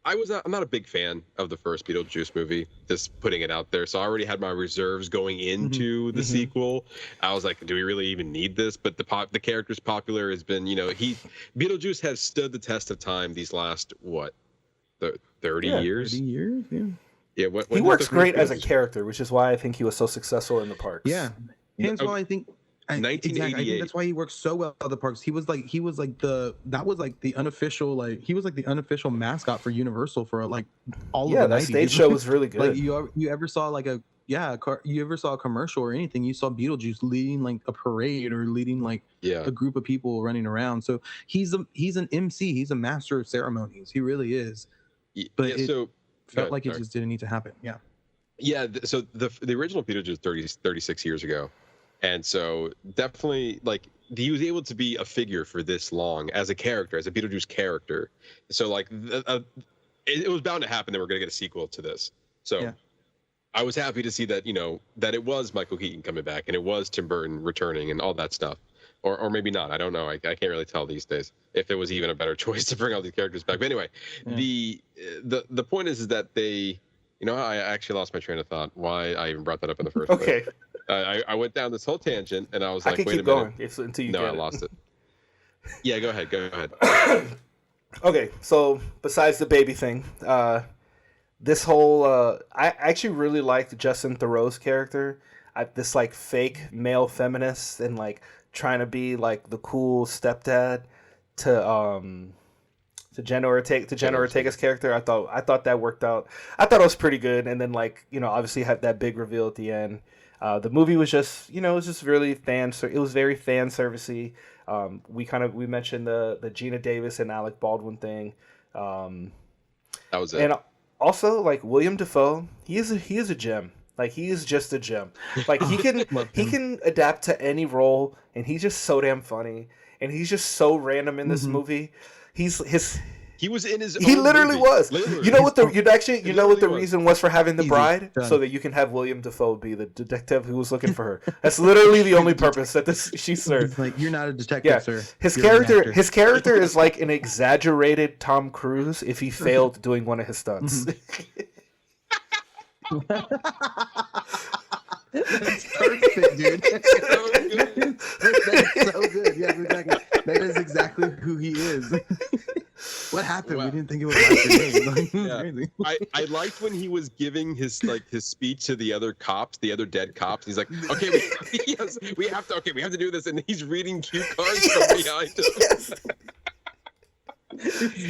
I'm not a big fan of the first Beetlejuice movie, just putting it out there. So I already had my reserves going into the sequel. I was like, do we really even need this? But the character's popular, has been, Beetlejuice has stood the test of time these last, 30 years? 30 years, yeah. Yeah, he works great as a character, which is why I think he was so successful in the parks. Yeah. Hence why I think 1988. Exactly. I think that's why he works so well at the parks. He was like the unofficial mascot for Universal for like all of the 90s. That stage show was really good. Like, you ever saw like you ever saw a commercial or anything, you saw Beetlejuice leading like a parade or leading like a group of people running around. So he's an MC. He's a master of ceremonies. He really is. But it felt like it just didn't need to happen. Yeah. Yeah. So the original Beetlejuice 36 years ago. And so definitely, like, he was able to be a figure for this long as a character, as a Beetlejuice character. So, like, it was bound to happen that we're going to get a sequel to this. So I was happy to see that, that it was Michael Keaton coming back and it was Tim Burton returning and all that stuff. Or maybe not. I don't know. I can't really tell these days if it was even a better choice to bring all these characters back. But anyway, the point is that they... I actually lost my train of thought. Why I even brought that up in the first place. Okay. I went down this whole tangent, and I was like, wait a minute. Going until you get it. No, I lost it. Yeah, go ahead. Okay, so besides the baby thing, this whole... I actually really liked Justin Theroux's character. This, like, fake male feminist and, like, trying to be, like, the cool stepdad to Jenna Ortega's character. I thought that worked out. I thought it was pretty good. And then, like, obviously had that big reveal at the end. The movie was just, it was just really it was very fan servicey. We mentioned the Gina Davis and Alec Baldwin thing. That was it. And also, like, William Dafoe, he is a gem. Like, he is just a gem. Like, he can adapt to any role, and he's just so damn funny, and he's just so random in this movie. He was in his. He literally movie. Was. Literally. You know what the reason was for having the bride, so that you can have William Dafoe be the detective who was looking for her. That's literally the only purpose that she served. Like, you're not a detective, sir. His character is like an exaggerated Tom Cruise if he failed doing one of his stunts. That's perfect, dude. That's so good. Yeah, exactly. That is exactly who he is. What happened? Wow. We didn't think it was crazy. I liked when he was giving his speech to the other dead cops. He's like, okay, we have to do this, and he's reading cue cards from behind him. Yes.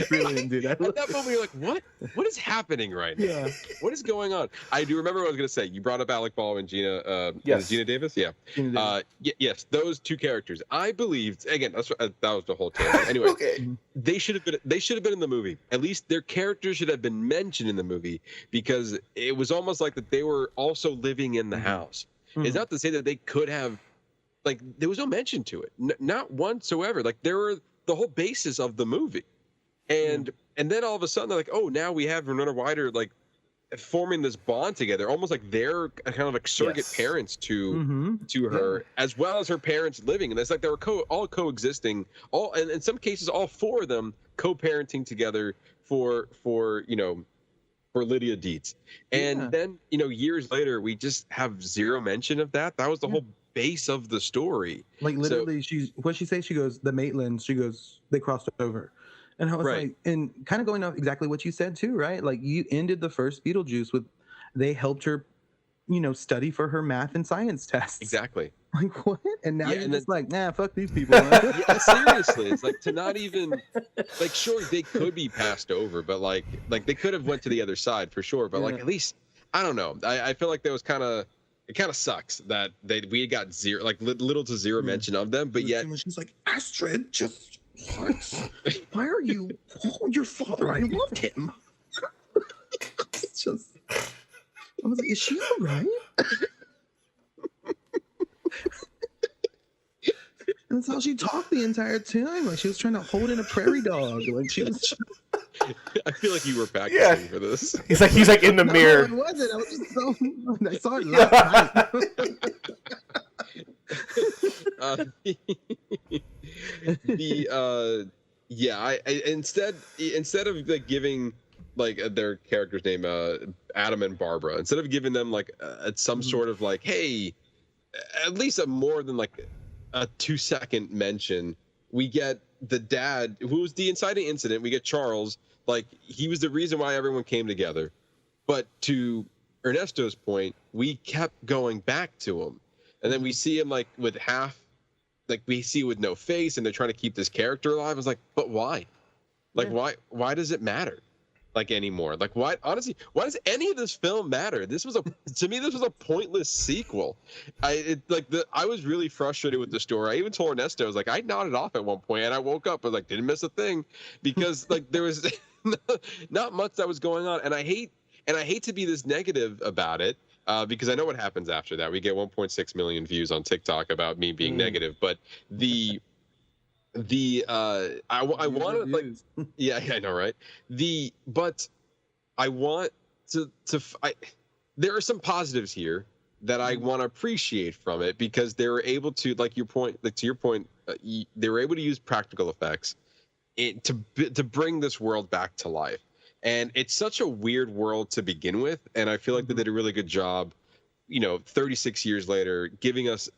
Brilliant, dude. At that moment, you're like, what is happening right now? Yeah. What is going on? I do remember what I was going to say. You brought up Alec Baldwin and Gina Davis? Yeah. Yes, those two characters. I believed, again, that was the whole tangent. Anyway, okay. They should have been in the movie. At least their characters should have been mentioned in the movie, because it was almost like that they were also living in the house. It's not to say that they could have, like, there was no mention to it. Not whatsoever. Like, they were the whole basis of the movie. And then all of a sudden they're like, oh, now we have Winona Ryder like forming this bond together, almost like they're kind of like surrogate parents to her, as well as her parents living. And it's like they were all coexisting, and in some cases all four of them co-parenting together for Lydia Dietz. And then years later we just have zero mention of that. That was the whole base of the story. Like, literally, she goes, the Maitlands, she goes, they crossed over. And I was like, and kind of going off exactly what you said too, right? Like, you ended the first Beetlejuice with, they helped her, study for her math and science tests. Exactly. Like, what? And now you're just like, nah, fuck these people. Yeah, seriously. It's like, to not even, like, sure, they could be passed over, but like they could have went to the other side for sure. But like, at least, I don't know. I feel like there was it kind of sucks that we got zero, like little to zero mention of them, but yet she's like, Astrid, just why are you? Oh, your father, I loved him. It's just, I was like, is she all right? That's how she talked the entire time. Like, she was trying to hold in a prairie dog. Like, she was. I feel like you were practicing for this. He's like in the mirror. No, it wasn't. I was just so. I saw it last night. Instead of like giving like their character's name Adam and Barbara, instead of giving them like some sort of like, hey, at least a more than like a 2-second mention, we get the dad who was the inciting incident. We get Charles, like, he was the reason why everyone came together. But to Ernesto's point, we kept going back to him, and then we see him like with we see with no face, and they're trying to keep this character alive. I was like, but why? Like, why does it matter? Like, anymore? Like, why? Honestly, why does any of this film matter? To me, this was a pointless sequel. I was really frustrated with the story. I even told Ernesto, I was like, I nodded off at one point, and I woke up, I was like, didn't miss a thing, because like there was not much that was going on, and I hate to be this negative about it, because I know what happens after that. We get 1.6 million views on TikTok about me being negative, but I want to, like, yeah, I know, right? But I want to there are some positives here that I want to appreciate from it, because they were able to, to your point, they were able to use practical effects to bring this world back to life. And it's such a weird world to begin with, and I feel like they did a really good job, 36 years later, giving us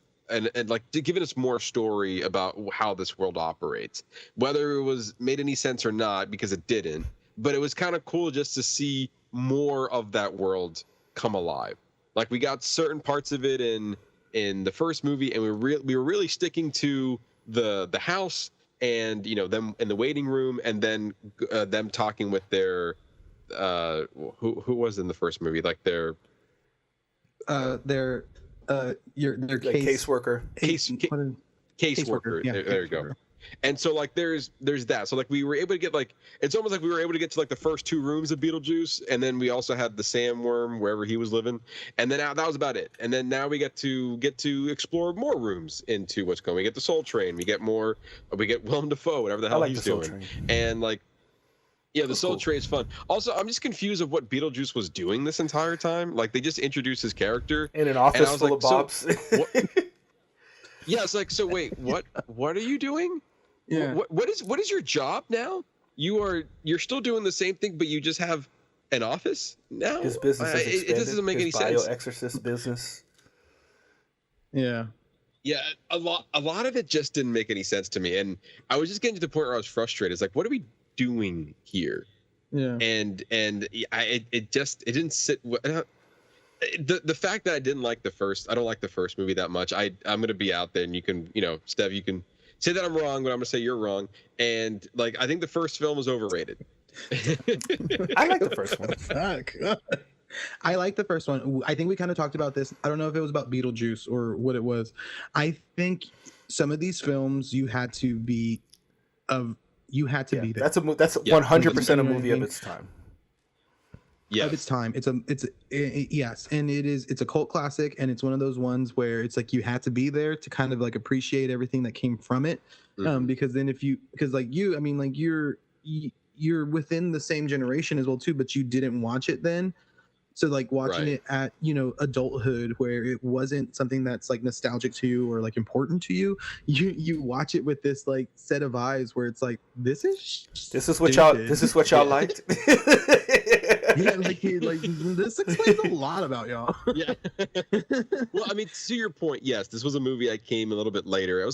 giving us more story about how this world operates, whether it was made any sense or not, because it didn't. But it was kind of cool just to see more of that world come alive. Like, we got certain parts of it in the first movie, and we were really sticking to the house, and them in the waiting room, and then them talking with their who was in the first movie, like their their caseworker. Caseworker. Yeah, there you go. And so like there's that. So like we were able to get like it's almost like we were able to get to like the first 2 rooms of Beetlejuice, and then we also had the sandworm wherever he was living, and then that was about it. And then now we get to explore more rooms into what's going. We get the Soul Train. We get Willem Dafoe, whatever the hell he's doing. And like the Soul Train is fun. Also, I'm just confused of what Beetlejuice was doing this entire time. Like they just introduced his character in an office full of Bobs. Yeah, it's like, so wait, what are you doing? Yeah. What is your job now? You're still doing the same thing, but you just have an office now. His business has expanded. It doesn't make any sense. Exorcist business. Yeah. Yeah, a lot of it just didn't make any sense to me, and I was just getting to the point where I was frustrated. It's like, what are we doing here? Yeah. And it didn't sit. The fact that I don't like the first movie that much. I'm gonna be out there, and you can, Stev, you can say that I'm wrong, but I'm gonna say you're wrong. And like, I think the first film was overrated. I like the first one. I like the first one. I think we kind of talked about this. I don't know if it was about Beetlejuice or what it was. I think some of these films you had to be there. That's 100% a movie of its time. Yes. Of its time. Yes, and it's a cult classic, and it's one of those ones where it's like you had to be there to kind of like appreciate everything that came from it. Because then you're within the same generation as well too, but you didn't watch it then. So like watching it at adulthood, where it wasn't something that's like nostalgic to you or like important to you, you watch it with this like set of eyes where it's like this is what y'all liked. Yeah, like this explains a lot about y'all. Yeah. Well, I mean, to your point, yes, this was a movie I came a little bit later. I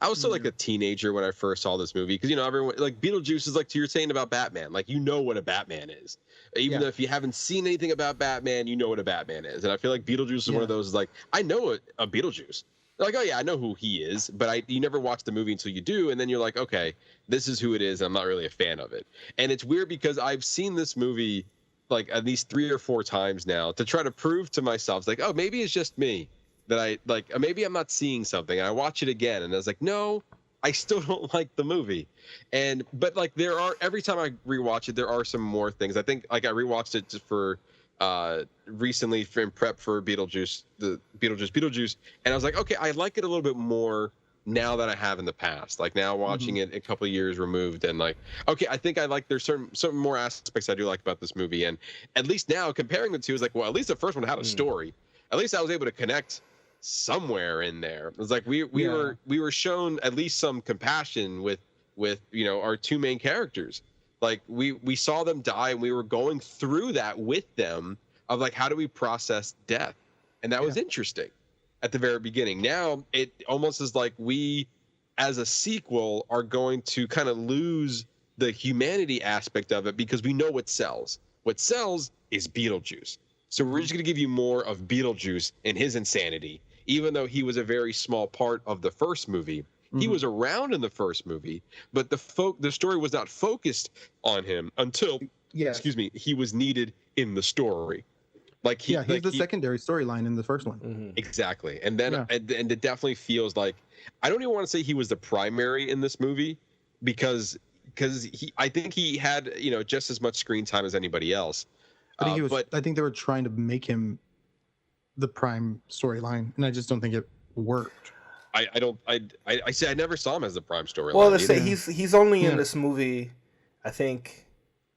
was still like a teenager when I first saw this movie, because everyone, like, Beetlejuice is like, you're saying about Batman, like, what a Batman is, even though if you haven't seen anything about Batman, you know what a Batman is. And I feel like Beetlejuice is one of those, like, I know a Beetlejuice, like, oh yeah, I know who he is, but you never watch the movie until you do, and then you're like, okay, this is who it is, and I'm not really a fan of it. And it's weird because I've seen this movie like at least 3 or 4 times now to try to prove to myself, it's like, oh, maybe it's just me that I like, maybe I'm not seeing something. And I watch it again, and I was like, no, I still don't like the movie. But like, every time I rewatch it, there are some more things. I think like I rewatched it just for recently in prep for Beetlejuice, and I was like, okay, I like it a little bit more now that I have in the past. Like now watching it a couple of years removed, and like, okay, I think I like, there's certain more aspects I do like about this movie, and at least now comparing the two is like, well, at least the first one had a story. At least I was able to connect somewhere in there. It was like we were shown at least some compassion with our 2 main characters. Like we saw them die, and we were going through that with them of like, how do we process death? And that was interesting at the very beginning. Now it almost is like we as a sequel are going to kind of lose the humanity aspect of it, because we know what sells. What sells is Beetlejuice. So we're just going to give you more of Beetlejuice and his insanity, even though he was a very small part of the first movie. He was around in the first movie, but the story was not focused on him until, he was needed in the story. Like he's the secondary storyline in the first one. Exactly. And then and it definitely feels like, I don't even want to say he was the primary in this movie, because I think he had just as much screen time as anybody else. I think they were trying to make him the prime storyline, and I just don't think it worked. I say I never saw him as the prime storyline. Well, let's say he's only in this movie, I think,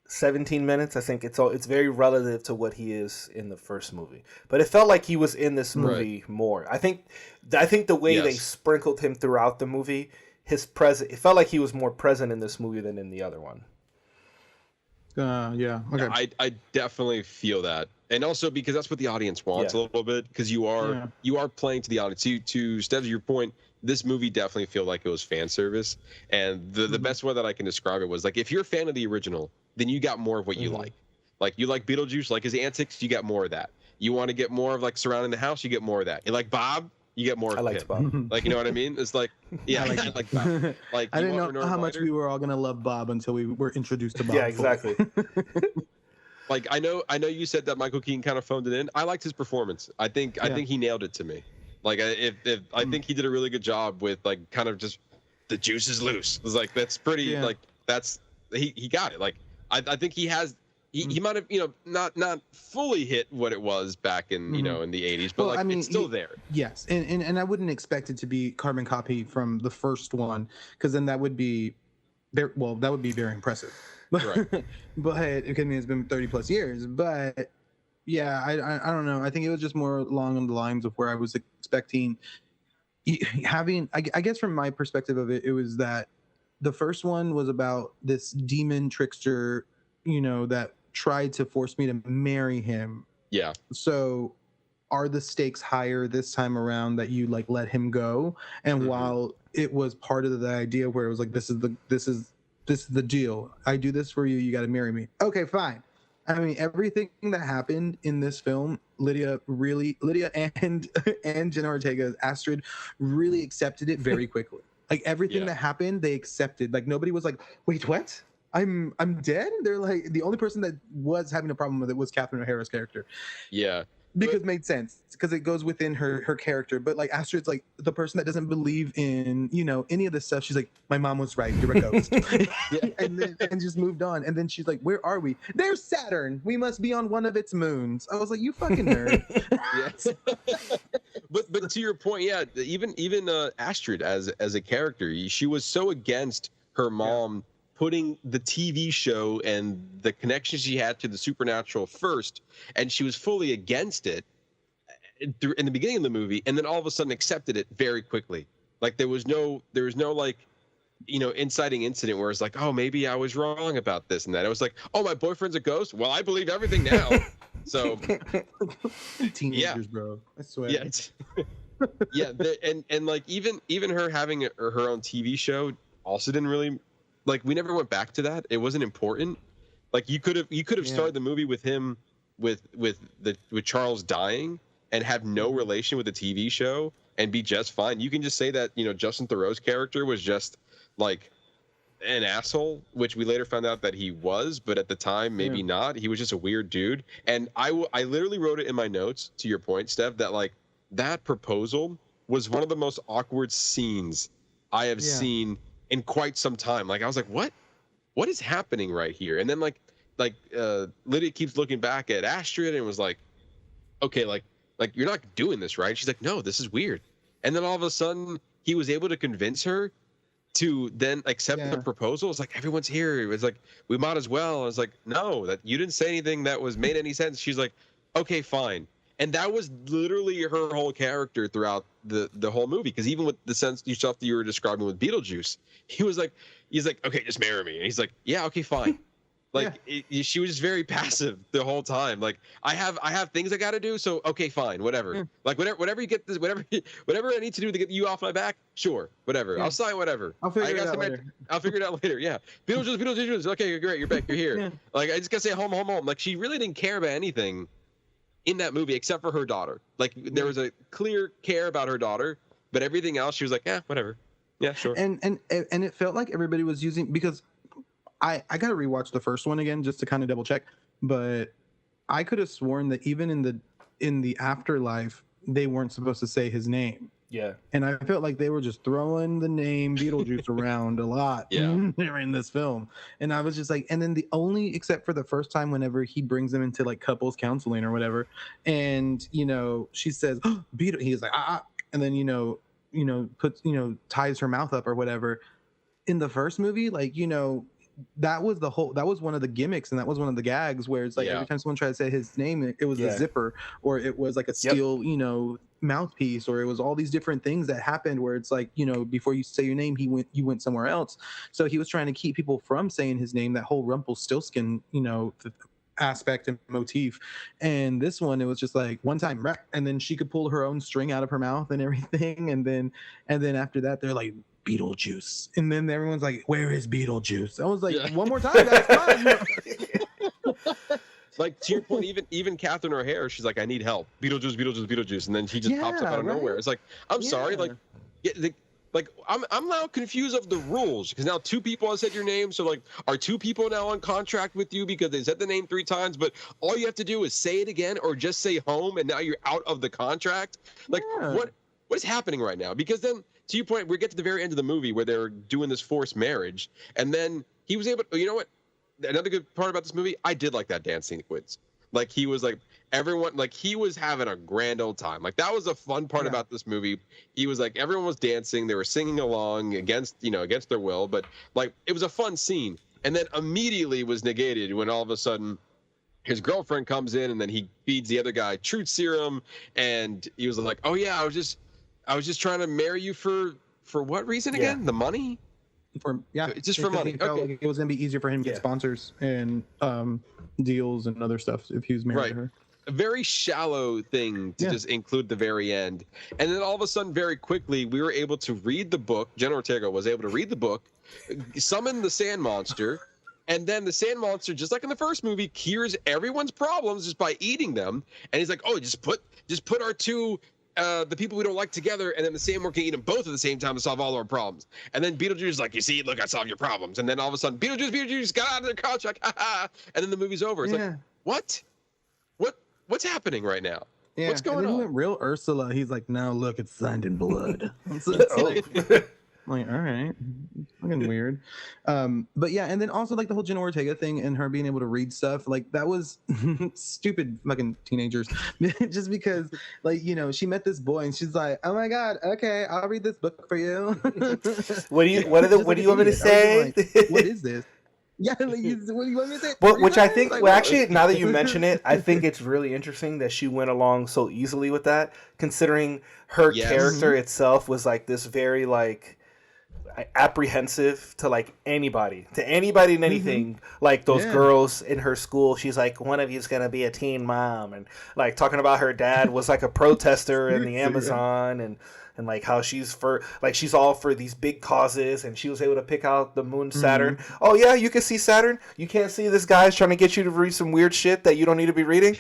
17 minutes. I think it's very relative to what he is in the first movie, but it felt like he was in this movie more. I think the way they sprinkled him throughout the movie, it felt like he was more present in this movie than in the other one. Okay. I definitely feel that, and also because that's what the audience wants a little bit, because you are playing to the audience. To Steph, your point, this movie definitely feel like it was fan service, and the best way that I can describe it was like, if you're a fan of the original, then you got more of what you like. Like you like Beetlejuice, like his antics, you got more of that. You want to get more of like surrounding the house, you get more of that. You like Bob, you get more of him. Bob. Like, you know what I mean? It's like, I like Bob. Like, I didn't know how much we were all gonna love Bob until we were introduced to Bob. Yeah, exactly. Like I know you said that Michael Keaton kind of phoned it in. I liked his performance. I think he nailed it to me. Like I think he did a really good job with like kind of just the juice is loose. It was like that's pretty like that's he got it. Like I think he might have not fully hit what it was back in in the 80s, but it's still there. Yes, and I wouldn't expect it to be carbon copy from the first one, because then that would be very impressive. Right. But it's been 30 plus years. But yeah, I don't know. I think it was just more along the lines of where I was expecting having. I guess from my perspective of it, it was that the first one was about this demon trickster, that tried to force me to marry him. Yeah. So are the stakes higher this time around that you like let him go? And while it was part of the idea where it was like, this is the deal. I do this for you. You got to marry me. Okay, fine. I mean, everything that happened in this film, Lydia and Jenna Ortega, Astrid, really accepted it very quickly. Like everything that happened, they accepted. Like nobody was like, wait, what? I'm dead? They're like, the only person that was having a problem with it was Catherine O'Hara's character. Yeah. Because it made sense, because it goes within her character. But like Astrid's like the person that doesn't believe in any of this stuff. She's like, my mom was right, you're a ghost. and just moved on. And then she's like, where are we? There's Saturn, we must be on one of its moons. I was like, you fucking nerd. Yes. but to your point, even Astrid as a character, she was so against her mom putting the TV show and the connection she had to the supernatural first, and she was fully against it in the beginning of the movie, and then all of a sudden accepted it very quickly. Like there was no like inciting incident where it's like, oh, maybe I was wrong about this and that. It was like, oh, my boyfriend's a ghost, well, I believe everything now. So teenagers, bro, I swear. And like even her having her own TV show also didn't really, like, we never went back to that. It wasn't important. Like you could have started the movie with him with Charles dying and have no relation with the TV show and be just fine. You can just say that Justin Theroux's character was just like an asshole, which we later found out that he was, but at the time maybe not. He was just a weird dude. And I literally wrote it in my notes, to your point, Steph, that like that proposal was one of the most awkward scenes I have seen in quite some time. Like I was like, what is happening right here? And then like Lydia keeps looking back at Astrid and was like, okay, like you're not doing this, right? She's like, no, this is weird. And then all of a sudden he was able to convince her to then accept the proposal. It's like, everyone's here. It was like, we might as well. I was like, no, that you didn't say anything that made any sense. She's like, okay, fine. And that was literally her whole character throughout the whole movie. Because even with the stuff that you were describing with Beetlejuice, he's like, okay, just marry me. And he's like, yeah, okay, fine. Like she was just very passive the whole time. Like I have things I got to do, so okay, fine, whatever. Like whatever you get this, whatever I need to do to get you off my back, sure, whatever. I'll sign whatever. I'll figure it out later. I'll figure it out later. Yeah, Beetlejuice. Okay, great, you're back, you're here. Like I just gotta say home. Like she really didn't care about anything in that movie except for her daughter. Like there was a clear care about her daughter, but everything else she was like, yeah, whatever. Yeah, sure. And it felt like everybody was using, because I got to rewatch the first one again just to kind of double check, but I could have sworn that even in the afterlife they weren't supposed to say his name. Yeah. And I felt like they were just throwing the name Beetlejuice around a lot during this film. And I was just like, and then the only, except for the first time whenever he brings them into like couples counseling or whatever, and she says, oh, Beetle, he's like, and then puts ties her mouth up or whatever. In the first movie, like that was one of the gimmicks, and that was one of the gags where it's like every time someone tried to say his name, it was a zipper, or it was like a steel mouthpiece, or it was all these different things that happened where it's like before you say your name you went somewhere else. So he was trying to keep people from saying his name, that whole Rumpelstiltskin aspect and motif. And this one, it was just like one time, and then she could pull her own string out of her mouth and everything, and then after that they're like, Beetlejuice, and then everyone's like, where is Beetlejuice? I was like, one more time, that's fine. Like to your point, even Catherine O'Hara, she's like, I need help. Beetlejuice, and then she just pops up out of nowhere. It's like, I'm sorry, like like I'm now confused of the rules because now 2 people have said your name. So like, are 2 people now on contract with you because they said the name 3 times? But all you have to do is say it again or just say home, and now you're out of the contract. Like what is happening right now? Because then, to your point, we get to the very end of the movie where they're doing this forced marriage, and then he was able to, you know what? Another good part about this movie, I did like that dance sequence. Like he was like everyone, like he was having a grand old time. Like that was a fun part about this movie. He was like everyone was dancing, they were singing along against their will, but like it was a fun scene. And then immediately was negated when all of a sudden his girlfriend comes in, and then he feeds the other guy truth serum, and he was like, "Oh yeah, I was just trying to marry you for what reason again? The money." Just for money. Okay. Like it was gonna be easier for him to get sponsors and deals and other stuff if he was married to her. A very shallow thing to just include the very end. And then all of a sudden, very quickly, we were able to read the book. Jenna Ortega was able to read the book, summon the sand monster, and then the sand monster, just like in the first movie, cures everyone's problems just by eating them. And he's like, "Oh, just put our 2 the people we don't like together, and then the sandworm can eat them both at the same time to solve all our problems." And then Beetlejuice is like, "You see, look, I solved your problems." And then all of a sudden, Beetlejuice got out of their contract, and then the movie's over. It's like, what's happening right now? Yeah. What's going on? He went real Ursula. He's like, "Now look, it's signed in blood." I'm like, all right, fucking weird. But yeah, and then also like the whole Jenna Ortega thing and her being able to read stuff, like that was stupid fucking teenagers. Just because like, she met this boy and she's like, "Oh my god, okay, I'll read this book for you." What do you want me to say? Like, what is this? Yeah, like, what do you want me to say? Well, which I think, actually, now that you mention it, I think it's really interesting that she went along so easily with that, considering her character itself was like this very like apprehensive to like anybody and anything. Like those girls in her school, she's like, "One of you's gonna be a teen mom," and like talking about her dad was like a protester in the Amazon, and like how she's all for these big causes, and she was able to pick out the moon Saturn. Oh yeah, you can see Saturn. You can't see this guy's trying to get you to read some weird shit that you don't need to be reading.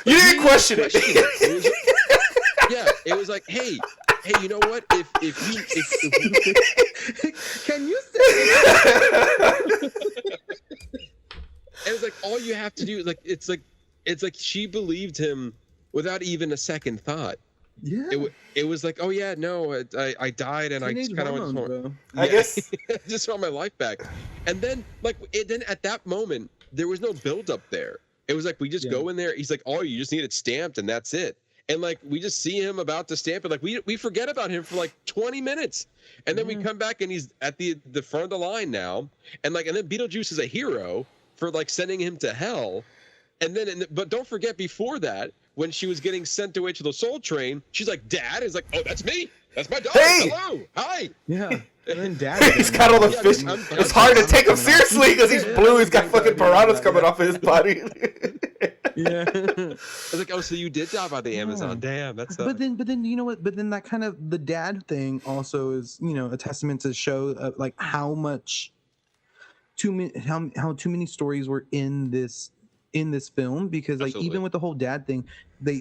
You didn't question it. It was like, hey, you know what? If can you say it? And it's like all you have to do is like it's like she believed him without even a second thought. Yeah. It was like, "Oh yeah, no, I died and Teenage I kind of hormones, I guess just want my life back." And then then at that moment there was no build up there. It was like we just go in there. He's like, "Oh, you just need it stamped and that's it." And like we just see him about to stamp it. Like we forget about him for like 20 minutes, and then we come back and he's at the front of the line now. And then Beetlejuice is a hero for like sending him to hell. And then but don't forget before that, when she was getting sent away to the Soul Train, she's like, "Dad," is like, "Oh, that's me. That's my daughter. Hey! Hello, hi." Yeah. And then Dad. He's got all the fish. It's hard to take him seriously because he's blue. He's got fucking piranhas coming off of his body. Yeah. I was like, "Oh, so you did die by the Amazon? Damn, that's." But then you know what? But then that kind of the dad thing also is a testament to show like how too many stories were in this film, because like even with the whole dad thing,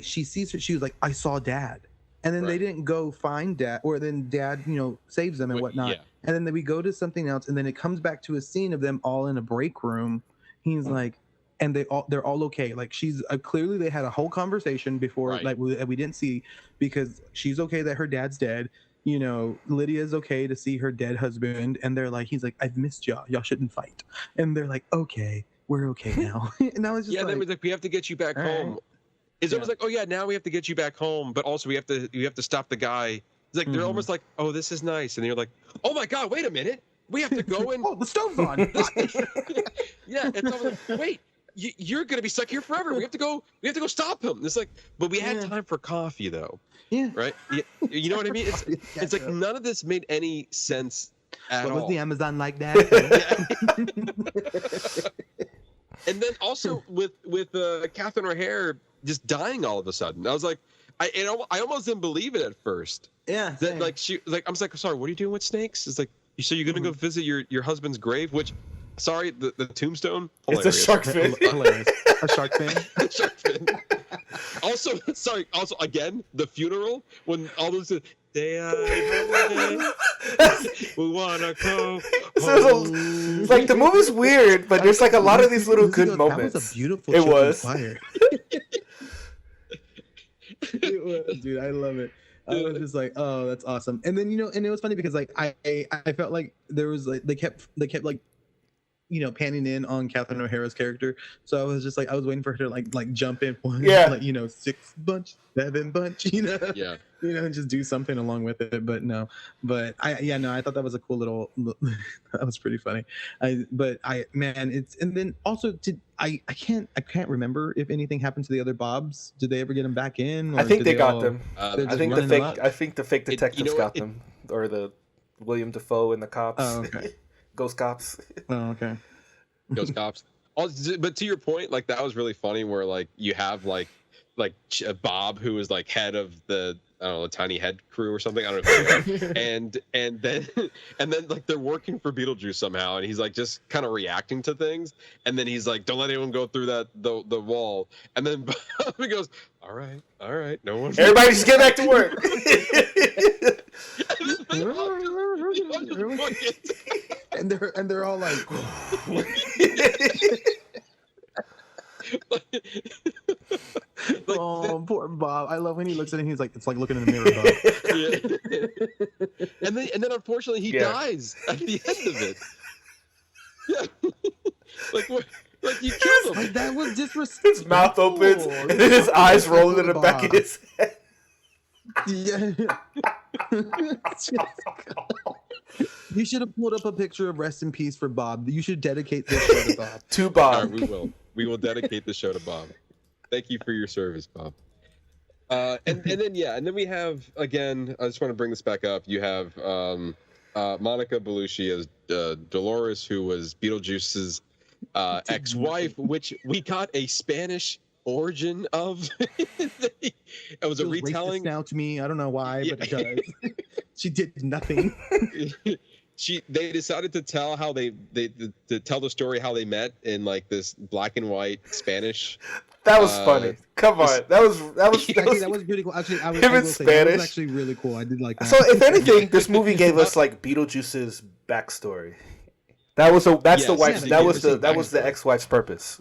she sees her, she was like, "I saw Dad," and then they didn't go find Dad, or then Dad saves them and whatnot, and then we go to something else, and then it comes back to a scene of them all in a break room. He's like. And they're all okay. Like she's clearly they had a whole conversation before, like we didn't see, because she's okay that her dad's dead. Lydia's okay to see her dead husband, and they're like, he's like, "I've missed y'all. Y'all shouldn't fight." And they're like, "Okay, we're okay now." And I was just then was like, "We have to get you back home." Right. It's almost like, "Oh yeah, now we have to get you back home, but also we have to stop the guy." It's like they're almost like, "Oh, this is nice," and you're like, "Oh my god, wait a minute, we have to go and oh, the stove's on." It's almost like, wait. You're gonna be stuck here forever. We have to go stop him. It's like, but we had time for coffee though. Yeah. Right. You know what I mean? It's like none of this made any sense at all. Was the Amazon like that? And then also with Catherine O'Hara just dying all of a sudden, I was like, I almost didn't believe it at first. Yeah. That like I was like, "Sorry, what are you doing with snakes?" It's like, "So you're gonna go visit your husband's grave?" Which. Sorry, the tombstone. Hilarious. It's a shark fin. A shark fin. A shark fin. Also, again, the funeral when all those Day we wanna go. It's like the movie's weird, but there's like a lot of these little good moments. That was a beautiful. It was. Choir. It was, dude. I love it. I was just like, oh, that's awesome. And then and it was funny because like I felt like there was like they kept like panning in on Catherine O'Hara's character. So I was just like, I was waiting for her to like jump in one, like 6 bunch, 7 bunch, yeah, and just do something along with it. But no, I thought that was a cool little. That was pretty funny. And then also I can't remember if anything happened to the other Bobs. Did they ever get them back in? Or I think they got them. I think the fake detectives got them, or the William Dafoe and the cops. Oh, okay. Ghost cops. Oh, okay. Ghost cops. But to your point, like that was really funny. Where like you have like Bob, who is like head of the tiny head crew or something. I don't know. and then like they're working for Beetlejuice somehow, and he's like just kind of reacting to things. And then he's like, "Don't let anyone go through the wall." And then Bob goes, "All right, no one. Everybody just get back to work." and they're all like, oh, poor Bob. I love when he looks at it and he's like, it's like looking in the mirror, Bob. Yeah. and then unfortunately he dies at the end of it. Yeah. Like you killed him. Like that was disrespectful. His mouth opens and then his eyes rolling in the back of his head. Yeah. You should have pulled up a picture of Rest in Peace for Bob. You should dedicate this show to Bob. To Bob. All right, we will dedicate the show to Bob. Thank you for your service, Bob. And then we have, again, I just want to bring this back up. You have Monica Bellucci as Dolores, who was Beetlejuice's ex-wife, which we got a Spanish origin of. It was a retelling. Now to me, I don't know why, but it does. She did nothing. They decided to tell how they tell the story how they met in like this black and white Spanish. That was funny. Come on, that was pretty cool. Actually, I him in Spanish. That was actually really cool. I did like that. So, if anything, this movie gave us like Beetlejuice's backstory. That was the wife's. That was the ex-wife's purpose.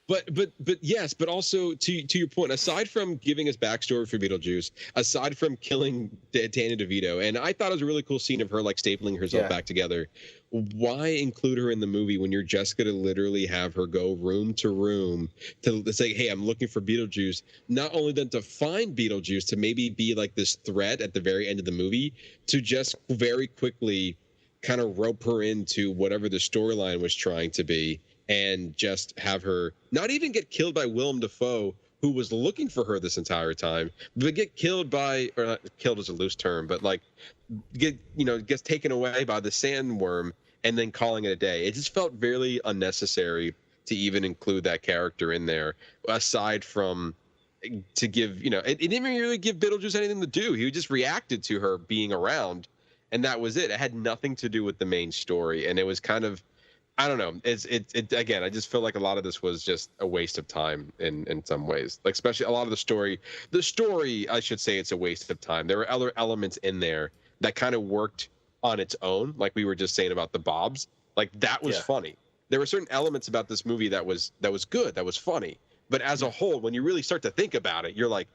But also to your point, aside from giving us backstory for Beetlejuice, aside from killing Danny DeVito, and I thought it was a really cool scene of her like stapling herself back together. Why include her in the movie when you're just gonna literally have her go room to room to say, "Hey, I'm looking for Beetlejuice." Not only then to find Beetlejuice to maybe be like this threat at the very end of the movie, to just very quickly kind of rope her into whatever the storyline was trying to be. And just have her not even get killed by Willem Dafoe, who was looking for her this entire time, but get killed by, or not killed is a loose term, but like gets taken away by the sandworm and then calling it a day. It just felt very unnecessary to even include that character in there, aside from to give, it didn't really give Beetlejuice anything to do. He just reacted to her being around, and that was it. It had nothing to do with the main story, and it was kind of, I don't know. It again. I just feel like a lot of this was just a waste of time in some ways. Like especially a lot of the story. The story, I should say, it's a waste of time. There were other elements in there that kind of worked on its own. Like we were just saying about the Bobs. Like that was funny. There were certain elements about this movie that was good. That was funny. But as a whole, when you really start to think about it, you're like,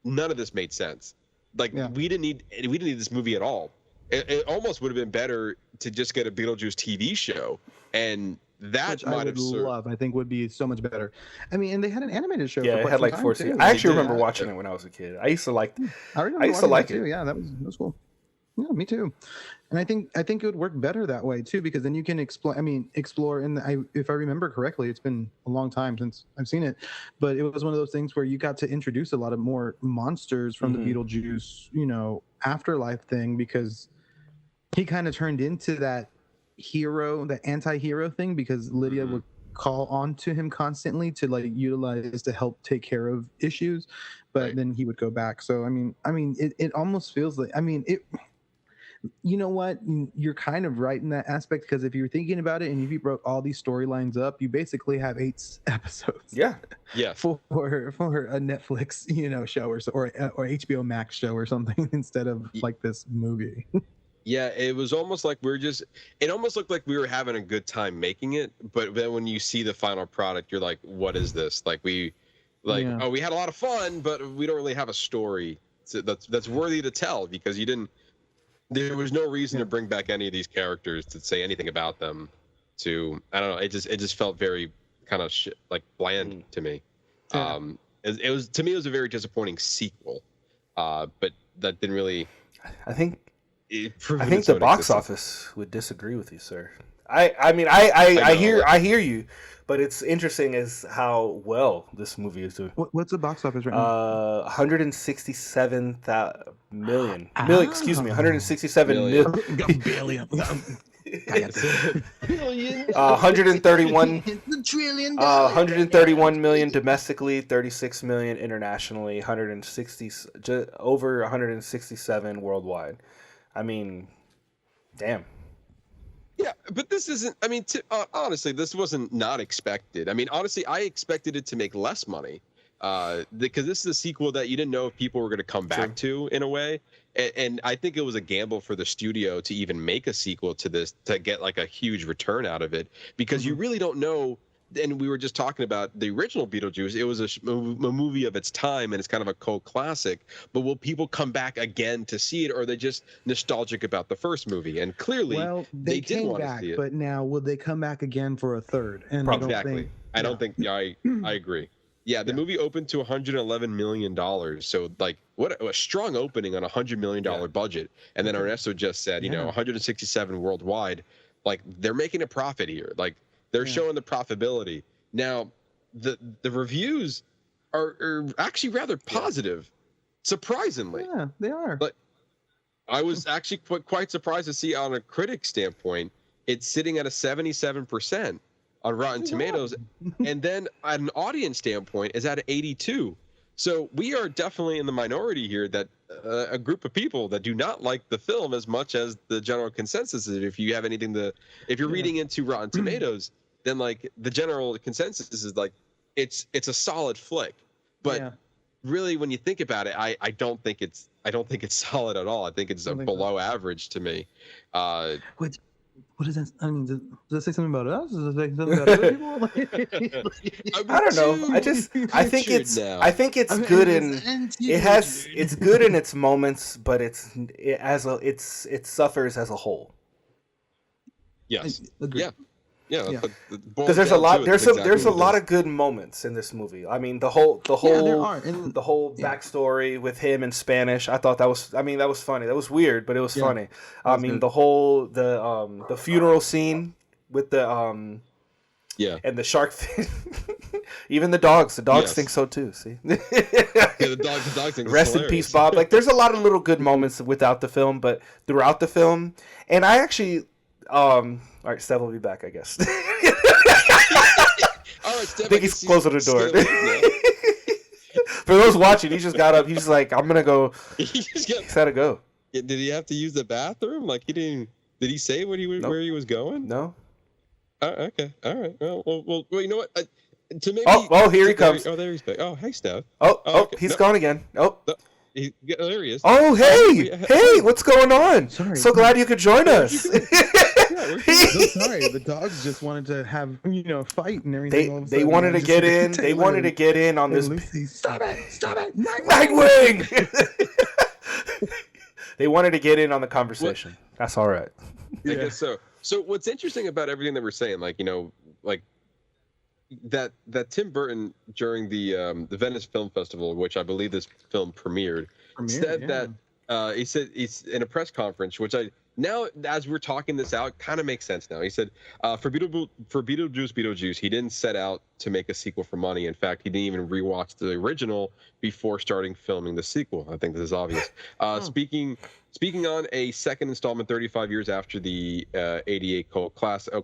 none of this made sense. Like we didn't need this movie at all. It almost would have been better to just get a Beetlejuice TV show, and that I would love. I think would be so much better. I mean, and they had an animated show. Yeah, it had like 4 seasons. I actually remember watching it when I was a kid. I used to like. I used to like it too. Yeah, that was cool. Yeah, me too. And I think it would work better that way too, because then you can explore. And if I remember correctly, it's been a long time since I've seen it, but it was one of those things where you got to introduce a lot of more monsters from the Beetlejuice, afterlife thing, because he kind of turned into that hero, the anti-hero thing, because Lydia would call on to him constantly to like utilize to help take care of issues, but then he would go back. So I mean it almost feels like, You know what? You're kind of right in that aspect, because if you're thinking about it and if you broke all these storylines up, you basically have 8 episodes. Yeah. For a Netflix, show or HBO Max show or something instead of like this movie. Yeah, it was almost like it almost looked like we were having a good time making it, but then when you see the final product, you're like, what is this? Like we had a lot of fun, but we don't really have a story that's worthy to tell, because there was no reason to bring back any of these characters to say anything about them. I don't know, it just felt very kind of bland to me. It was, to me, it was a very disappointing sequel, but that didn't really. I think the box office would disagree with you, sir. I hear you, but it's interesting as how well this movie is doing. What's the box office right now? 167 million. Excuse me, 167 billion. 131 million domestically, 36 million internationally, over 167 worldwide. I mean, damn. Yeah, but this isn't. I mean, honestly, this wasn't not expected. I mean, honestly, I expected it to make less money, because this is a sequel that you didn't know if people were going to come back to, in a way. And I think it was a gamble for the studio to even make a sequel to this, to get like a huge return out of it, because you really don't know. And we were just talking about the original Beetlejuice. It was a movie of its time, and it's kind of a cult classic. But will people come back again to see it, or are they just nostalgic about the first movie? And clearly, they did want to see it. But now, will they come back again for a third? And exactly. I don't think. I agree. Yeah, the movie opened to $111 million. So, like, what a strong opening on a $100 million budget. And then Ernesto just said, 167 worldwide. Like, they're making a profit here. Like, they're showing the profitability. Now, the reviews are actually rather positive, surprisingly. Yeah, they are. But I was actually quite surprised to see, on a critic standpoint, it's sitting at a 77% on Rotten Tomatoes, and then at an audience standpoint is at an 82. So we are definitely in the minority here, that a group of people that do not like the film as much as the general consensus is. If you have anything if you're reading into Rotten Tomatoes, then like the general consensus is like it's a solid flick. But really, when you think about it, I don't think it's solid at all. I think it's below average to me. What does that? I mean, does that say something about us? Does it say something about other people? I don't know. I think it's good it's good in its moments, but it suffers as a whole. Yes. Yeah. Because there's a lot of good moments in this movie. I mean, the whole backstory with him in Spanish, I thought that was funny. That was weird, but it was funny. I mean, the funeral scene with the and the shark thing. Even the dogs think so too. See, the dogs think. Rest in peace, Bob. Like, there's a lot of little good moments without the film, but throughout the film, and I actually. All right, Stev will be back, I guess. All right, Stev, I think he's closing the door. For those watching, he just got up. He's like, I'm going to go. He's got to go. Did he have to use the bathroom? Like, he didn't. Did he say where he was going? No. Okay. All right. Well, you know what? Here he comes. Oh, there he's back. Oh, hey, Stev. Okay. He's gone again. Oh. There he is. Oh, hey, what's going on? Sorry. So glad you could join us. Sorry, the dogs just wanted to have fight and everything. They wanted to get in. They wanted to get in on this. Lucy, stop it, Nightwing. They wanted to get in on the conversation. That's all right. I guess so. So what's interesting about everything that we're saying, that Tim Burton during the Venice Film Festival, which I believe this film premiered said that he said he's in a press conference, which now as we're talking this out kind of makes sense now. He said for Beetlejuice, he didn't set out to make a sequel for money. In fact, he didn't even rewatch the original before starting filming the sequel. I think this is obvious. Speaking on a second installment 35 years after the 88 cult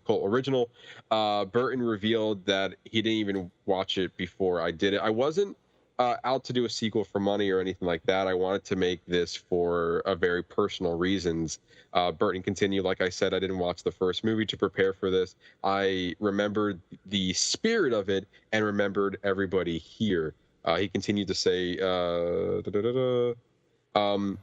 original, Burton revealed that he didn't even watch it before I did it. I wasn't out to do a sequel for money or anything like that. I wanted to make this for a very personal reasons. Burton continued, like I said, I didn't watch the first movie to prepare for this. I remembered the spirit of it and remembered everybody here. He continued to say,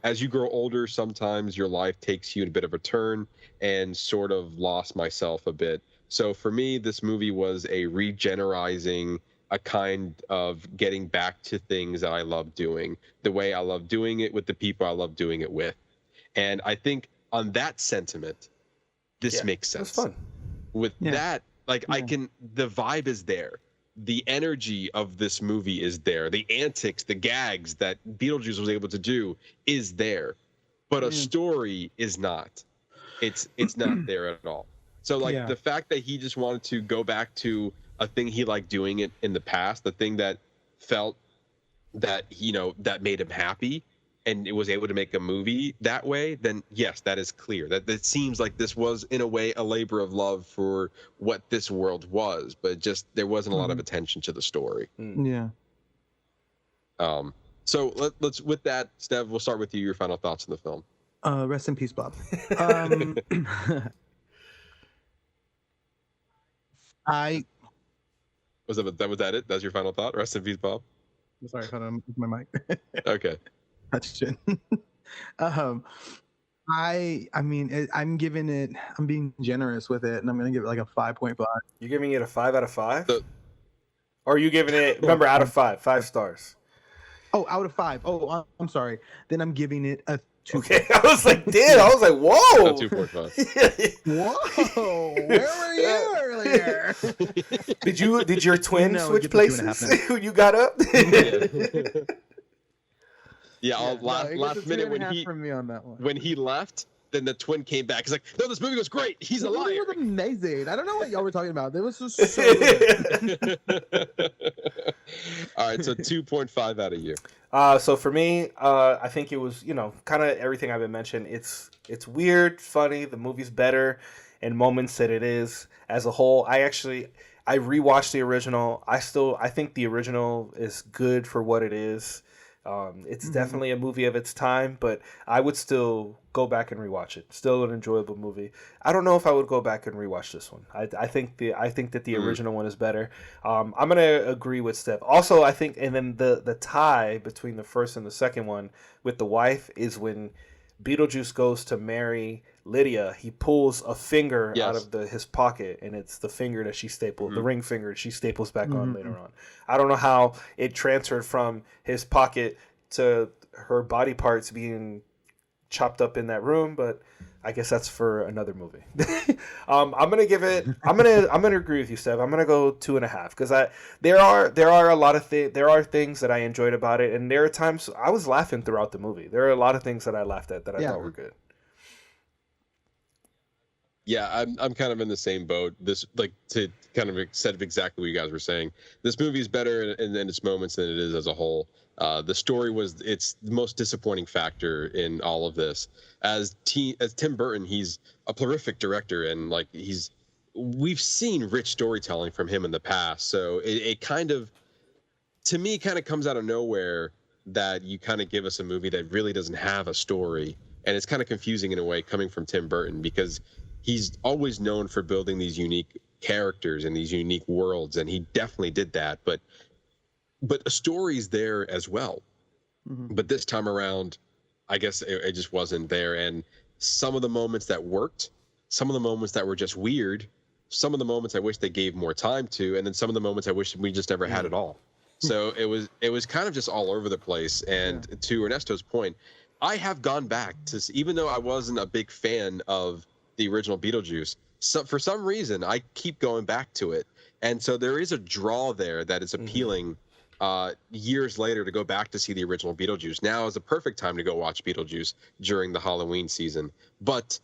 as you grow older, sometimes your life takes you in a bit of a turn, and sort of lost myself a bit. So for me, this movie was a regenerizing, a kind of getting back to things that I love doing, the way I love doing it with the people I love doing it with. And I think on that sentiment, this makes sense. It's fun. With that, like the vibe is there. The energy of this movie is there. The antics, the gags that Beetlejuice was able to do is there. But a story is not. It's not there at all. So like the fact that he just wanted to go back to a thing he liked doing it in the past, the thing that felt that, you know, that made him happy, and it was able to make a movie that way, then yes, that is clear. That it seems like this was, in a way, a labor of love for what this world was, but just there wasn't a lot of attention to the story. Yeah. So let's with that, Stev, we'll start with you. Your final thoughts on the film. Rest in peace, Bob. Was that it? That's your final thought? Rest in peace, Bob. Sorry, hold on, my mic. Okay. Touched it. I mean, I'm giving it. I'm being generous with it, and I'm gonna give it like a 5.5. You're giving it a 5 out of 5, or are you giving it? Remember, out of 5 stars. Oh, out of 5. Oh, I'm sorry. Then I'm giving it a 2. Okay, I was like, damn. I was like, whoa. 2.5. Whoa, where were you earlier? Did your twin switch places when you got up? Last minute when he left, then the twin came back. He's like, no, this movie was great. He's a liar. It was amazing. I don't know what y'all were talking about. It was just so good. All right, so 2.5 out of you. So for me, I think it was, kind of everything I've been mentioned. It's weird, funny. The movie's better in moments that it is as a whole. I rewatched the original. I think the original is good for what it is. It's definitely a movie of its time, but I would still go back and rewatch it. Still an enjoyable movie. I don't know if I would go back and rewatch this one. I think that the original one is better. I'm gonna agree with Steph. Also, I think, and then the tie between the first and the second one with the wife is when Beetlejuice goes to marry Lydia. He pulls a finger out of his pocket, and it's the finger that she stapled, the ring finger she staples back on later on. I don't know how it transferred from his pocket to her body parts being chopped up in that room, but I guess that's for another movie. I'm gonna agree with you, Steph. I'm gonna go 2.5 because there are a lot of there are things that I enjoyed about it, and there are times I was laughing throughout the movie. There are a lot of things that I laughed at that I thought were good. Yeah, I'm kind of in the same boat. This, like, to kind of set exactly what you guys were saying. This movie is better in its moments than it is as a whole. The story was the most disappointing factor in all of this. As Tim Burton, he's a prolific director, and like we've seen rich storytelling from him in the past. So it kind of, to me, kind of comes out of nowhere that you kind of give us a movie that really doesn't have a story, and it's kind of confusing in a way coming from Tim Burton because he's always known for building these unique characters and these unique worlds, and he definitely did that. But a story's there as well. But this time around, I guess it just wasn't there. And some of the moments that worked, some of the moments that were just weird, some of the moments I wish they gave more time to, and then some of the moments I wish we just never had at all. So it was kind of just all over the place. And to Ernesto's point, I have gone back to, even though I wasn't a big fan of the original Beetlejuice, so for some reason I keep going back to it, and so there is a draw there that is appealing. Years later, to go back to see the original Beetlejuice now is a perfect time to go watch Beetlejuice during the Halloween season. But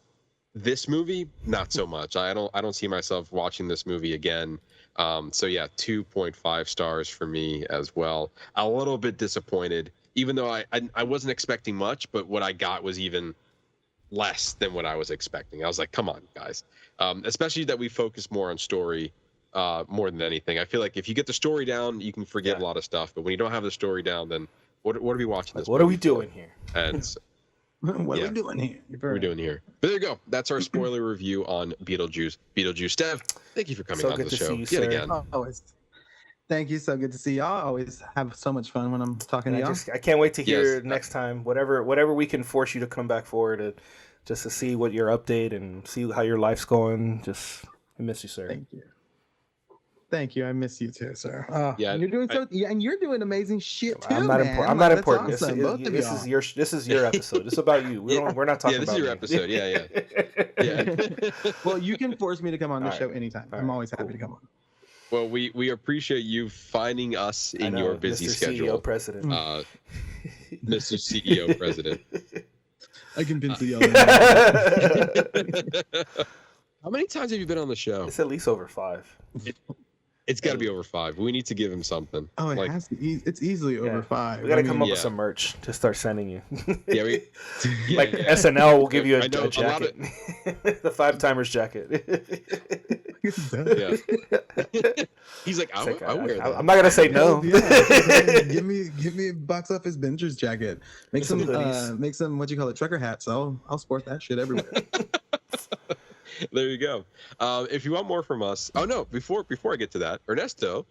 this movie, not so much. I don't see myself watching this movie again. So yeah, 2.5 stars for me as well. A little bit disappointed, even though I wasn't expecting much, but what I got was even less than what I was expecting. I was like, come on, guys. Especially that we focus more on story more than anything. I feel like if you get the story down, you can forgive a lot of stuff. But when you don't have the story down, then what are we watching this? What are we doing here? And so, what are we doing here? What are we doing here? But there you go. That's our spoiler review on Beetlejuice. Stev, thank you for coming on the show yet again. Always. Thank you. So good to see y'all. I always have so much fun when I'm talking to y'all. I can't wait to hear next time. Whatever we can force you to come back for just to see what your update and see how your life's going. I miss you, sir. Thank you. I miss you too, sir. You're doing and you're doing amazing shit too. I'm not important. I'm not important. Awesome. This is your episode. It's about you. We're not talking about. This is your episode. Yeah. Well, you can force me to come on the show anytime. I'm always happy to come on. Well, we appreciate you finding us in your busy Mr. schedule, CEO President. Mr. CEO President. I convinced y'all. How many times have you been on the show? It's at least over 5. It's got to be over 5. We need to give him something. Oh, it has to. It's easily over 5. We got to come up with some merch to start sending you. Like SNL will give you a jacket, the 5-timers jacket. He's like, I wear that. I'm not gonna say no. Give me a box office bingers jacket. Make some what you call it, trucker hats. I'll sport that shit everywhere. There you go. If you want more from us, before I get to that, Ernesto,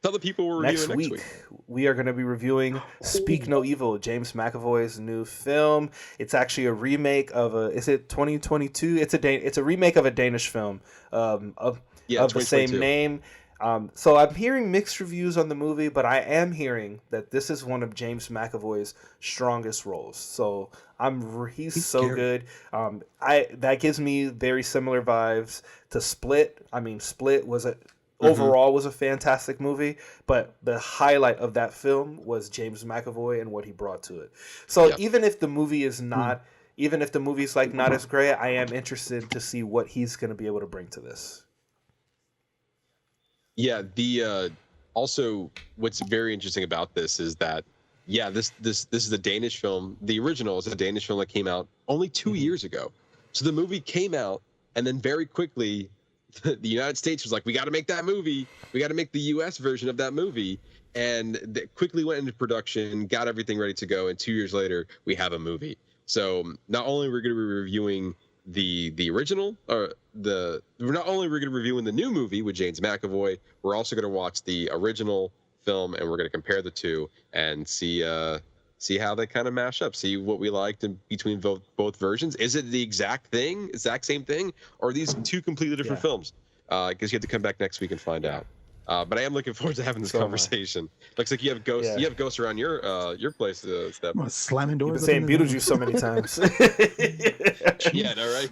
tell the people we're reviewing next week. We are going to be reviewing Speak No Evil, James McAvoy's new film. It's actually a remake of is it 2022? It's a remake of a Danish film of the same name. So I'm hearing mixed reviews on the movie, but I am hearing that this is one of James McAvoy's strongest roles. So he's so good. That gives me very similar vibes to Split. I mean, Split was overall was a fantastic movie, but the highlight of that film was James McAvoy and what he brought to it. So even if the movie is not, even if the movie's like not as great, I am interested to see what he's going to be able to bring to this. Yeah, also what's very interesting about this is that this is a Danish film. The original is a Danish film that came out only 2 years ago. So the movie came out, and then very quickly the United States was like, we got to make that movie. We got to make the U.S. version of that movie. And they quickly went into production, got everything ready to go, and 2 years later we have a movie. So not only we're going to be reviewing the original, not only we're going to be reviewing the new movie with James McAvoy, we're also going to watch the original film, and we're going to compare the two and see how they kind of mash up, see what we liked in between both versions. Is it the exact same thing, or are these two completely different films? I guess you have to come back next week and find out. But I am looking forward to having this conversation. Looks like you have ghosts. You have ghosts around your place, Steph. I'm slamming doors. You've been saying Beetlejuice so many times. Yeah, no, right?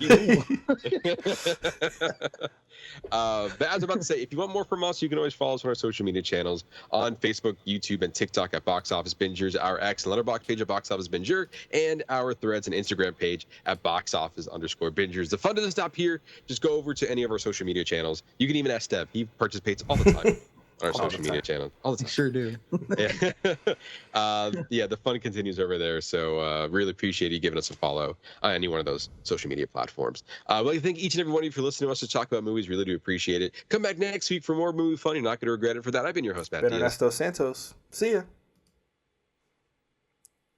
But I was about to say, if you want more from us, you can always follow us on our social media channels on Facebook, YouTube, and TikTok at Box Office Bingers, our X and Letterboxd page at Box Office Binger, and our Threads and Instagram page at Box Office_Bingers. The fun doesn't stop here. Just go over to any of our social media channels. You can even ask Steph. He participates all the time on our social media channel. All the time. Sure do. The fun continues over there. So really appreciate you giving us a follow on any one of those social media platforms. I'd like to thank each and every one of you for listening to us to talk about movies. Really do appreciate it. Come back next week for more movie fun. You're not going to regret it for that. I've been your host, Matt Diaz. Ernesto Santos. See ya.